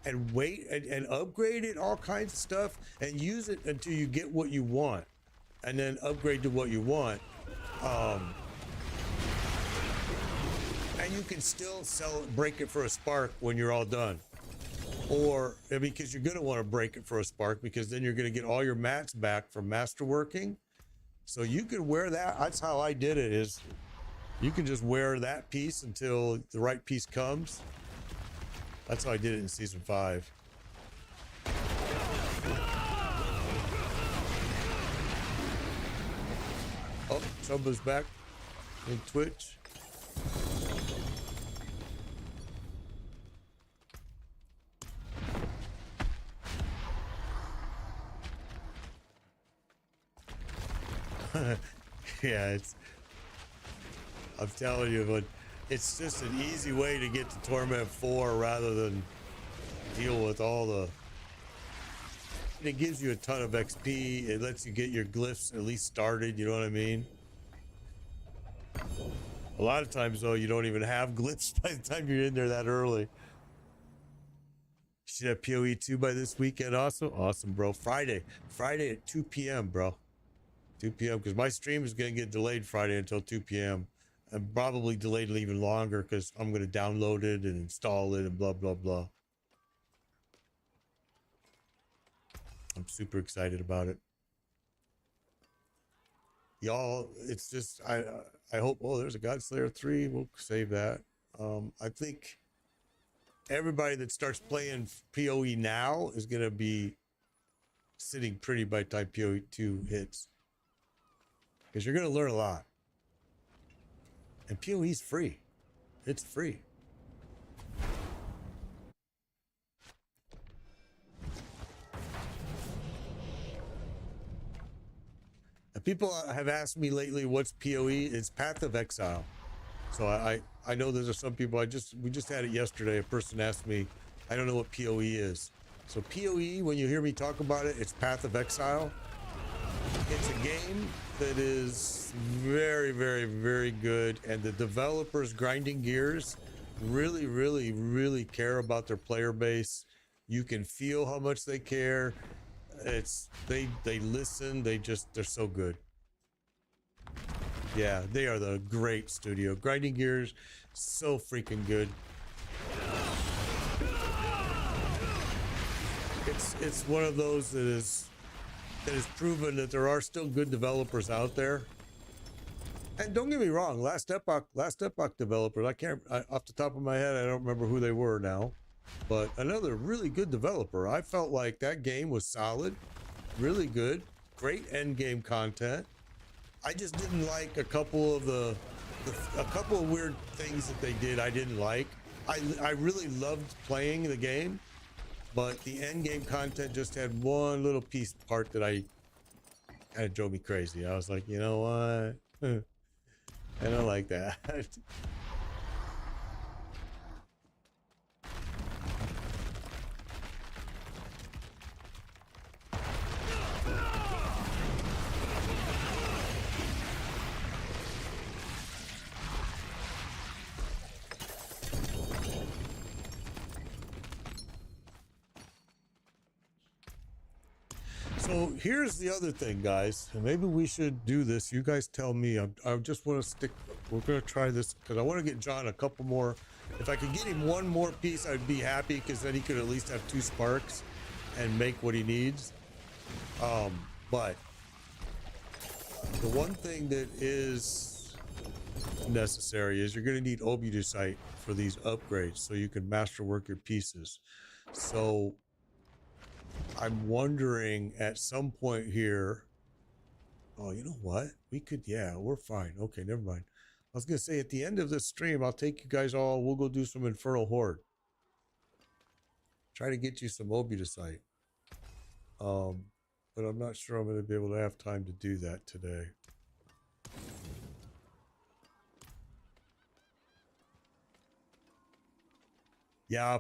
and wait and upgrade it, all kinds of stuff, and use it until you get what you want. And then upgrade to what you want. And you can still sell it, break it for a spark when you're all done. Or, I mean, because you're going to want to break it for a spark, because then you're going to get all your mats back from masterworking. So you can wear that. That's how I did it, is you can just wear that piece until the right piece comes. That's how I did it in season 5. Oh, Chumba's back in Twitch. Yeah, I'm telling you, but it's just an easy way to get to Torment 4 rather than deal with all the... It gives you a ton of XP. It lets you get your glyphs at least started, you know what I mean? A lot of times, though, you don't even have glyphs by the time you're in there that early. You should have PoE 2 by this weekend also. Awesome, bro. Friday at 2 p.m., bro. 2 p.m. because my stream is going to get delayed Friday until 2 p.m. and probably delayed even longer because I'm going to download it and install it and blah, blah, blah. I'm super excited about it. Y'all, it's just, I hope, oh, there's a Godslayer 3. We'll save that. I think everybody that starts playing PoE now is going to be sitting pretty by the time PoE 2 hits. Because you're going to learn a lot. And PoE is free. It's free. And people have asked me lately, what's PoE? It's Path of Exile. So I know there's some people, we just had it yesterday. A person asked me, I don't know what PoE is. So PoE, when you hear me talk about it, it's Path of Exile. It's a game that is very, very, very good, and the developers, Grinding Gears, really, really, really care about their player base. You can feel how much they care. It's they listen. They're so good. Yeah, they are the great studio. Grinding Gears, so freaking good. It's one of those that is proven that there are still good developers out there. And don't get me wrong, Last Epoch developers, off the top of my head, I don't remember who they were now, but another really good developer. I felt like that game was solid, really good, great end game content. I just didn't like a couple of weird things that they did. I didn't like. I really loved playing the game, but the end game content just had one little part that kind of drove me crazy. I was like, you know what? I don't like that. So here's the other thing, guys, and maybe we should do this. You guys tell me. I just want to stick. We're going to try this because I want to get John a couple more. If I could get him one more piece, I'd be happy, because then he could at least have 2 sparks and make what he needs. But the one thing that is necessary is you're going to need Obudusite for these upgrades so you can masterwork your pieces. So I'm wondering at some point here. Oh, you know what? We could, yeah, we're fine. Okay, never mind. I was going to say at the end of this stream, I'll take you guys all. We'll go do some Infernal Horde. Try to get you some Obudusite. But I'm not sure I'm going to be able to have time to do that today. Yeah,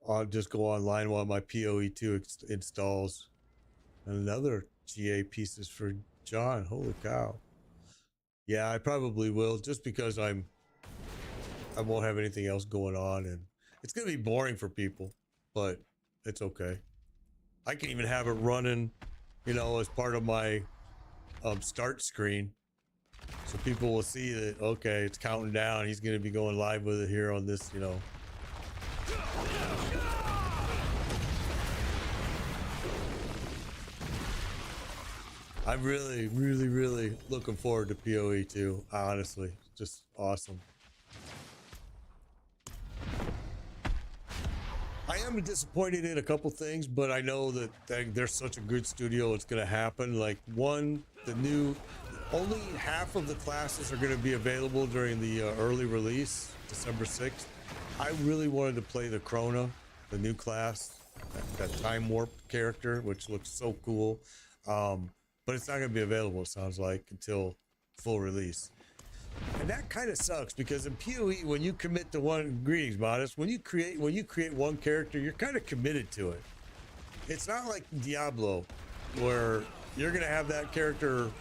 I'll just go online while my PoE2 installs. And another GA pieces for John. Holy cow. Yeah, I probably will, just because I won't have anything else going on, and it's gonna be boring for people, but it's okay. I can even have it running, you know, as part of my start screen, so people will see that, okay, it's counting down. He's gonna be going live with it here on this, you know. I'm really looking forward to PoE 2. Honestly, just awesome. I am disappointed in a couple things, but I know that they're such a good studio, it's going to happen. Like, one, only half of the classes are going to be available during the early release, December 6th. I really wanted to play the Krona, the new class, that time warp character, which looks so cool. But it's not going to be available, it sounds like, until full release. And that kind of sucks, because in PoE, when you commit to one, greetings, Modest, when you create one character, you're kind of committed to it. It's not like Diablo, where you're going to have that character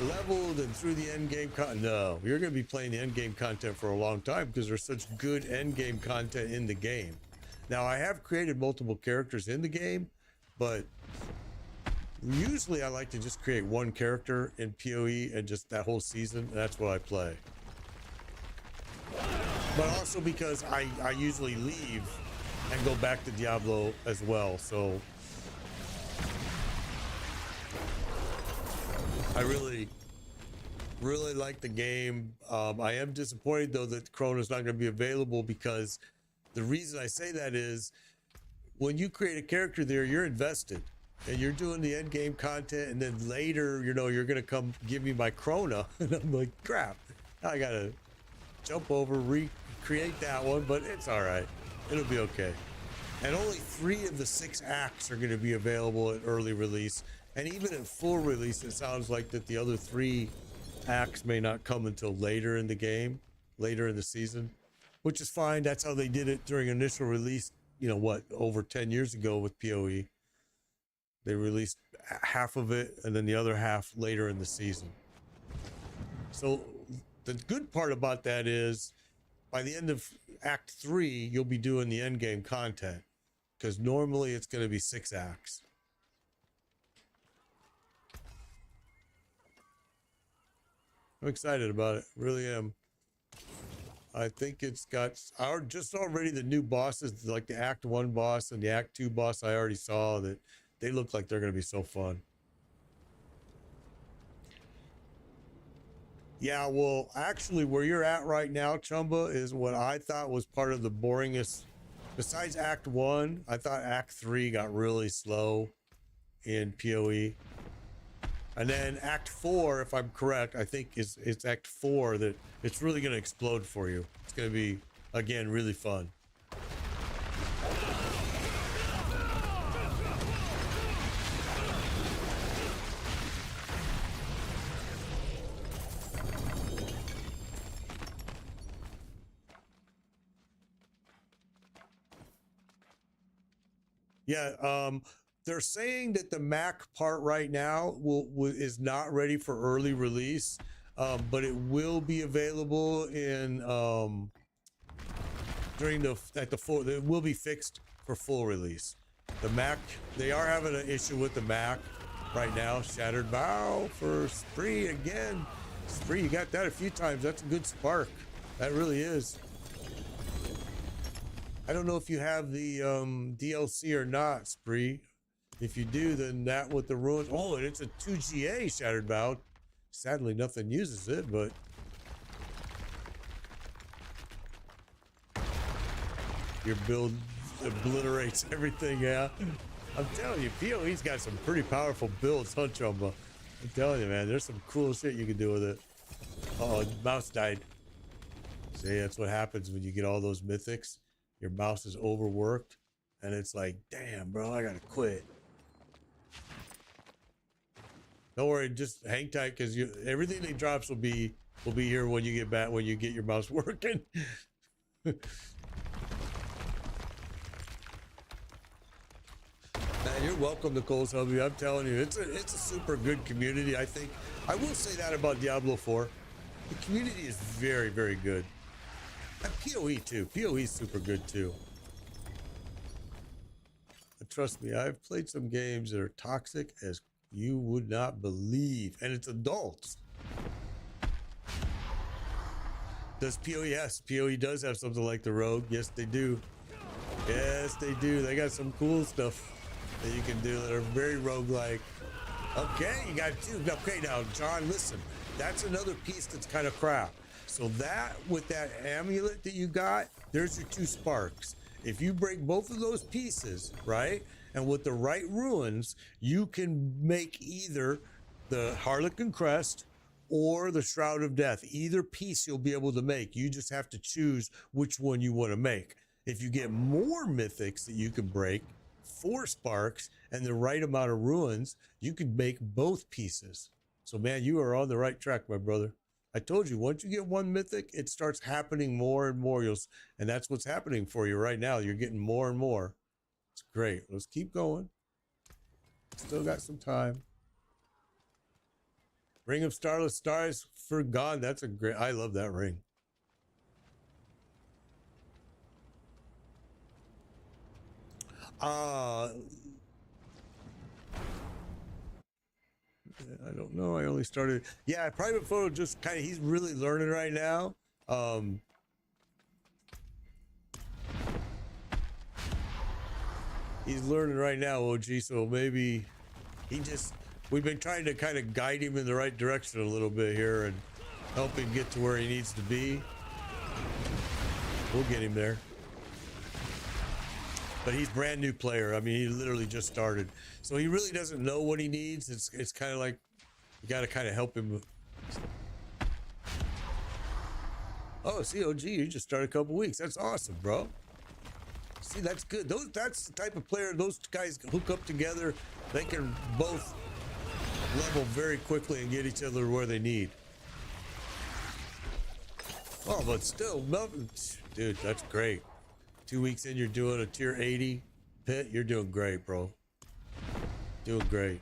leveled and through the end game content. No, you're going to be playing the end game content for a long time, because there's such good end game content in the game. Now, I have created multiple characters in the game, but usually I like to just create one character in PoE and just that whole season, and that's what I play. But also because I usually leave and go back to Diablo as well, so I really like the game. I am disappointed though that Krona is not going to be available, because the reason I say that is, when you create a character there, you're invested. And you're doing the end game content, and then later, you know, you're gonna come give me my Krona, and I'm like, crap, I gotta jump over, recreate that one, but it's all right, it'll be okay. And only 3 of the 6 acts are gonna be available at early release, and even at full release, it sounds like that the other 3 acts may not come until later in the game, later in the season, which is fine. That's how they did it during initial release, you know, what, over 10 years ago with PoE. They released half of it and then the other half later in the season. So the good part about that is, by the end of Act 3, you'll be doing the end game content, because normally it's going to be 6 acts. I'm excited about it. Really am. I think it's got just already the new bosses, like the Act 1 boss and the Act 2 boss I already saw, that they look like they're going to be so fun. Yeah, well, actually, where you're at right now, Chumba, is what I thought was part of the boringest. Besides Act 1, I thought Act 3 got really slow in PoE. And then Act 4, if I'm correct, I think it's Act 4 that it's really going to explode for you. It's going to be, again, really fun. Yeah, they're saying that the Mac part right now is not ready for early release, but it will be available in during the full. It will be fixed for full release. The Mac, they are having an issue with the Mac right now. Shattered Bow for Spree again. Spree, you got that a few times. That's a good spark. That really is. I don't know if you have the DLC or not, Spree. If you do, then that with the ruins. Oh, and it's a 2GA Shattered Bow. Sadly, nothing uses it, but your build obliterates everything. Yeah, I'm telling you, PoE's got some pretty powerful builds, huh, Chumba? I'm telling you, man, there's some cool shit you can do with it. Oh, mouse died. See, that's what happens when you get all those mythics. Your mouse is overworked, and it's like, damn, bro, I gotta quit. Don't worry, just hang tight, because everything that drops will be here when you get back, when you get your mouse working. Man, you're welcome to Cole's Hubby. I'm telling you, it's a super good community. I think I will say that about Diablo 4. The community is very, very good. And PoE too. PoE is super good too. And trust me, I've played some games that are toxic as you would not believe, and it's adults. Does PoE? Yes, PoE does have something like the Rogue. Yes, they do. Yes, they do. They got some cool stuff that you can do that are very roguelike. Okay, you got two. Okay, now, John, listen. That's another piece that's kind of crap. So that, with that amulet that you got, there's your 2 sparks. If you break both of those pieces, right, and with the right ruins, you can make either the Harlequin Crest or the Shroud of Death. Either piece you'll be able to make. You just have to choose which one you want to make. If you get more mythics that you can break, 4 sparks, and the right amount of ruins, you can make both pieces. So, man, you are on the right track, my brother. I told you, once you get 1 mythic, it starts happening more and more. And that's what's happening for you right now. You're getting more and more. It's great. Let's keep going. Still got some time. Ring of Starless Stars for God. That's a great. I love that ring. I don't know. I only started. Yeah, private photo just kind of. He's really learning right now. He's learning right now, OG. So maybe we've been trying to kind of guide him in the right direction a little bit here and help him get to where he needs to be. We'll get him there. But he's brand new player. I mean, he literally just started. So he really doesn't know what he needs. It's kind of like you got to kind of help him. Oh, see, OG, you just started a couple weeks. That's awesome, bro. See, that's good. That's the type of player those guys hook up together. They can both level very quickly and get each other where they need. Oh, but still, dude, that's great. 2 weeks in, you're doing a tier 80 pit. You're doing great, bro. Doing great.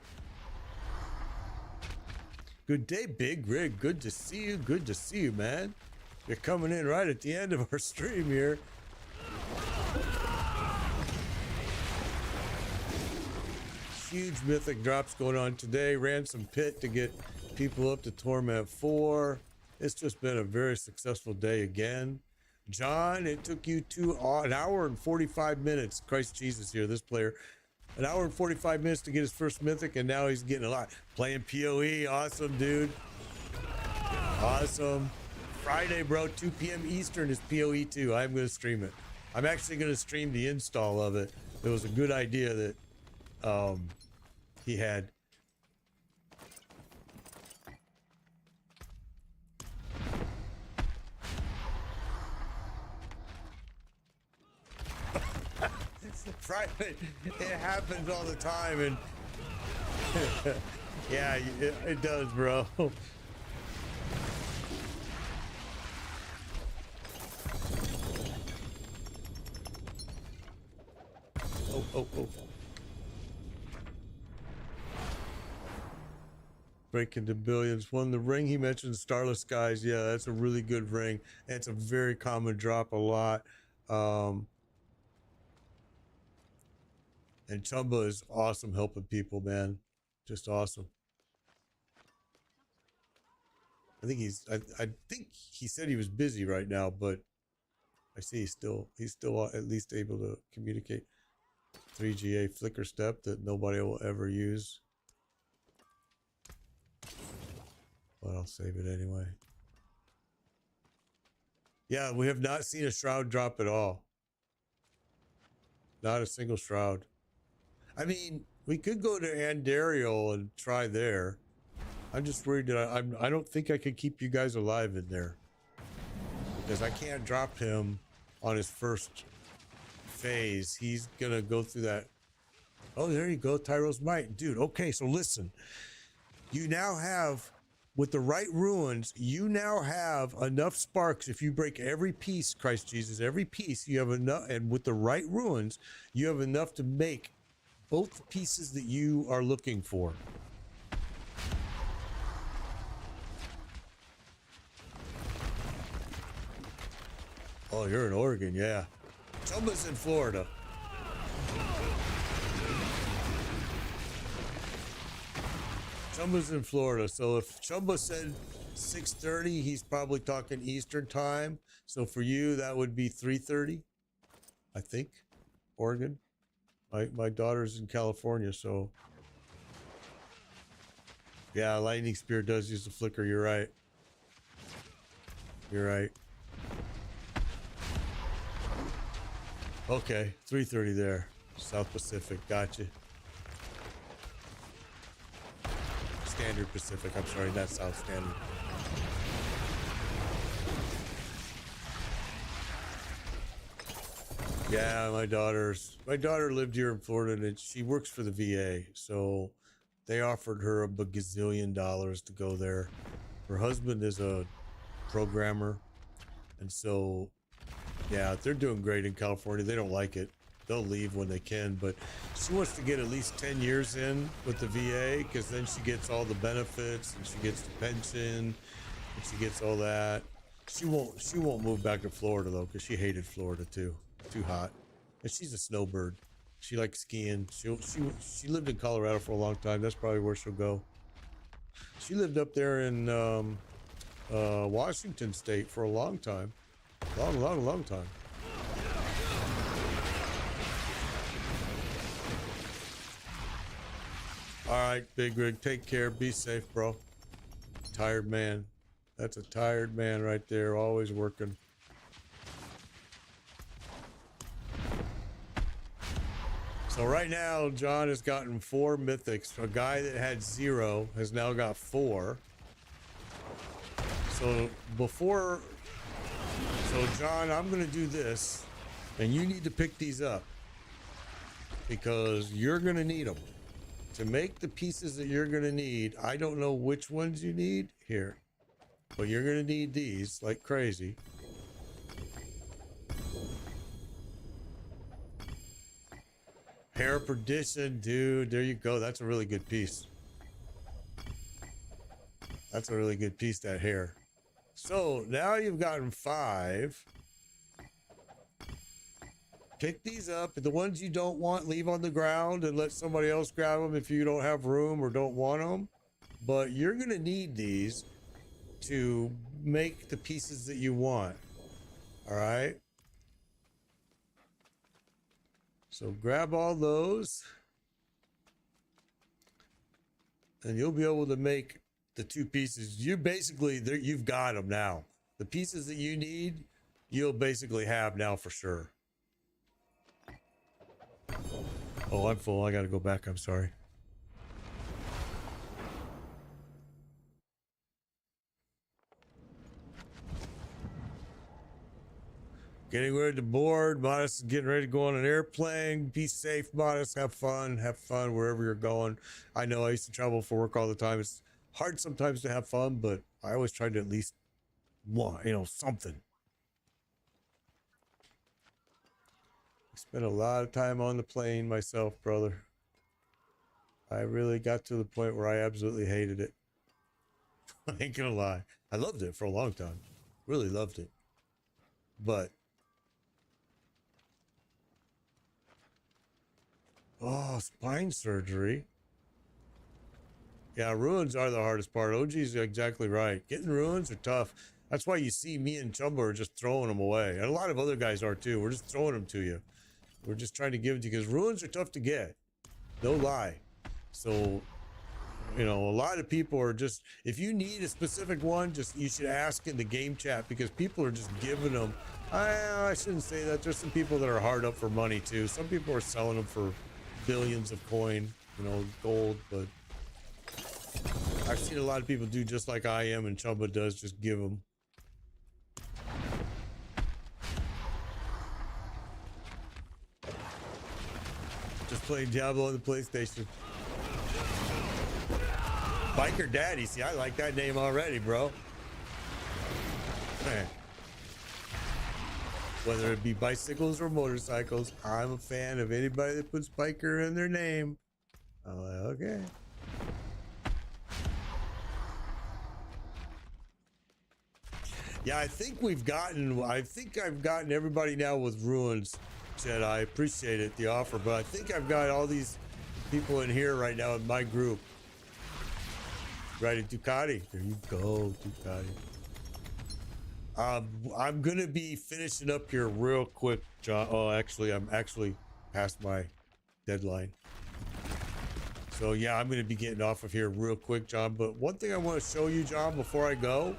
Good day, Big Rig. Good to see you. Good to see you, man. You're coming in right at the end of our stream here. Huge mythic drops going on today. Ran some pit to get people up to Torment 4. It's just been a very successful day again. John, it took you an hour and 45 minutes. Christ Jesus here, this player. An hour and 45 minutes to get his first mythic, and now he's getting a lot. Playing PoE. Awesome, dude. Awesome. Friday, bro, 2 p.m. Eastern is PoE 2. I'm going to stream it. I'm actually going to stream the install of it. It was a good idea that he had. Friday, it happens all the time, and yeah, it does, bro. Oh. Breaking to billions. One, the ring he mentioned, Starless Skies. Yeah, that's a really good ring. And it's a very common drop a lot. And Chumba is awesome helping people, man. Just awesome. I think I think he said he was busy right now, but I see he's still at least able to communicate. 3GA flicker step that nobody will ever use. But I'll save it anyway. Yeah, we have not seen a shroud drop at all. Not a single shroud. I mean, we could go to Andariel and try there. I'm just worried that I don't think I could keep you guys alive in there. Because I can't drop him on his first phase. He's gonna go through that. Oh, there you go, Tyro's Might. Dude, okay, so listen. You now have, with the right ruins, you now have enough sparks. If you break every piece, Christ Jesus, every piece, you have enough, and with the right ruins, you have enough to make both the pieces that you are looking for. Oh, you're in Oregon, yeah. Chumba's in Florida. Chumba's in Florida, so if Chumba said 6:30, he's probably talking Eastern time. So for you, that would be 3:30, I think, Oregon. My daughter's in California, so yeah, lightning spear does use the flicker. You're right. You're right. Okay, 3:30 there, South Pacific. Gotcha. Standard Pacific. I'm sorry, not South Standard. Yeah, my daughter lived here in Florida, and she works for the VA, so they offered her a gazillion dollars to go there. Her husband is a programmer, and so yeah, they're doing great in California. They don't like it. They'll leave when they can, but she wants to get at least 10 years in with the VA, because then she gets all the benefits and she gets the pension and she gets all that. She won't move back to Florida though, because she hated Florida too. Too hot. And she's a snowbird. She likes skiing. She lived in Colorado for a long time. That's probably where she'll go. She lived up there in Washington State for a long time. Long time. All right, Big Rig, take care. Be safe, bro. Tired man. That's a tired man right there, always working. So right now, John has gotten 4 mythics. A guy that had 0 has now got 4. So John, I'm going to do this, and you need to pick these up, because you're going to need them. To make the pieces that you're going to need, I don't know which ones you need here, but you're going to need these like crazy. Hair of Perdition, dude, there you go. That's a really good piece. That's a really good piece, that hair. So now you've gotten 5. Pick these up. The ones you don't want, leave on the ground and let somebody else grab them if you don't have room or don't want them. But you're going to need these to make the pieces that you want. All right. So grab all those, and you'll be able to make the 2 pieces. You basically, you've got them now. The pieces that you need, you'll basically have now for sure. Oh, I'm full. I got to go back. I'm sorry. Getting ready to board. Modest is getting ready to go on an airplane. Be safe, Modest. Have fun. Have fun wherever you're going. I know I used to travel for work all the time. It's hard sometimes to have fun, but I always try to at least want, something. I spent a lot of time on the plane myself, brother. I really got to the point where I absolutely hated it. I ain't gonna lie. I loved it for a long time. Really loved it. But oh, spine surgery. Yeah, ruins are the hardest part. OG's exactly right. Getting ruins are tough. That's why you see me and Chumba are just throwing them away. And a lot of other guys are too. We're just throwing them to you. We're just trying to give it to you, because ruins are tough to get. No lie. So, a lot of people are just, if you need a specific one, you should ask in the game chat, because people are just giving them. I shouldn't say that. There's some people that are hard up for money too. Some people are selling them for billions of coin, gold, but I've seen a lot of people do just like I am and Chumba does, just give them. Just playing Diablo on the PlayStation. Biker Daddy, see, I like that name already, bro. Man. whether it be bicycles or motorcycles. I'm a fan of anybody that puts biker in their name. I'm like, okay. Yeah, I think I've gotten everybody now with ruins, Jedi. I appreciate it, the offer, but I think I've got all these people in here right now in my group. Right, Ducati. There you go, Ducati. I'm gonna be finishing up here real quick, John. Oh, actually, I'm actually past my deadline. So yeah, I'm gonna be getting off of here real quick, John. But one thing I want to show you, John, before I go.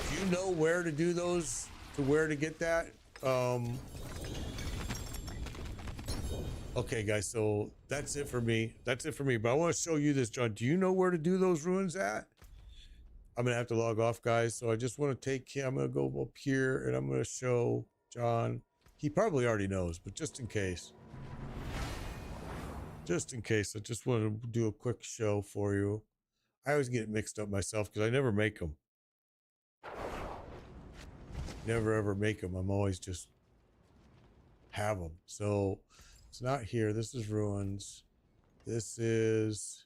Do you know where to do those? To where to get that? Okay, guys. So that's it for me. That's it for me. But I want to show you this, John. Do you know where to do those ruins at? I'm gonna have to log off, guys. So I just want to take him. I'm gonna go up here and I'm gonna show John. He probably already knows, but just in case. Just in case, I just want to do a quick show for you. I always get mixed up myself because I never make them. Never ever make them. I'm always just have them. So it's not here. This is ruins. This is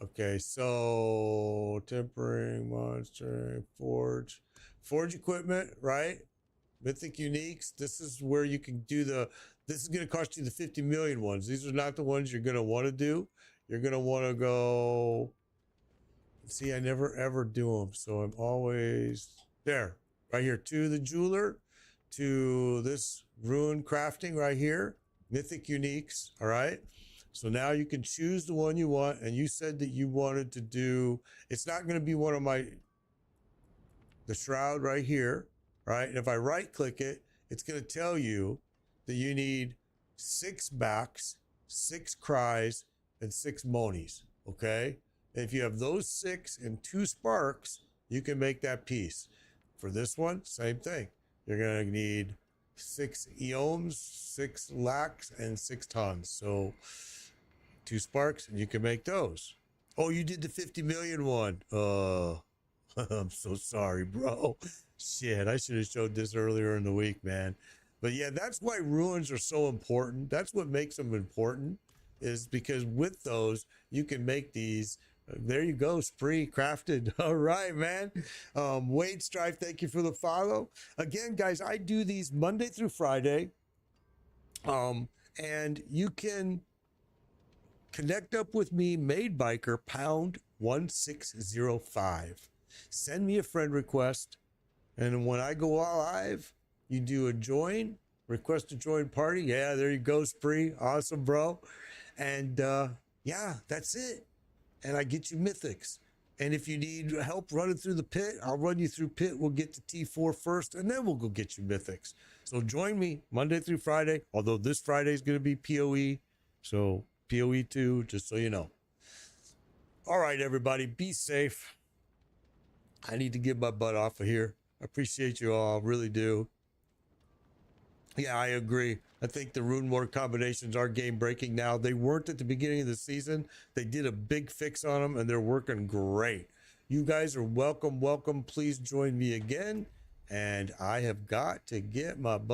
okay. So tempering, monstering, forge equipment, right? Mythic uniques. This is where you can do this is going to cost you the 50 million ones. These are not the ones you're going to want to do. You're going to want to go. See, I never ever do them. So I'm always there. Right here to the jeweler, to this rune crafting right here, mythic uniques. All right. So now you can choose the one you want. And you said that you wanted to do, it's not going to be one of the shroud right here. Right. And if I right click it, it's going to tell you that you need 6 backs, 6 cries, and 6 monies. Okay. And if you have those 6 and 2 sparks, you can make that piece. For this one, same thing. You're going to need 6 eoms, 6 lakhs, and 6 tons. So 2 sparks, and you can make those. Oh, you did the 50 million one. I'm so sorry, bro. Shit, I should have showed this earlier in the week, man. But yeah, that's why ruins are so important. That's what makes them important, is because with those, you can make these. There you go, Spree crafted. All right, man. Wade Strife, thank you for the follow. Again, guys, I do these Monday through Friday. And you can connect up with me, Made Biker, pound 1605. Send me a friend request. And when I go live, you do a join, request to join party. Yeah, there you go, Spree. Awesome, bro. And yeah, that's it. And I get you mythics. And if you need help running through the pit, I'll run you through pit. We'll get to T4 first, and then we'll go get you mythics. So join me Monday through Friday, although this Friday is going to be PoE. So PoE 2, just so you know. All right, everybody, be safe. I need to get my butt off of here. I appreciate you all, really do. Yeah, I agree. I think the rune mortar combinations are game breaking now. They weren't at the beginning of the season. They did a big fix on them and they're working great. You guys are welcome. Please join me again. And I have got to get my butt